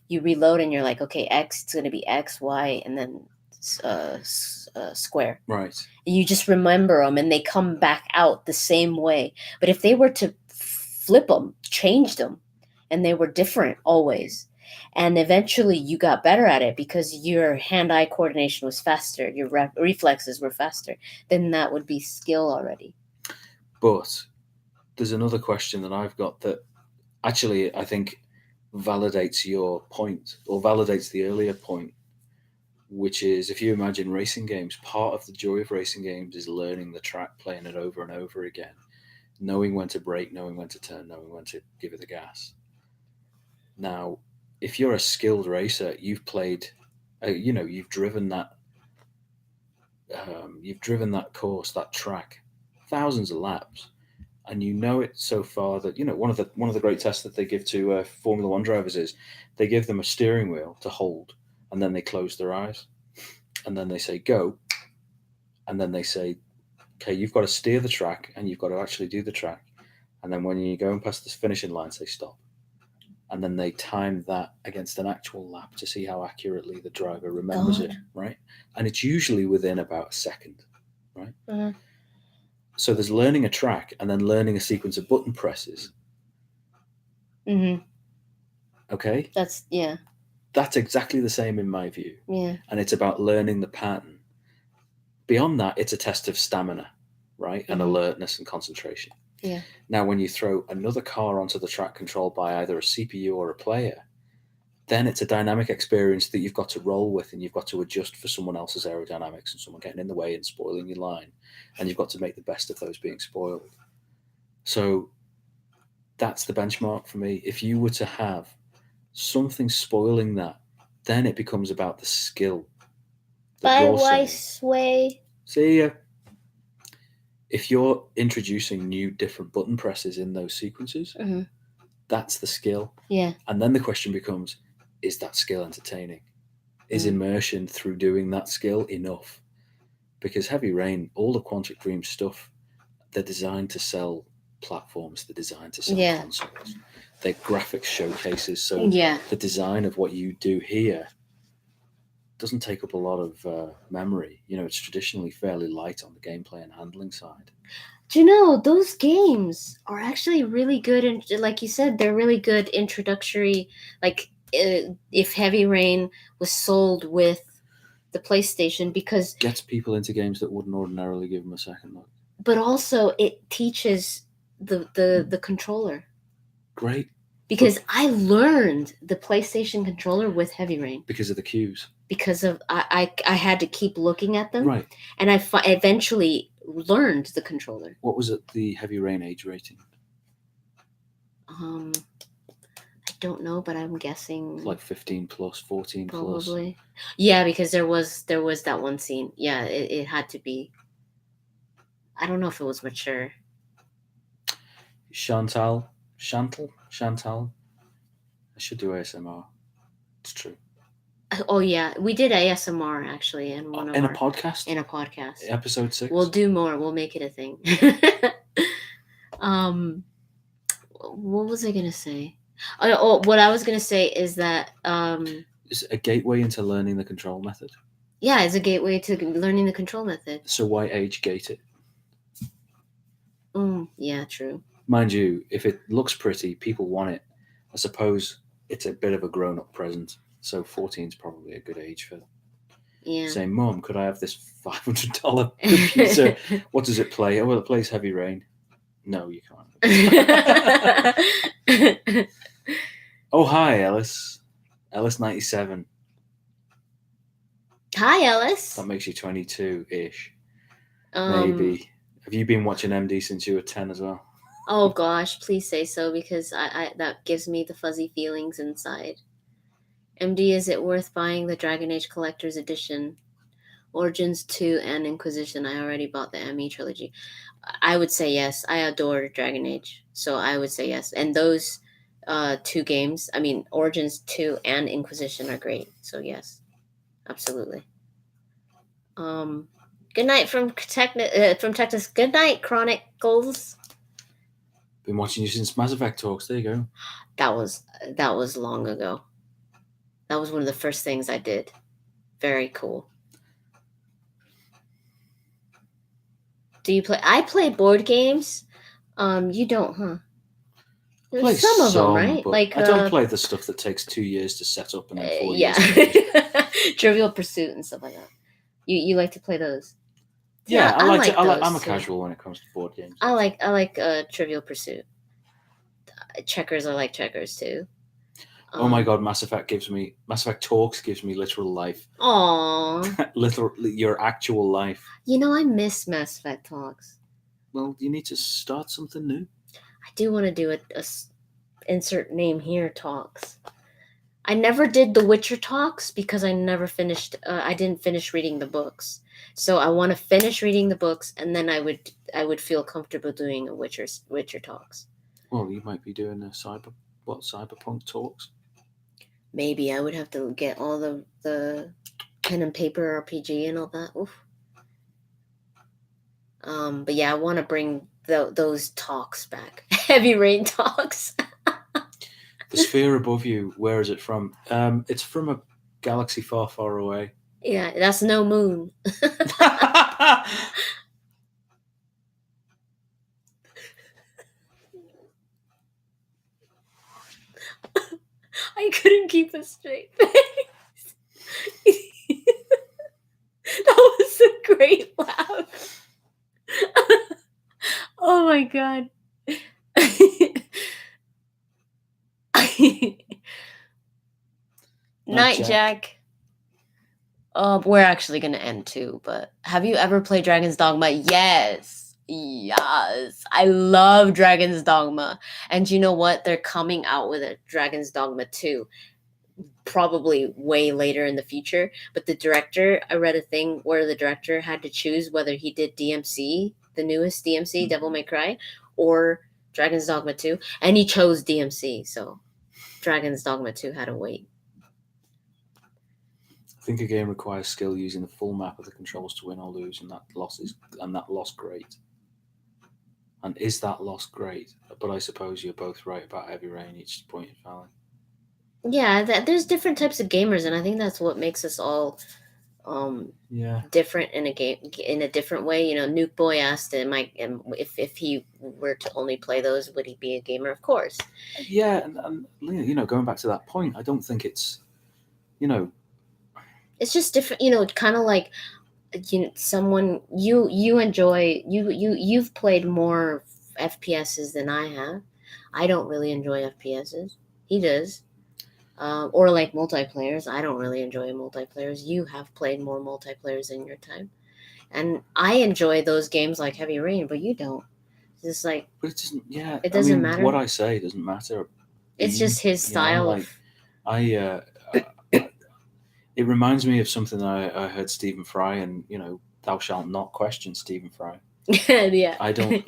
you reload and you're like, okay, X, it's going to be X, Y, and then square. Right. You just remember them and they come back out the same way. But if they were to flip them, change them, and they were different always, and eventually you got better at it because your hand-eye coordination was faster, your reflexes were faster, then that would be skill already. But there's another question that I've got that actually I think validates your point, or validates the earlier point, which is if you imagine racing games, part of the joy of racing games is learning the track, playing it over and over again, knowing when to brake, knowing when to turn, knowing when to give it the gas. Now, if you're a skilled racer, you've played, you've driven that course, that track, thousands of laps, and you know it so far that one of the great tests that they give to Formula One drivers is they give them a steering wheel to hold, and then they close their eyes, and then they say go, and then they say, okay, you've got to steer the track, and you've got to actually do the track, and then when you go and past this finishing line, say stop. And then they time that against an actual lap to see how accurately the driver remembers it, right? And it's usually within about a second, right? Uh-huh. So there's learning a track and then learning a sequence of button presses. Mm-hmm. Okay? That's exactly the same in my view. Yeah. And it's about learning the pattern. Beyond that, it's a test of stamina, right? And alertness and concentration. Yeah. Now, when you throw another car onto the track controlled by either a CPU or a player, then it's a dynamic experience that you've got to roll with, and you've got to adjust for someone else's aerodynamics and someone getting in the way and spoiling your line, and you've got to make the best of those being spoiled. So that's the benchmark for me. If you were to have something spoiling that, then it becomes about the skill. Bye, Sway. See ya. if you're introducing new different button presses in those sequences, Mhm. that's the skill. Yeah. And then the question becomes, is that skill entertaining? Is immersion through doing that skill enough? Because Heavy Rain, all the Quantic Dream stuff, they're designed to sell platforms, they're designed to sell consoles. They're graphics showcases, so the design of what you do here doesn't take up a lot of memory. You know, it's traditionally fairly light on the gameplay and handling side. Do you know, those games are actually really good, and like you said, they're really good introductory. Like, if Heavy Rain was sold with the PlayStation, because gets people into games that wouldn't ordinarily give them a second look. But also, it teaches the controller. Great. Because I learned the PlayStation controller with Heavy Rain. Because of the cues. Because of I had to keep looking at them. Right. And I eventually learned the controller. What was it, the Heavy Rain age rating? I don't know, but I'm guessing like 15 plus, 14 probably. Plus. Yeah, because there was that one scene. Yeah, it had to be. I don't know if it was mature. Chantal. I should do ASMR. It's true. Oh yeah, we did ASMR actually in one of a podcast. In a podcast, episode 6. We'll do more. We'll make it a thing. What was I gonna say? What I was gonna say is that it's a gateway into learning the control method. Yeah, it's a gateway to learning the control method. So why age gate it? Yeah, true. Mind you, if it looks pretty, people want it. I suppose it's a bit of a grown-up present. So 14 is probably a good age for saying, Mum, could I have this $500 computer? What does it play? Oh, well, it plays Heavy Rain. No, you can't. Oh, hi, Ellis. Ellis97. Hi, Ellis. That makes you 22-ish. Maybe. Have you been watching MD since you were 10 as well? Oh, gosh, please say so, because I that gives me the fuzzy feelings inside. MD, is it worth buying the Dragon Age Collector's Edition? Origins 2 and Inquisition. I already bought the ME trilogy. I would say yes. I adore Dragon Age, so I would say yes. And those 2 games, I mean, Origins 2 and Inquisition are great, so yes. Absolutely. Good night from Texas. Good night, Chronicles. Been watching you since Mass Effect talks. There you go. That was long ago. That was one of the first things I did. Very cool. Do you play? I play board games. You don't, huh? Play some of them, right? Like I don't play the stuff that takes 2 years to set up and then 4 years. Trivial Pursuit and stuff like that. You like to play those? Yeah, I like I'm a casual when it comes to board games. I like Trivial Pursuit. Checkers, I like checkers too. Oh my god, Mass Effect Talks gives me literal life. Aww. Literally, your actual life. You know, I miss Mass Effect Talks. Well, you need to start something new. I do want to do a insert name here talks. I never did the Witcher talks because I never finished. I didn't finish reading the books, so I want to finish reading the books, and then I would feel comfortable doing a Witcher talks. Well, you might be doing a cyberpunk talks. Maybe I would have to get all the pen and paper RPG and all that. Oof. But yeah, I want to bring those talks back. Heavy Rain talks. The sphere above you, where is it from? It's from a galaxy far, far away. Yeah, that's no moon. I couldn't keep a straight face. That was a great laugh. Oh my god. Night Jack. We're actually gonna end too, but have you ever played Dragon's Dogma? Yes. I love Dragon's Dogma. And you know what? They're coming out with a Dragon's Dogma 2. Probably way later in the future. But the director, I read a thing where the director had to choose whether he did DMC the newest DMC, Devil May Cry, or Dragon's Dogma 2, and he chose DMC, so Dragon's Dogma 2 had to wait. I think a game requires skill using the full map of the controls to win or lose, and that loss great. And is that loss great? But I suppose you're both right about Heavy Rain, each point in Valley. Yeah, there's different types of gamers, and I think that's what makes us all different in a game, in a different way. You know, Nuke Boy asked him, if he were to only play those, would he be a gamer? Of course. Yeah, and you know, going back to that point, I don't think it's, you know, it's just different. You know, kind of like, you know, someone you enjoy, you've played more FPSs than I have. I don't really enjoy FPSs. He does. Or like multiplayers. I don't really enjoy multiplayers. You have played more multiplayers in your time. And I enjoy those games like Heavy Rain, but you don't. It's just like... But it doesn't, yeah. It doesn't matter. What I say doesn't matter. It's just his style. It reminds me of something I heard Stephen Fry, and, you know, thou shalt not question Stephen Fry. Yeah. I don't...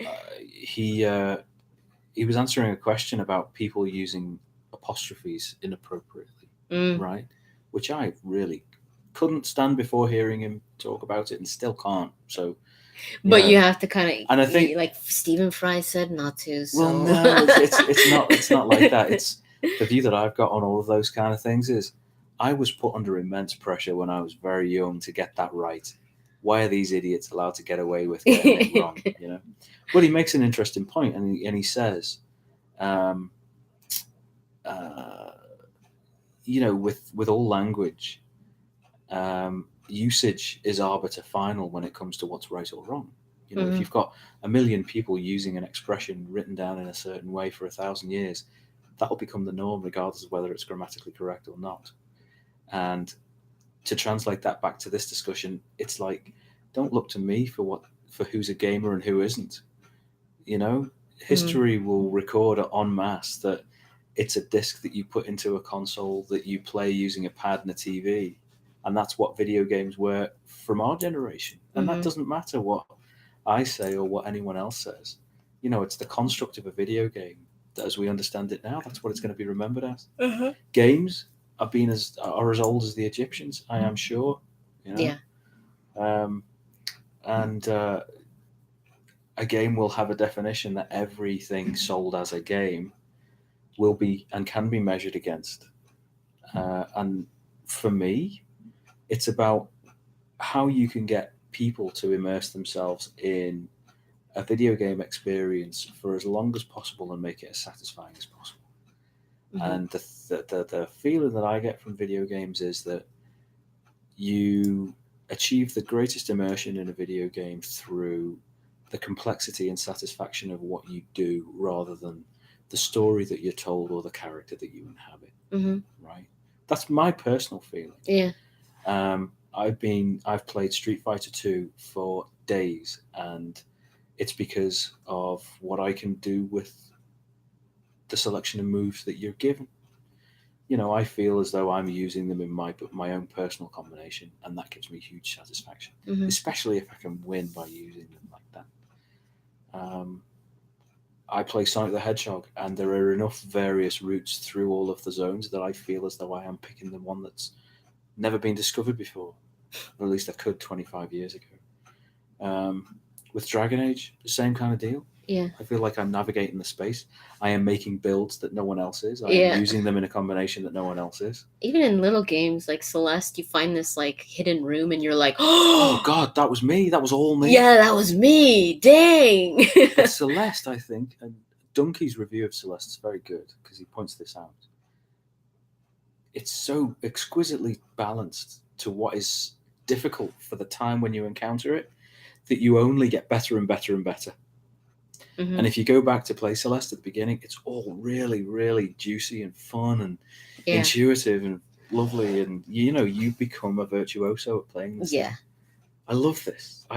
he was answering a question about people using apostrophes inappropriately, right? Which I really couldn't stand before hearing him talk about it, and still can't. So, but you have to kind of, and I think, like Stephen Fry said not to. So. Well, no, it's not like that. It's the view that I've got on all of those kind of things is I was put under immense pressure when I was very young to get that right. Why are these idiots allowed to get away with getting it wrong? You know, but he makes an interesting point, and he says, you know, with all language, usage is arbiter final when it comes to what's right or wrong. You know, if you've got 1 million people using an expression written down in a certain way for 1,000 years, that'll become the norm regardless of whether it's grammatically correct or not. And to translate that back to this discussion, it's like, don't look to me for who's a gamer and who isn't. You know, history will record en masse that it's a disc that you put into a console that you play using a pad and a TV. And that's what video games were from our generation. And that doesn't matter what I say or what anyone else says. You know, it's the construct of a video game that, as we understand it now, that's what it's going to be remembered as. Games are as old as the Egyptians, I am sure. You know? Yeah. And a game will have a definition that everything sold as a game will be and can be measured against. And for me, it's about how you can get people to immerse themselves in a video game experience for as long as possible and make it as satisfying as possible. And the feeling that I get from video games is that you achieve the greatest immersion in a video game through the complexity and satisfaction of what you do rather than the story that you're told or the character that you inhabit. Right? That's my personal feeling. Yeah. I've played Street Fighter 2 for days, and it's because of what I can do with the selection of moves that you're given. You know, I feel as though I'm using them in my own personal combination, and that gives me huge satisfaction, especially if I can win by using them like that. I play Sonic the Hedgehog, and there are enough various routes through all of the zones that I feel as though I am picking the one that's never been discovered before, or at least I could 25 years ago. With Dragon Age, the same kind of deal. Yeah. I feel like I'm navigating the space. I am making builds that no one else is. I am using them in a combination that no one else is. Even in little games like Celeste, you find this like hidden room and you're like, oh God, that was me. That was all me. Yeah, that was me. Dang. But Celeste, I think, and Donkey's review of Celeste is very good because he points this out. It's so exquisitely balanced to what is difficult for the time when you encounter it that you only get better and better and better. And if you go back to play Celeste at the beginning, it's all really, really juicy and fun and intuitive and lovely. And, you know, you become a virtuoso at playing this. Yeah. I love this. And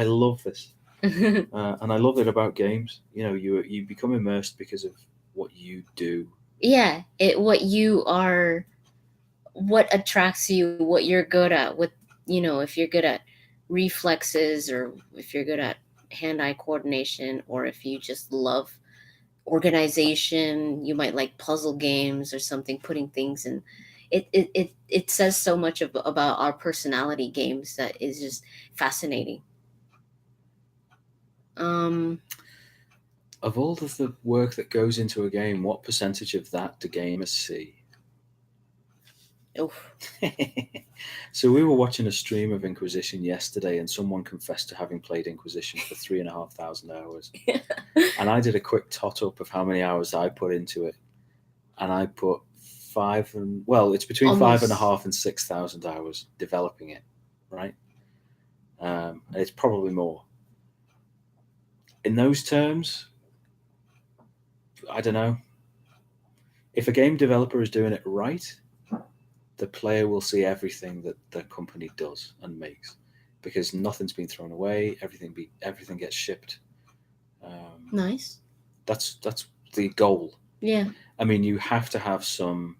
I love it about games. You know, you become immersed because of what you do. Yeah. What you are, what attracts you, what you're good at, what, you know, if you're good at reflexes or if you're good at hand-eye coordination, or if you just love organization, you might like puzzle games or something, putting things in. It says so much about our personality, games, that is just fascinating. Of all of the work that goes into a game, what percentage of that do gamers see? Oof. So we were watching a stream of Inquisition yesterday, and someone confessed to having played Inquisition for 3,500 hours. And I did a quick tot up of how many hours I put into it, and I put it's between Almost. 5,500 and 6,000 hours developing it, right? And it's probably more. In those terms, I don't know. If a game developer is doing it right, the player will see everything that the company does and makes, because nothing's been thrown away. Everything gets shipped. Nice. That's the goal. Yeah. I mean, you have to have some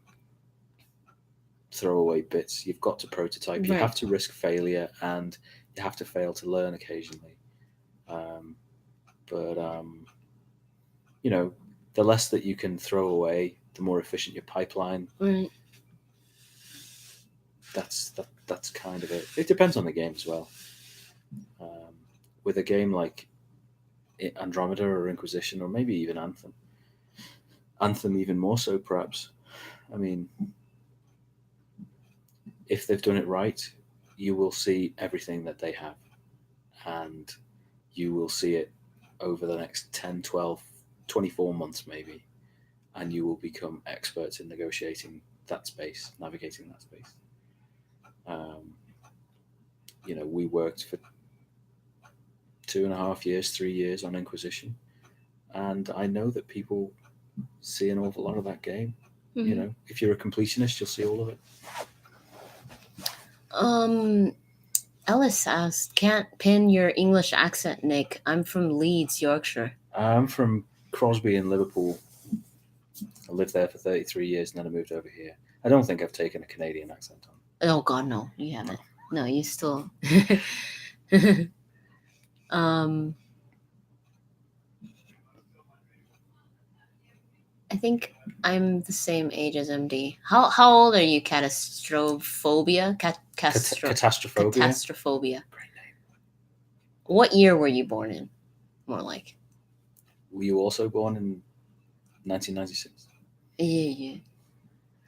throwaway bits. You've got to prototype. You Right. have to risk failure, and you have to fail to learn occasionally. The less that you can throw away, the more efficient your pipeline. Right. That's kind of it. It depends on the game as well. With a game like Andromeda or Inquisition, or maybe even Anthem even more so, perhaps. I mean, if they've done it right, you will see everything that they have, and you will see it over the next 10, 12, 24 months maybe, and you will become experts in negotiating that space, navigating that space. We worked for 2.5 years, 3 years on Inquisition, and I know that people see an awful lot of that game. Mm-hmm. If you're a completionist, you'll see all of it. Ellis asked, "Can't pin your English accent, Nick. I'm from Leeds, Yorkshire." I'm from Crosby in Liverpool. I lived there for 33 years, and then I moved over here. I don't think I've taken a Canadian accent on. Oh God, no, you haven't. No, you still. I think I'm the same age as MD. How old are you? Catastrophobia? Catastrophobia. Catastrophobia. Great name. What year were you born in? More like. Were you also born in 1996? Yeah.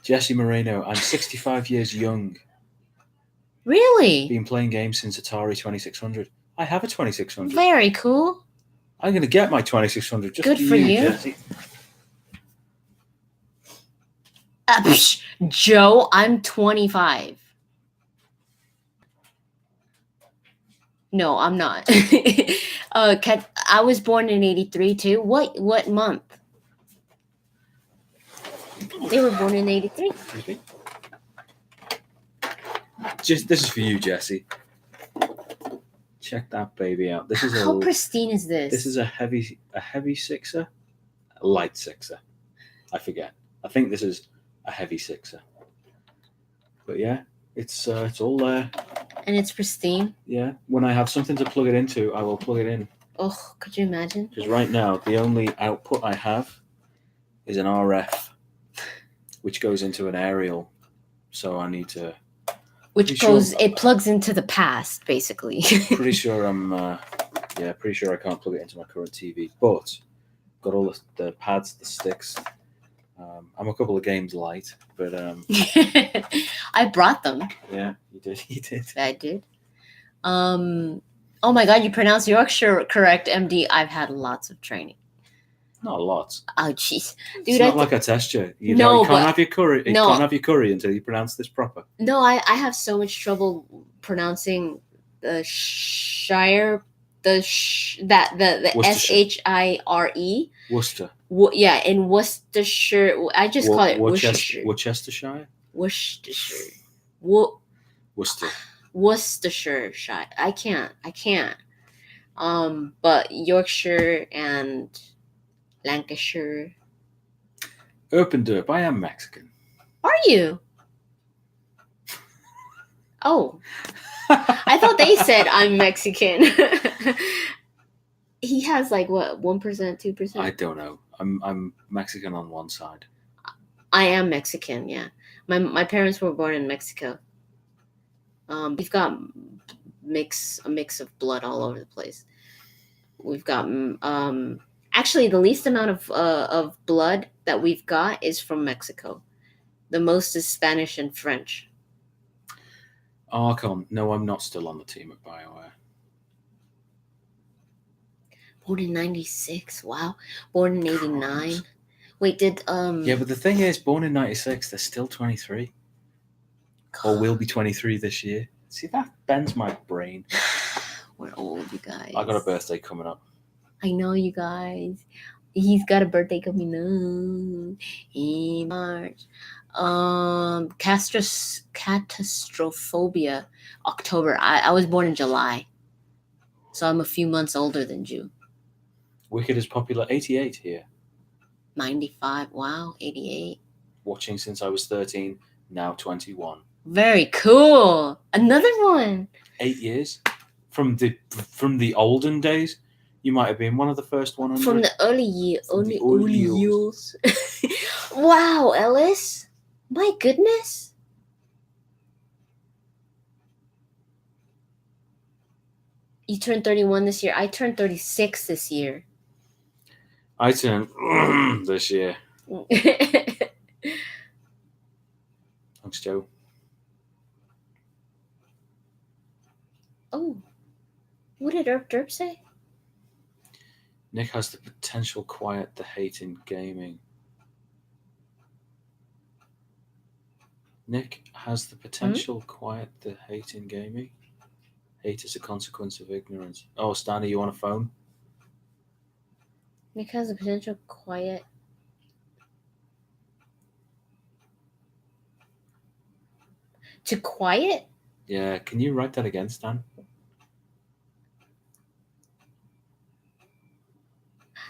Jesse Moreno. I'm 65 years young. Really? Been playing games since Atari 2600. I have a 2600. Very cool. I'm going to get my 2600 just Good for you. Jesse. Joe, I'm 25. No, I'm not. I was born in 83 too. What month? They were born in 83. This is for you, Jesse. Check that baby out. This is How pristine is this? This is a heavy sixer, a light sixer. I forget. I think this is a heavy sixer. But yeah, it's all there. And it's pristine. Yeah. When I have something to plug it into, I will plug it in. Oh, could you imagine? Because right now, the only output I have is an RF, which goes into an aerial. So I need to. It plugs into the past, basically. Pretty sure pretty sure I can't plug it into my current TV. But got all the pads, the sticks. I'm a couple of games light, but I brought them. Yeah, you did. I did. Oh my God, you pronounced Yorkshire correct, MD. I've had lots of training. Not a lot. Oh jeez, dude. It's not like I test you. You can't have your curry. You can't have your curry until you pronounce this proper. No, I have so much trouble pronouncing the Shire, the Shire. Worcester. Yeah, in Worcestershire. I just call it Worcestershire. Worcestershire. Worcestershire. Worcester. Worcestershire. I can't. But Yorkshire and Lancashire. Erpenderp. I am Mexican. Are you? Oh. I thought they said I'm Mexican. He has like what 1%, 2%. I don't know. I'm Mexican on one side. I am Mexican. Yeah, my parents were born in Mexico. We've got a mix of blood all over the place. We've got actually the least amount of blood that we've got is from Mexico. The most is Spanish and French. Archon. No, I'm not still on the team at BioWare. Born in 96. Wow. Born in 89. Crumbs. Wait, did Yeah, but the thing is, born in 96, they're still 23. Or will be 23 this year. See, that bends my brain. We're old, you guys. I got a birthday coming up. I know, you guys. He's got a birthday coming up in March. Catastrophobia, October. I was born in July, so I'm a few months older than you. Wicked is popular. 88 here. 95. Wow, 88. Watching since I was 13. Now 21. Very cool. Another one. 8 years from the olden days. You might have been one of the first 100. From the early years. Wow, Ellis. My goodness. You turned 31 this year. I turned 36 this year. I turned this year. Thanks, Joe. Oh. What did Erp Derp say? Nick has the potential quiet the hate in gaming. Nick has the potential quiet the hate in gaming. Hate is a consequence of ignorance. Oh, Stanley, you on a phone? Nick has the potential quiet. To quiet? Yeah, can you write that again, Stan?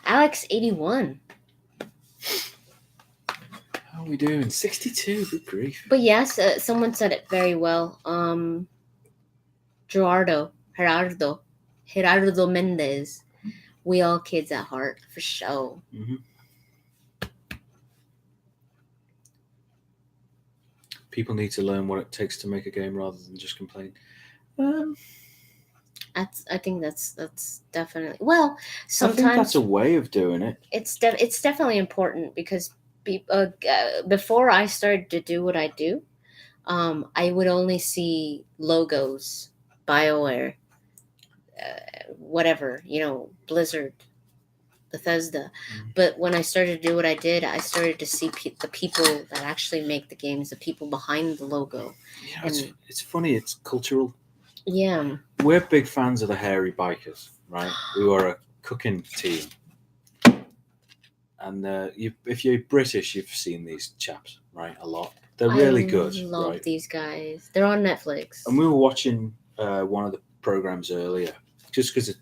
Alex 81. How are we doing? 62, good grief. But yes, someone said it very well. Gerardo Mendez. We all kids at heart, for sure. Mm-hmm. People need to learn what it takes to make a game rather than just complain. I think that's definitely well. Sometimes I think that's a way of doing it. It's definitely important because before I started to do what I do, I would only see logos, BioWare, whatever, Blizzard, Bethesda. But when I started to do what I did, I started to see the people that actually make the games, the people behind the logo. Yeah, it's funny. It's cultural. Yeah. We're big fans of the hairy bikers, right? We were a cooking team. And if you're British, you've seen these chaps, right? A lot. They're really good. I love right? these guys. They're on Netflix. And we were watching one of the programs earlier, just because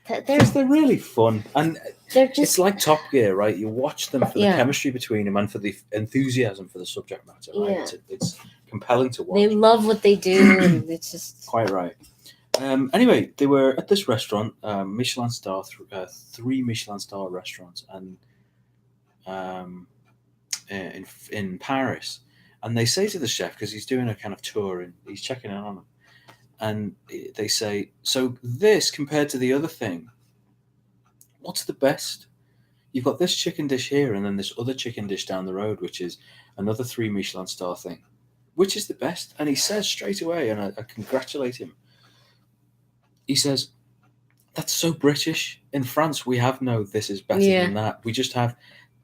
they're really fun. And it's like Top Gear, right? You watch them for the chemistry between them and for the enthusiasm for the subject matter, right? Yeah. It's compelling to watch. They love what they do, and it's just... Quite right. Anyway, they were at this restaurant, Michelin star, 3 Michelin star restaurants, and in Paris. And they say to the chef, because he's doing a kind of tour and he's checking in on them, and they say, so this compared to the other thing, what's the best? You've got this chicken dish here and then this other chicken dish down the road, which is another 3 Michelin star thing. Which is the best? And he says straight away, and I congratulate him. He says, that's so British. In France, we have no this is better than that. We just have,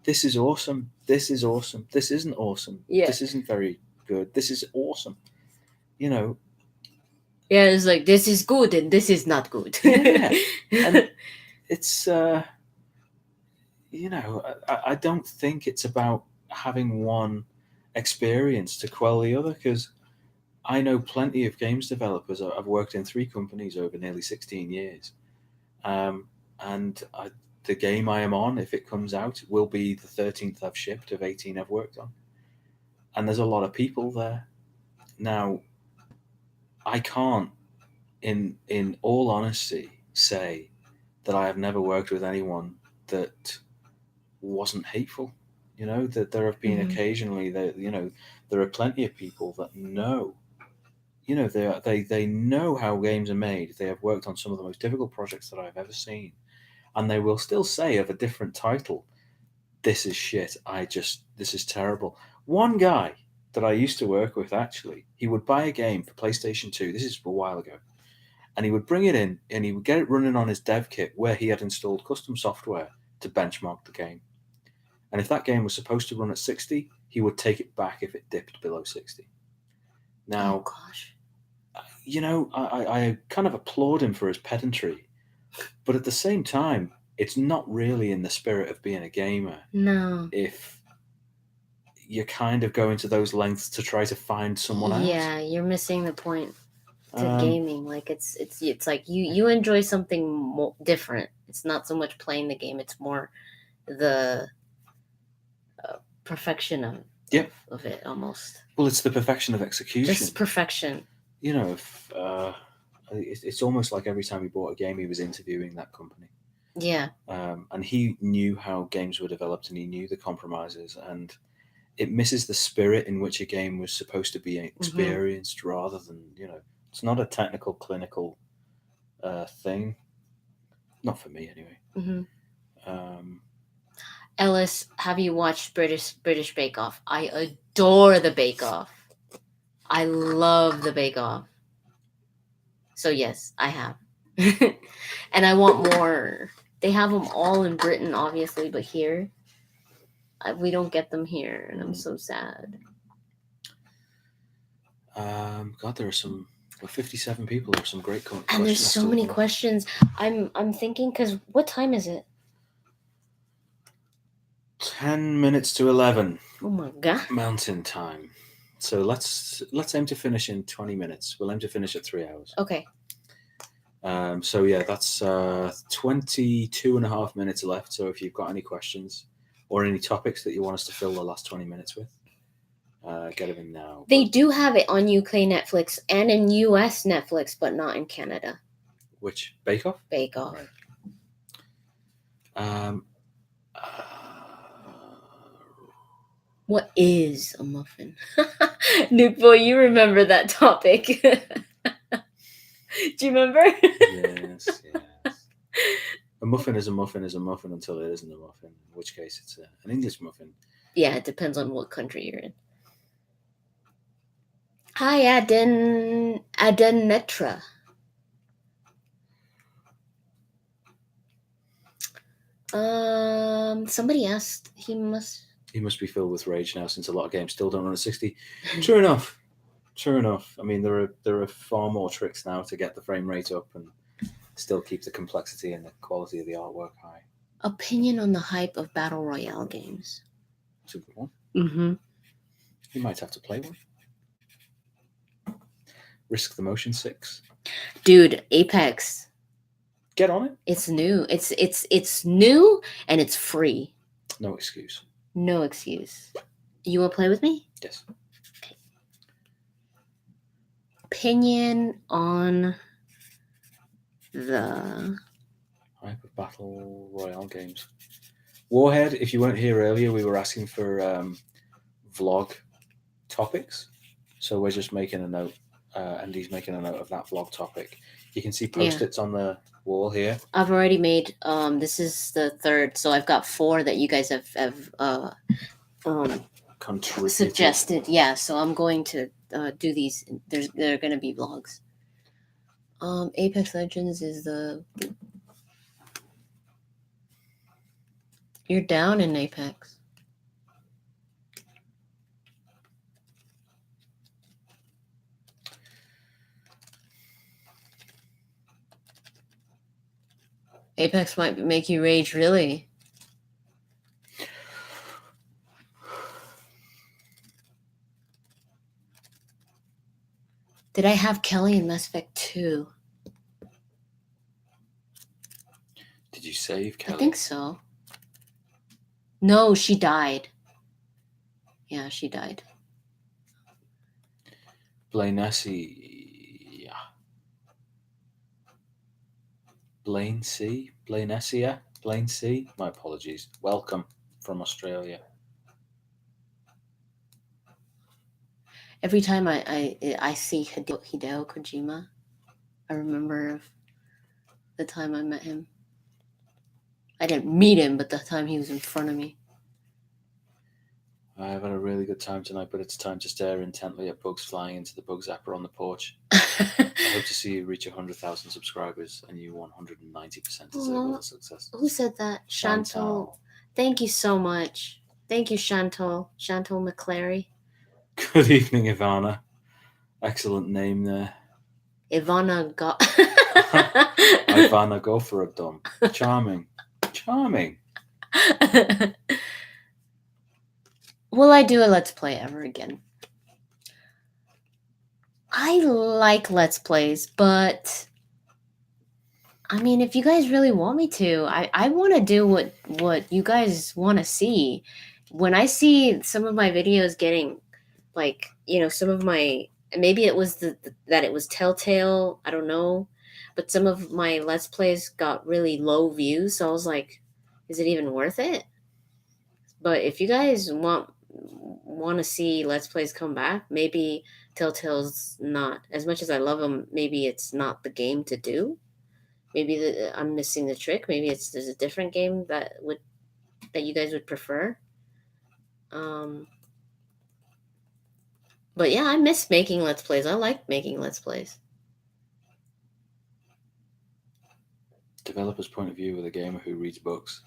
this is awesome. This is awesome. This isn't awesome. Yeah. This isn't very good. This is awesome. Yeah, it's like, this is good and this is not good. Yeah. And it's, I don't think it's about having one experience to quell the other, because I know plenty of games developers. I've worked in 3 companies over nearly 16 years. And the game I am on, if it comes out, will be the 13th I've shipped of 18 I've worked on. And there's a lot of people there. Now, I can't, in all honesty, say that I have never worked with anyone that wasn't hateful. That there have been occasionally that there are plenty of people that know. They know how games are made. They have worked on some of the most difficult projects that I've ever seen, and they will still say of a different title, "This is shit. This is terrible." One guy that I used to work with, actually, he would buy a game for PlayStation 2. This is a while ago, and he would bring it in and he would get it running on his dev kit where he had installed custom software to benchmark the game. And if that game was supposed to run at 60, he would take it back if it dipped below 60. Now, Oh gosh. I kind of applaud him for his pedantry, but at the same time, it's not really in the spirit of being a gamer. No. If you're kind of going to those lengths to try to find someone else. Yeah, you're missing the point to gaming. Like it's like you enjoy something more different. It's not so much playing the game. It's more the perfection of it almost. Well, it's the perfection of execution. Just perfection. It's almost like every time he bought a game, he was interviewing that company. Yeah. And he knew how games were developed, and he knew the compromises, and it misses the spirit in which a game was supposed to be experienced rather than, it's not a technical, clinical thing. Not for me, anyway. Ellis, have you watched British Bake Off? I adore the Bake Off. I love the Bake Off. So yes, I have. And I want more. They have them all in Britain, obviously, but here, we don't get them here, and I'm so sad. God, there are 57 people. There's some great questions. And there's so many questions. I'm thinking, because what time is it? 10 minutes to 11. Oh my god. Mountain time. So let's aim to finish in 20 minutes. We'll aim to finish at 3 hours. Okay. So yeah, that's 22 and a half minutes left. So if you've got any questions or any topics that you want us to fill the last 20 minutes with, get them in now. They do have it on UK Netflix and in US Netflix, but not in Canada. Which? Bake Off? Bake Off. Right. What is a muffin? Nuke Boy, you remember that topic. Do you remember? Yes. A muffin is a muffin is a muffin until it isn't a muffin, in which case it's an English muffin. Yeah, it depends on what country you're in. Hi, Adenetra. Somebody asked, he must be filled with rage now, since a lot of games still don't run at 60. True enough. I mean, there are far more tricks now to get the frame rate up and still keep the complexity and the quality of the artwork high. Opinion on the hype of Battle Royale games? It's a good one. Mm-hmm. You might have to play one. Risk the Motion 6. Dude, Apex. Get on it. It's new. It's new and it's free. No excuse. No excuse. You want to play with me? Yes. Okay. Opinion on the hype of Battle Royale games. Warhead, if you weren't here earlier, we were asking for vlog topics. So we're just making a note. Andy's making a note of that vlog topic. You can see post-its on the wall here. I've already made, this is the third, so I've got 4 that you guys have contributed. Suggested. Yeah, so I'm going to do these. There are going to be vlogs. Apex Legends is the... You're down in Apex. Apex might make you rage, really. Did I have Kelly in Mass Effect 2? Did you save Kelly? I think so. No, she died. Yeah, she died. Blainesi. Yeah. Blaine C. Blaine Essia. Blaine C. My apologies. Welcome from Australia. Every time I see Hideo Kojima, I remember the time I met him. I didn't meet him, but the time he was in front of me. I've had a really good time tonight, but it's time to stare intently at bugs flying into the bug zapper on the porch. I hope to see you reach 100,000 subscribers, and you 190% deserve the success. Who said that? Chantal. Thank you so much. Thank you, Chantal. Chantal McClary. Good evening, Ivana. Excellent name there. Ivana got. Ivana, go for a dump. Charming. Charming. Will I do a Let's Play ever again? I like Let's Plays, but I mean, if you guys really want me to, I want to do what you guys want to see. When I see some of my videos getting, like, some of my, maybe it was that it was Telltale, I don't know, but some of my Let's Plays got really low views, so I was like, is it even worth it? But if you guys want to see Let's Plays come back, maybe Telltale's not, as much as I love them, maybe it's not the game to do. Maybe I'm missing the trick. Maybe there's a different game that you guys would prefer. But yeah, I miss making Let's Plays. I like making Let's Plays. Developer's point of view with a gamer who reads books.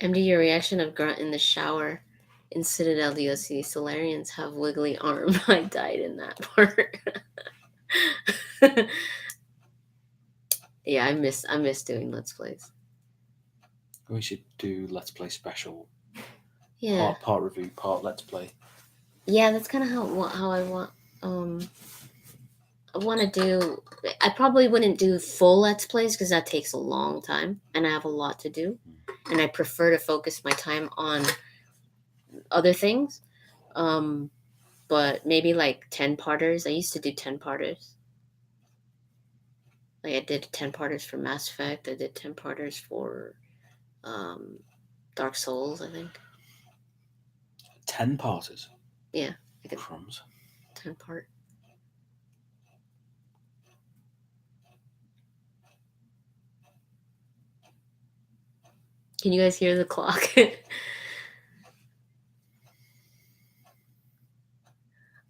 MD, your reaction of Grunt in the shower in Citadel DLC. Solarians have wiggly arm. I died in that part. Yeah, I miss doing Let's Plays. We should do Let's Play special. Yeah. Part review, part Let's Play. Yeah, that's kind of how I want. I want to do. I probably wouldn't do full Let's Plays because that takes a long time, and I have a lot to do, and I prefer to focus my time on other things. But maybe like 10-parters. I used to do 10-parters. Like I did 10-parters for Mass Effect. I did 10-parters for Dark Souls, I think. 10-parters? Yeah. Crumbs. 10-part. Can you guys hear the clock?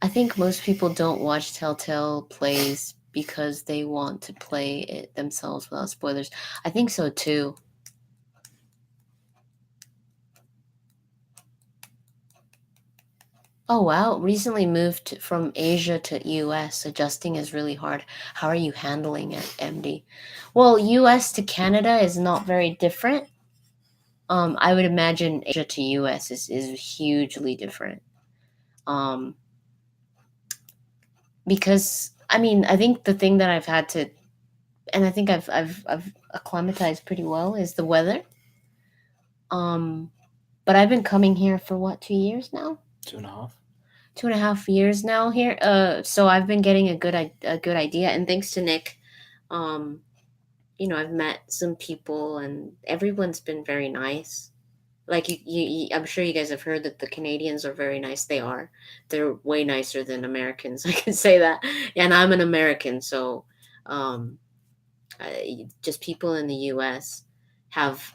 I think most people don't watch Telltale plays because they want to play it themselves without spoilers. I think so too. Oh wow, recently moved from Asia to US. Adjusting is really hard. How are you handling it, MD? Well, US to Canada is not very different. I would imagine Asia to US is hugely different. Because I mean, I think the thing that I've had to, and I think I've acclimatized pretty well, is the weather. But I've been coming here for what, 2 years now? 2.5. 2.5 years now here. So I've been getting a good idea, and thanks to Nick, I've met some people, and everyone's been very nice. Like you, I'm sure you guys have heard that the Canadians are very nice. They are. They're way nicer than Americans. I can say that. And I'm an American, so just people in the U.S. have,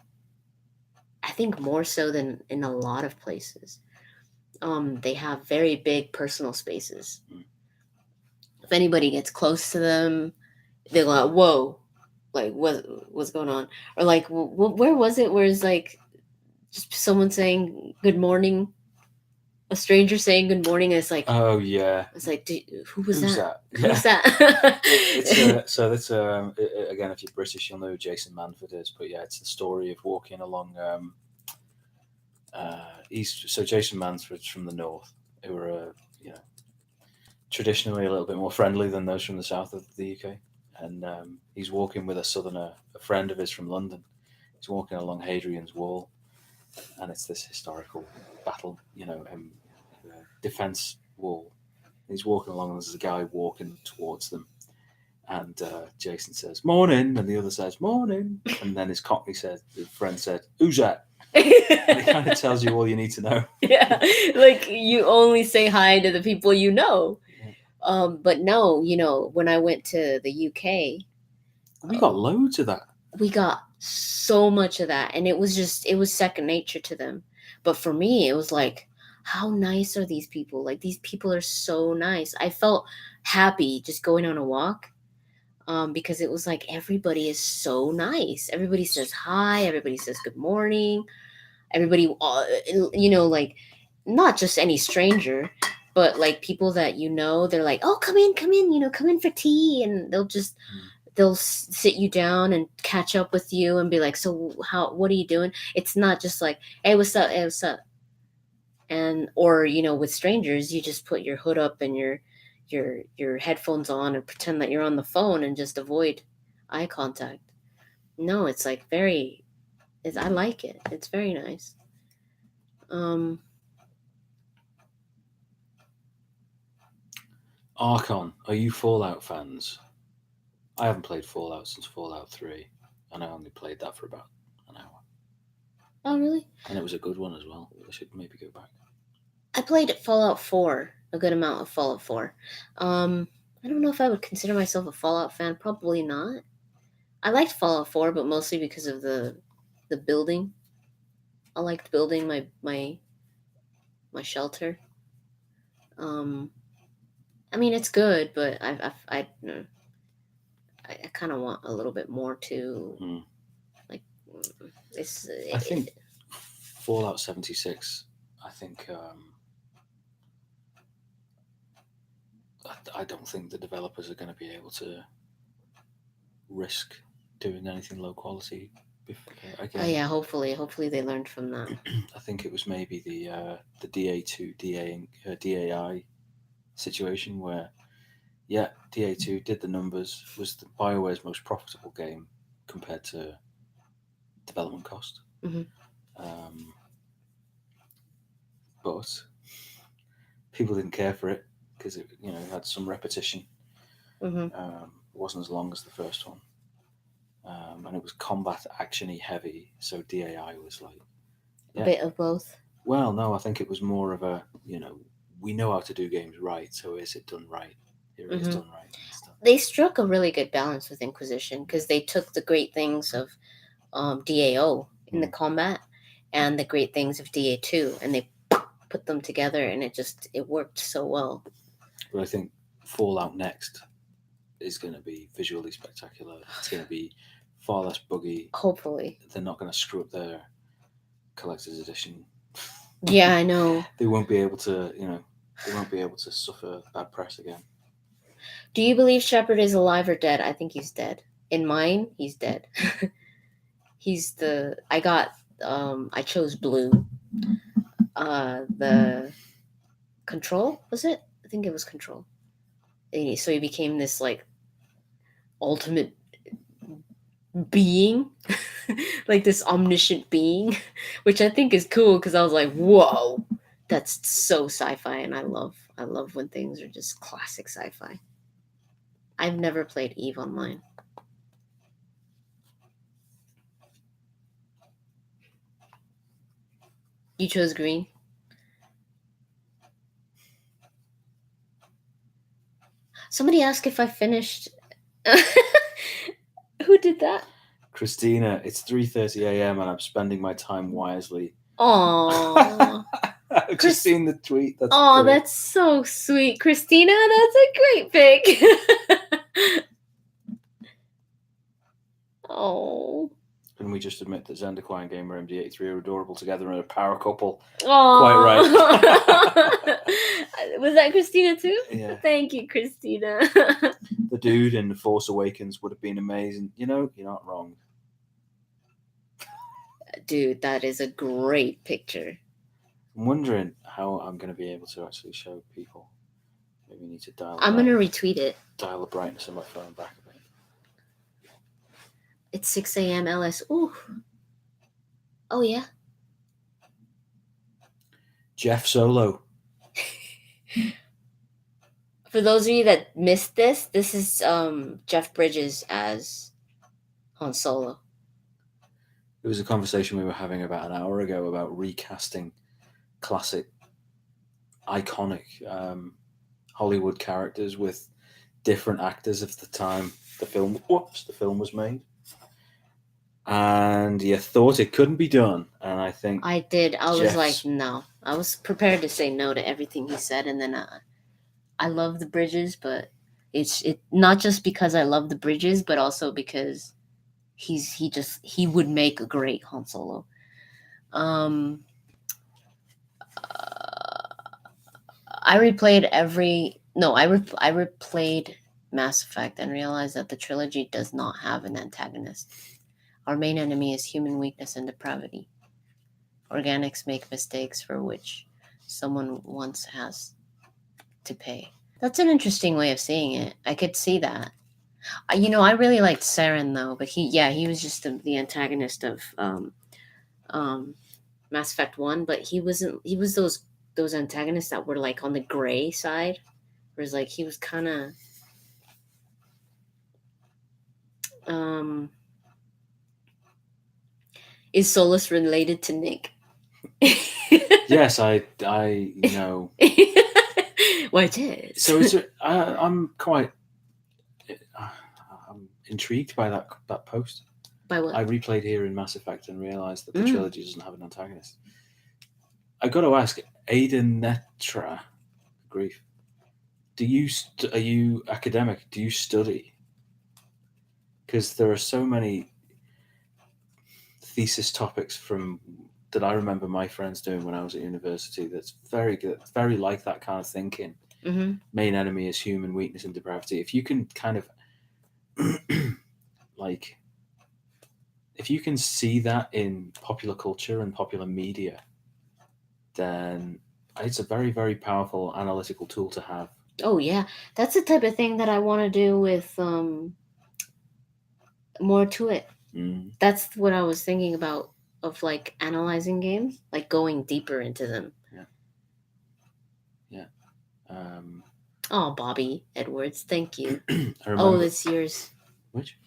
I think, more so than in a lot of places. They have very big personal spaces. If anybody gets close to them, they're like, "Whoa, like what's going on?" Or like, where was it? Where it's like just someone saying good morning, a stranger saying good morning. And it's like, oh yeah, it's like, who's that? Yeah. Who's that? So that's again, if you're British, you'll know who Jason Manford is. But yeah, it's the story of walking along east. So Jason Manford's from the north, who are traditionally a little bit more friendly than those from the south of the UK. And he's walking with a southerner, a friend of his from London. He's walking along Hadrian's Wall, and it's this historical battle, defense wall. He's walking along, and there's a guy walking towards them. And Jason says, "Morning," and the other says, "Morning," and then his friend said, "Who's that?" And it kind of tells you all you need to know. Yeah, like you only say hi to the people you know. Yeah. But no, when I went to the UK, We got loads of that. we got so much of that, and it was second nature to them. But for me, it was like, how nice are these people? Like, these people are so nice. I felt happy just going on a walk, because it was like everybody is so nice. Everybody says hi. Everybody says good morning. Everybody, like, not just any stranger, but like people that they're like, oh, come in, come in for tea, and they'll sit you down and catch up with you and be like, so what are you doing? It's not just like, hey, what's up? Hey, what's up? And, or, with strangers, you just put your hood up and your headphones on and pretend that you're on the phone and just avoid eye contact. No, it's like I like it. It's very nice. Archon, are you Fallout fans? I haven't played Fallout since Fallout 3, and I only played that for about an hour. Oh, really? And it was a good one as well. I should maybe go back. I played Fallout 4, a good amount of Fallout 4. I don't know if I would consider myself a Fallout fan. Probably not. I liked Fallout 4, but mostly because of the building. I liked building my shelter. I mean, it's good, but I kind of want a little bit more too. Like, I think Fallout 76. I think I don't think the developers are going to be able to risk doing anything low quality again. Oh yeah, hopefully they learned from that. I think it was maybe the DA2 DAI situation where, yeah, DA2 did the numbers, was the BioWare's most profitable game compared to development cost. Mm-hmm. But people didn't care for it because it had some repetition. Mm-hmm. It wasn't as long as the first one. And it was combat action-y heavy, so DAI was like a bit of both. Well, no, I think it was more of a we know how to do games right, so is it done right? Here it is done right. And stuff. They struck a really good balance with Inquisition because they took the great things of DAO in the combat and the great things of DA2, and they put them together, and it worked so well. But I think Fallout Next is going to be visually spectacular. It's going to be far less buggy. Hopefully. They're not going to screw up their collector's edition. Yeah, I know. They won't be able to, they won't be able to suffer bad press again. Do you believe Shepard is alive or dead? I think he's dead. In mine, he's dead. I chose blue. The Control, was it? I think it was Control. So he became this like ultimate being, like this omniscient being, which I think is cool because I was like, whoa, that's so sci-fi, and I love when things are just classic sci-fi. I've never played EVE Online. You chose green? Somebody asked if I finished. Who did that? Christina, it's 3:30 a.m. and I'm spending my time wisely. Aww. I've just seen the tweet. That's so sweet. Christina, that's a great pick. Oh. Can we just admit that Zendikar and Gamer MD83 are adorable together and a power couple? Aww. Quite right. Was that Christina too? Yeah. Thank you, Christina. The dude in The Force Awakens would have been amazing. You're not wrong. Dude, that is a great picture. I'm wondering how I'm going to be able to actually show people. Maybe I need to dial. I'm going to retweet it. Dial the brightness of my phone back a bit. It's 6 a.m. LS. Ooh. Oh, yeah. Jeff Solo. For those of you that missed this is Jeff Bridges as Han Solo. It was a conversation we were having about an hour ago about recasting classic, iconic Hollywood characters with different actors of the time the film was made. And you thought it couldn't be done, and I think I did. I was Jeff's- like, no. I was prepared to say no to everything he said, and then I love the Bridges, but it's not just because I love the Bridges, but also because he would make a great Han Solo. I replayed I replayed Mass Effect and realized that the trilogy does not have an antagonist. Our main enemy is human weakness and depravity. Organics make mistakes for which someone once has to pay. That's an interesting way of seeing it. I could see that. I really liked Saren though, but he was just the antagonist of Mass Effect 1, but he was those antagonists that were like on the gray side. Whereas like he was kind of is Solus related to Nick? Yes, I know. Why did? So I'm quite I'm intrigued by that post. By what? I replayed here in Mass Effect and realised that the trilogy doesn't have an antagonist. I got to ask, Aiden Netra, grief. Are you academic? Do you study? Because there are so many thesis topics that I remember my friends doing when I was at university. That's very good, very like that kind of thinking. Mm-hmm. Main enemy is human weakness and depravity. If you can kind of if you can see that in popular culture and popular media, then it's a very, very powerful analytical tool to have. Oh yeah, that's the type of thing that I want to do with more to it. That's what I was thinking about, of like analyzing games, like going deeper into them. Yeah. Oh, Bobby Edwards, thank you. Oh, it's yours. Which?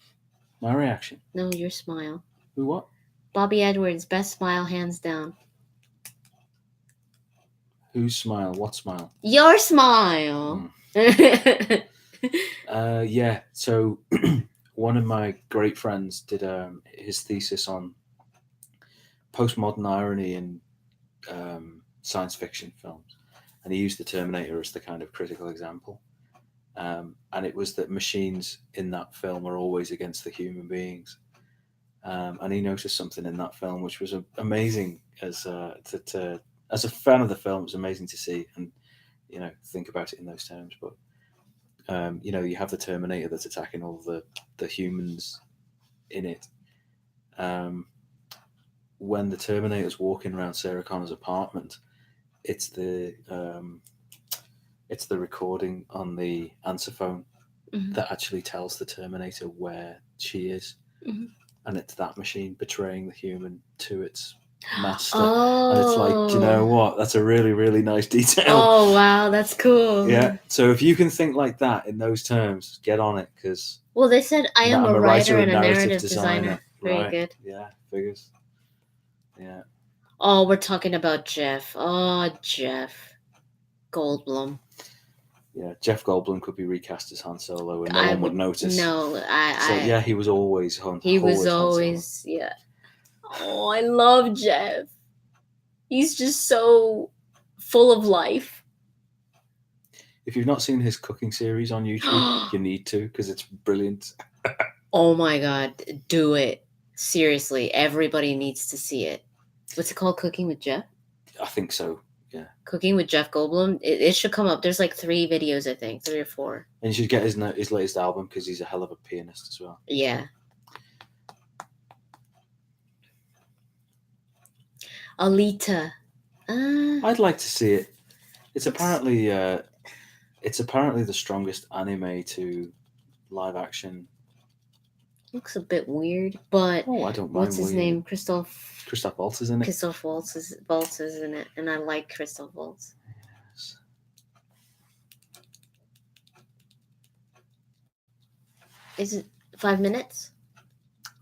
My reaction? No, your smile. Who? What? Bobby Edwards, best smile hands down. Whose smile? What smile? Your smile. Yeah. So one of my great friends did his thesis on postmodern irony in science fiction films, and he used the Terminator as the kind of critical example. And it was that machines in that film are always against the human beings. And he noticed something in that film which was amazing as a fan of the film. It was amazing to see and think about it in those terms. But you have the Terminator that's attacking all the humans in it. When the Terminator's walking around Sarah Connor's apartment, it's the recording on the answer phone that actually tells the Terminator where she is. And it's that machine betraying the human to its master. And it's like, you know what? That's a really, really nice detail. Oh, wow. That's cool. Yeah. So if you can think like that in those terms, get on it. Because they said I am a writer and a narrative designer. Very right. good. Yeah. Figures. Yeah. Oh, we're talking about Jeff. Oh, Jeff Goldblum. Yeah, Jeff Goldblum could be recast as Han Solo and no one would notice. No, he was always Han. He was always, yeah. Oh, I love Jeff. He's just so full of life. If you've not seen his cooking series on YouTube, you need to, because it's brilliant. Oh my God, do it. Seriously, everybody needs to see it. What's it called? Cooking with Jeff? I think so. Yeah. Cooking with Jeff Goldblum. It should come up. There's like 3 videos, I think, 3 or 4. And you should get his latest album because he's a hell of a pianist as well. Yeah. Alita. I'd like to see it. It's apparently the strongest anime to live action. Looks a bit weird, but I don't mind. What's his name? Christoph Waltz is in it. Christoph Waltz is in it, and I like Christoph Waltz. Yes. Is it 5 minutes?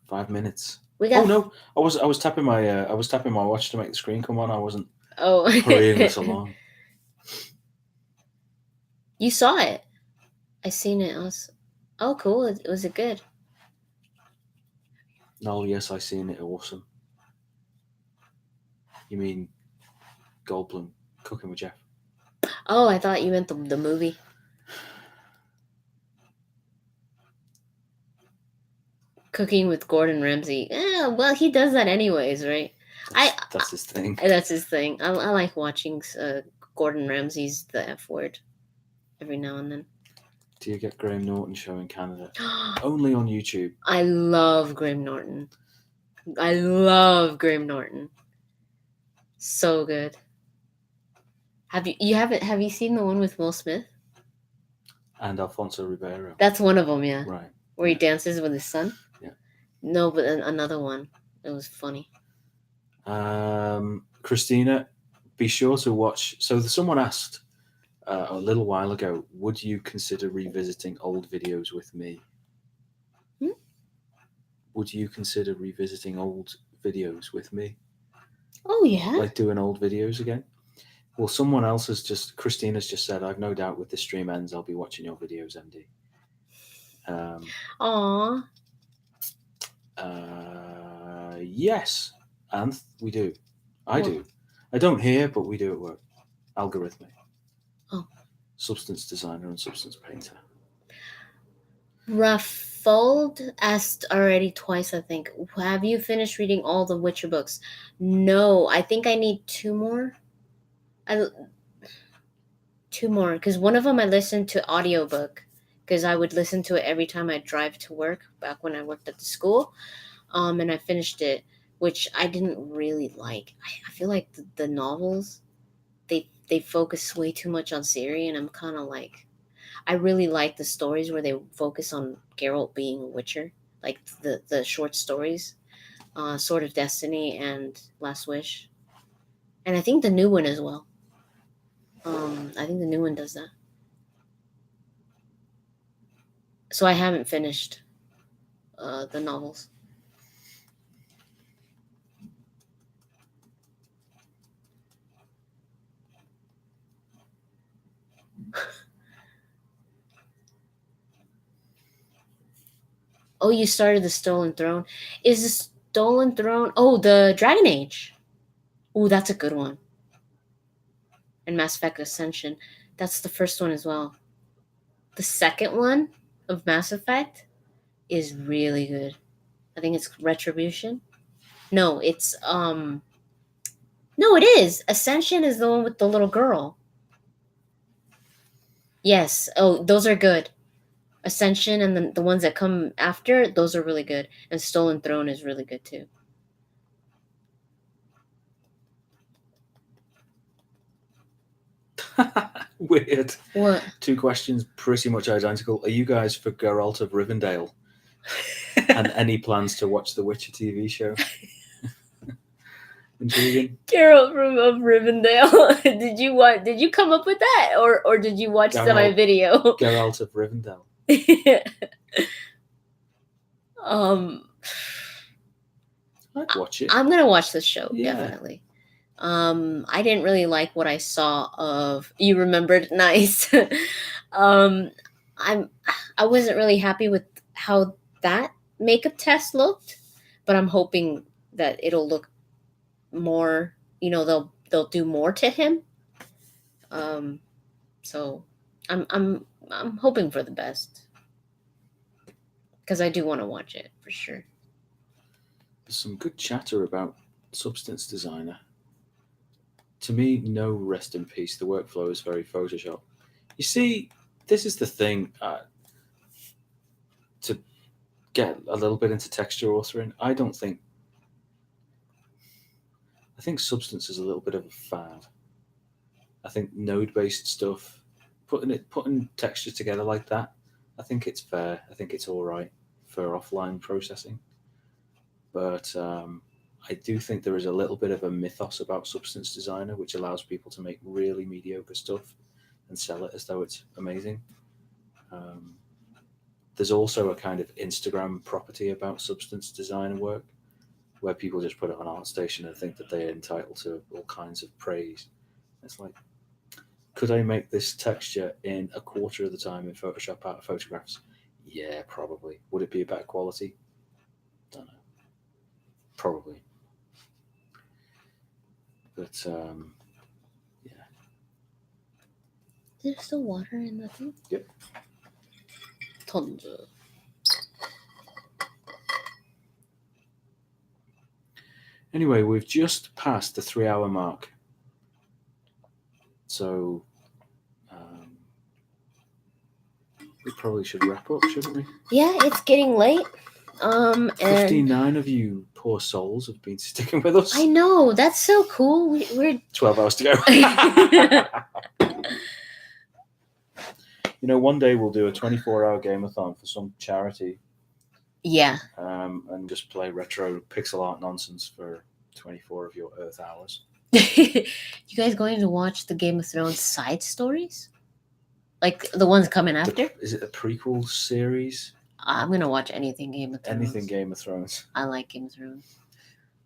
5 minutes. We got. Oh no, I was tapping my watch to make the screen come on. I wasn't Oh. hurrying this along. You saw it. I seen it. Oh, cool. Was it good? No, yes, I seen it. Awesome. You mean Goldblum cooking with Jeff? Oh, I thought you meant the movie. Cooking with Gordon Ramsay. Well, he does that anyways, right? That's his thing. That's his thing. I like watching Gordon Ramsay's The F Word every now and then. Do you get Graham Norton show in Canada? Only on YouTube. I love Graham Norton. I love Graham Norton. So good. Have you seen the one with Will Smith? And Alfonso Ribeiro. That's one of them, yeah. Right. Where he dances with his son? Yeah. No, but another one. It was funny. Christina, be sure to watch. So someone asked a little while ago, would you consider revisiting old videos with me? Would you consider revisiting old videos with me? Oh, yeah. Like doing old videos again? Well, someone else Christina's just said, I've no doubt with the stream ends, I'll be watching your videos, MD. Aww. Yes, and we do. I do. I don't hear, but we do at work. Algorithmic. Oh. Substance designer and substance painter. Rafold asked already twice, I think. Have you finished reading all the Witcher books? No, I think I need 2 more. 2 more, because one of them I listened to audiobook, because I would listen to it every time I drive to work back when I worked at the school. And I finished it, which I didn't really like. I feel like the novels, they focus way too much on Ciri, and I'm kind of like, I really like the stories where they focus on Geralt being a Witcher, like the short stories, Sword of Destiny and Last Wish, and I think the new one as well. I think the new one does that. So I haven't finished the novels. Oh, you started the Stolen Throne. Is the Stolen Throne... Oh, the Dragon Age. Oh, that's a good one. And Mass Effect Ascension. That's the first one as well. The second one of Mass Effect is really good. I think it's Retribution. No, it's... No, it is. Ascension is the one with the little girl. Yes. Oh, those are good. Ascension and the ones that come after, those are really good. And Stolen Throne is really good too. Weird. What? 2 questions pretty much identical. Are you guys for Geralt of Rivendell? And any plans to watch the Witcher TV show? Intriguing. Geralt of Rivendell. Did you come up with that, or did you watch my video? Geralt of Rivendell. I'd watch it. I'm gonna watch this show, Yeah. definitely. I didn't really like what I saw of. You remembered, nice. I wasn't really happy with how that makeup test looked, but I'm hoping that it'll look more. They'll do more to him. So I'm hoping for the best, because I do want to watch it for sure. There's some good chatter about Substance Designer. To me, no, rest in peace. The workflow is very Photoshop. You see, this is the thing. To get a little bit into texture authoring, I think Substance is a little bit of a fad. I think node-based stuff, putting textures together like that, I think it's fair. I think it's all right for offline processing. But I do think there is a little bit of a mythos about Substance Designer, which allows people to make really mediocre stuff and sell it as though it's amazing. there's also a kind of Instagram property about substance design work, where people just put it on ArtStation and think that they're entitled to all kinds of praise. It's like, could I make this texture in a quarter of the time in Photoshop out of photographs? Yeah, probably. Would it be a better quality? Don't know. Probably. But yeah. Is there still water in the thing? Yep. Tons. Anyway, we've just passed the 3-hour mark. So we probably should wrap up, shouldn't we? Yeah, it's getting late. And 59 of you poor souls have been sticking with us. I know, that's so cool. We're 12 hours to go. You know, one day we'll do a 24-hour game-a-thon for some charity. Yeah. And just play retro pixel art nonsense for 24 of your Earth hours. You guys going to watch the Game of Thrones side stories? Like the ones coming after? Is it a prequel series? I'm going to watch anything Game of Thrones. Anything Game of Thrones. I like Game of Thrones.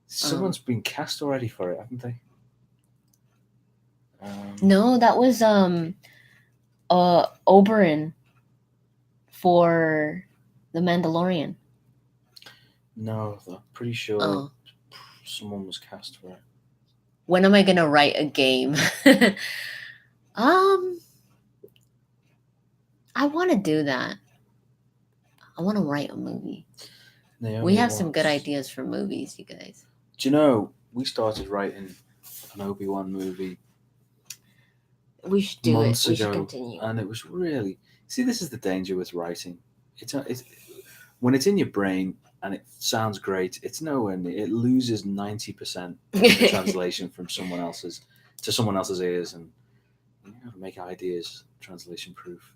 Someone's been cast already for it, haven't they? No, that was Oberyn for The Mandalorian. No, I'm pretty sure someone was cast for it. When am I gonna write a game? I want to do that. I want to write a movie. We have some good ideas for movies, you guys. Do you know, we started writing an Obi-Wan movie. We should do months it. We ago, should continue. And it was really... See, this is the danger with writing. It's when it's in your brain and it sounds great, it's nowhere near... It loses 90% of the translation from someone else's to someone else's ears, and you have to make ideas translation-proof.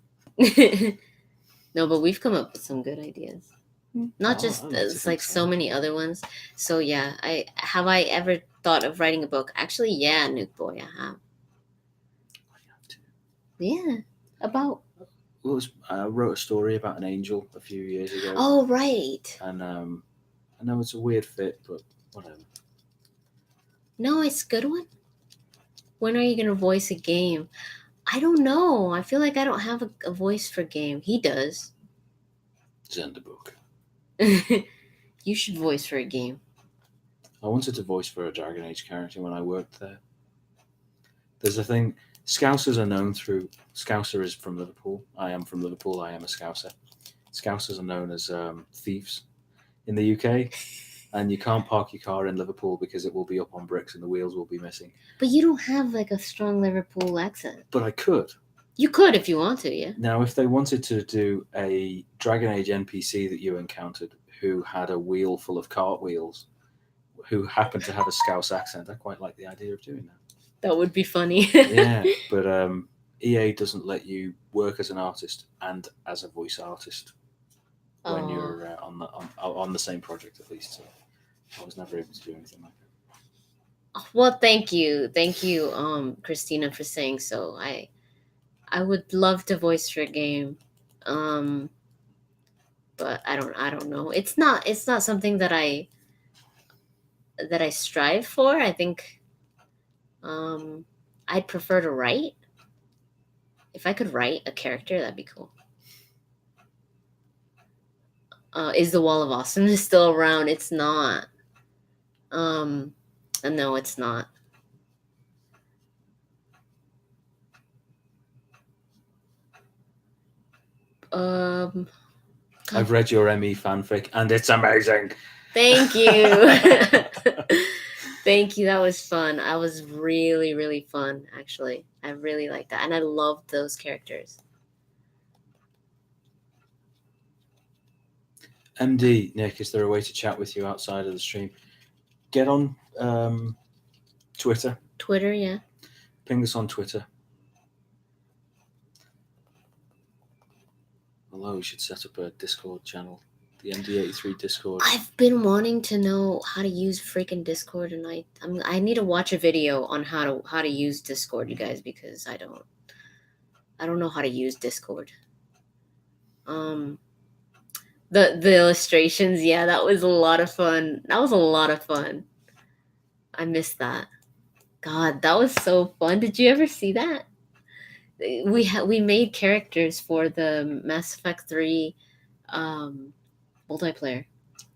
No, but we've come up with some good ideas. Not just it's like so many other ones. So yeah, have I ever thought of writing a book? Actually, yeah, Nuke Boy, I have. Yeah, about. Well, I wrote a story about an angel a few years ago. Oh right. And I know it's a weird fit, but whatever. No, it's a good one. When are you gonna voice a game? I don't know. I feel like I don't have a voice for game. He does. Zenderbook. You should voice for a game. I wanted to voice for a Dragon Age character when I worked there. There's a thing. Scousers are known through... Scouser is from Liverpool. I am from Liverpool. I am a Scouser. Scousers are known as thieves in the UK. And you can't park your car in Liverpool because it will be up on bricks and the wheels will be missing. But you don't have like a strong Liverpool accent. But I could. You could if you want to, yeah. Now, if they wanted to do a Dragon Age NPC that you encountered who had a wheel full of cartwheels, who happened to have a Scouse accent, I quite like the idea of doing that. That would be funny. Yeah, but EA doesn't let you work as an artist and as a voice artist when you're on the same project, at least. So I was never able to do anything like that. Well, thank you, Christina, for saying so. I would love to voice for a game, but I don't know. It's not something that I strive for. I think I'd prefer to write. If I could write a character, that'd be cool. Is the Wall of Awesomeness still around? It's not. No, it's not. I've read your ME fanfic and it's amazing. Thank you. Thank you. That was fun. I was really, really fun, actually. I really liked that. And I loved those characters. MD, Nick, is there a way to chat with you outside of the stream? Get on Twitter. Twitter, yeah. Ping us on Twitter. Although we should set up a Discord channel. The MD83 Discord. I've been wanting to know how to use freaking Discord, and I need to watch a video on how to use Discord, you guys, because I don't know how to use Discord. The illustrations, yeah, that was a lot of fun. That was a lot of fun. I missed that. God, that was so fun. Did you ever see that? We made characters for the Mass Effect 3 multiplayer.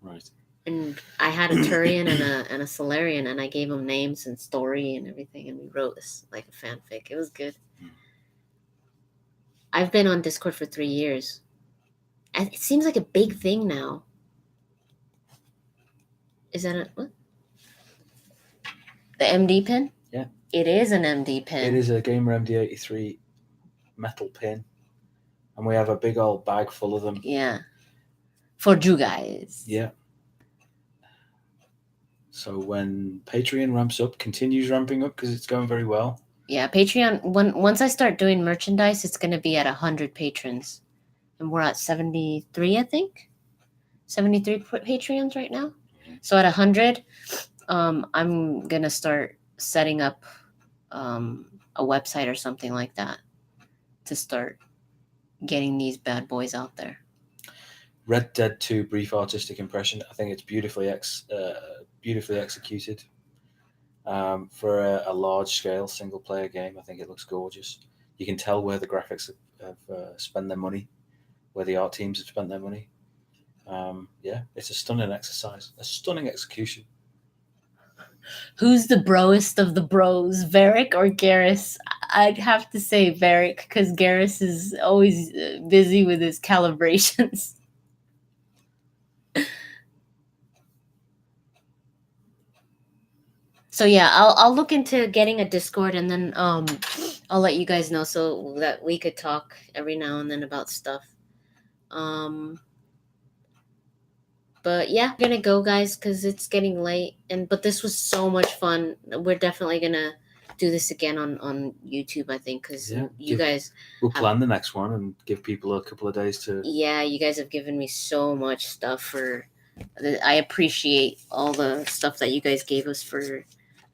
Right. And I had a Turian and a Solarian, and I gave them names and story and everything, and we wrote this like a fanfic. It was good. I've been on Discord for 3 years. And it seems like a big thing now. Is that what? The MD pin? Yeah. It is an MD pin. It is a Gamer MD83 metal pin. And we have a big old bag full of them. Yeah. For you guys. Yeah. So when Patreon ramps up, continues ramping up because it's going very well. Yeah, Patreon, once I start doing merchandise, it's going to be at 100 patrons. And we're at 73, I think. 73 Patreons right now. So at 100, I'm going to start setting up a website or something like that to start getting these bad boys out there. Red Dead 2 brief artistic impression. I think it's beautifully executed. For a large-scale single-player game, I think it looks gorgeous. You can tell where the graphics have spent their money, where the art teams have spent their money. Yeah, it's a stunning exercise, a stunning execution. Who's the broest of the bros, Varric or Garrus? I'd have to say Varric, because Garrus is always busy with his calibrations. So yeah, I'll look into getting a Discord, and then I'll let you guys know so that we could talk every now and then about stuff. But yeah, we're gonna go, guys, because it's getting late. But this was so much fun. We're definitely gonna do this again on YouTube, I think, because you guys. We'll plan the next one and give people a couple of days to. Yeah, you guys have given me so much stuff for. I appreciate all the stuff that you guys gave us for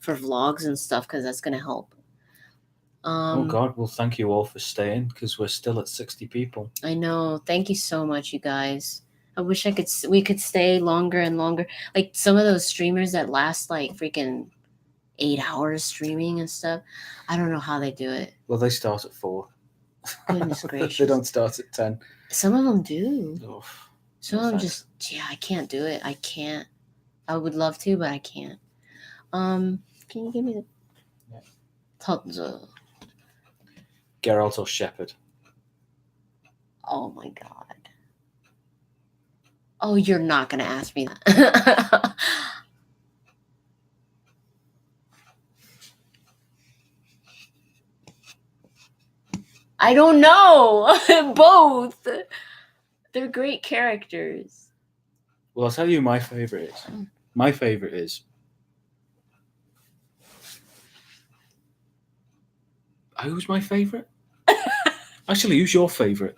vlogs and stuff, because that's gonna help. Oh God! Well, thank you all for staying, because we're still at 60 people. I know. Thank you so much, you guys. I wish we could stay longer and longer. Like some of those streamers that last like freaking 8 hours streaming and stuff. I don't know how they do it. Well, they start at 4. Goodness gracious. They don't start at 10. Some of them do. Oh, Some of them just, I can't do it. I can't. I would love to, but I can't. Can you give me the... Yeah. Geralt or Shepherd? Oh my God. Oh, you're not going to ask me that. I don't know. Both. They're great characters. Well, I'll tell you my favorite is. My favorite is. Who's my favorite? Actually, who's your favorite?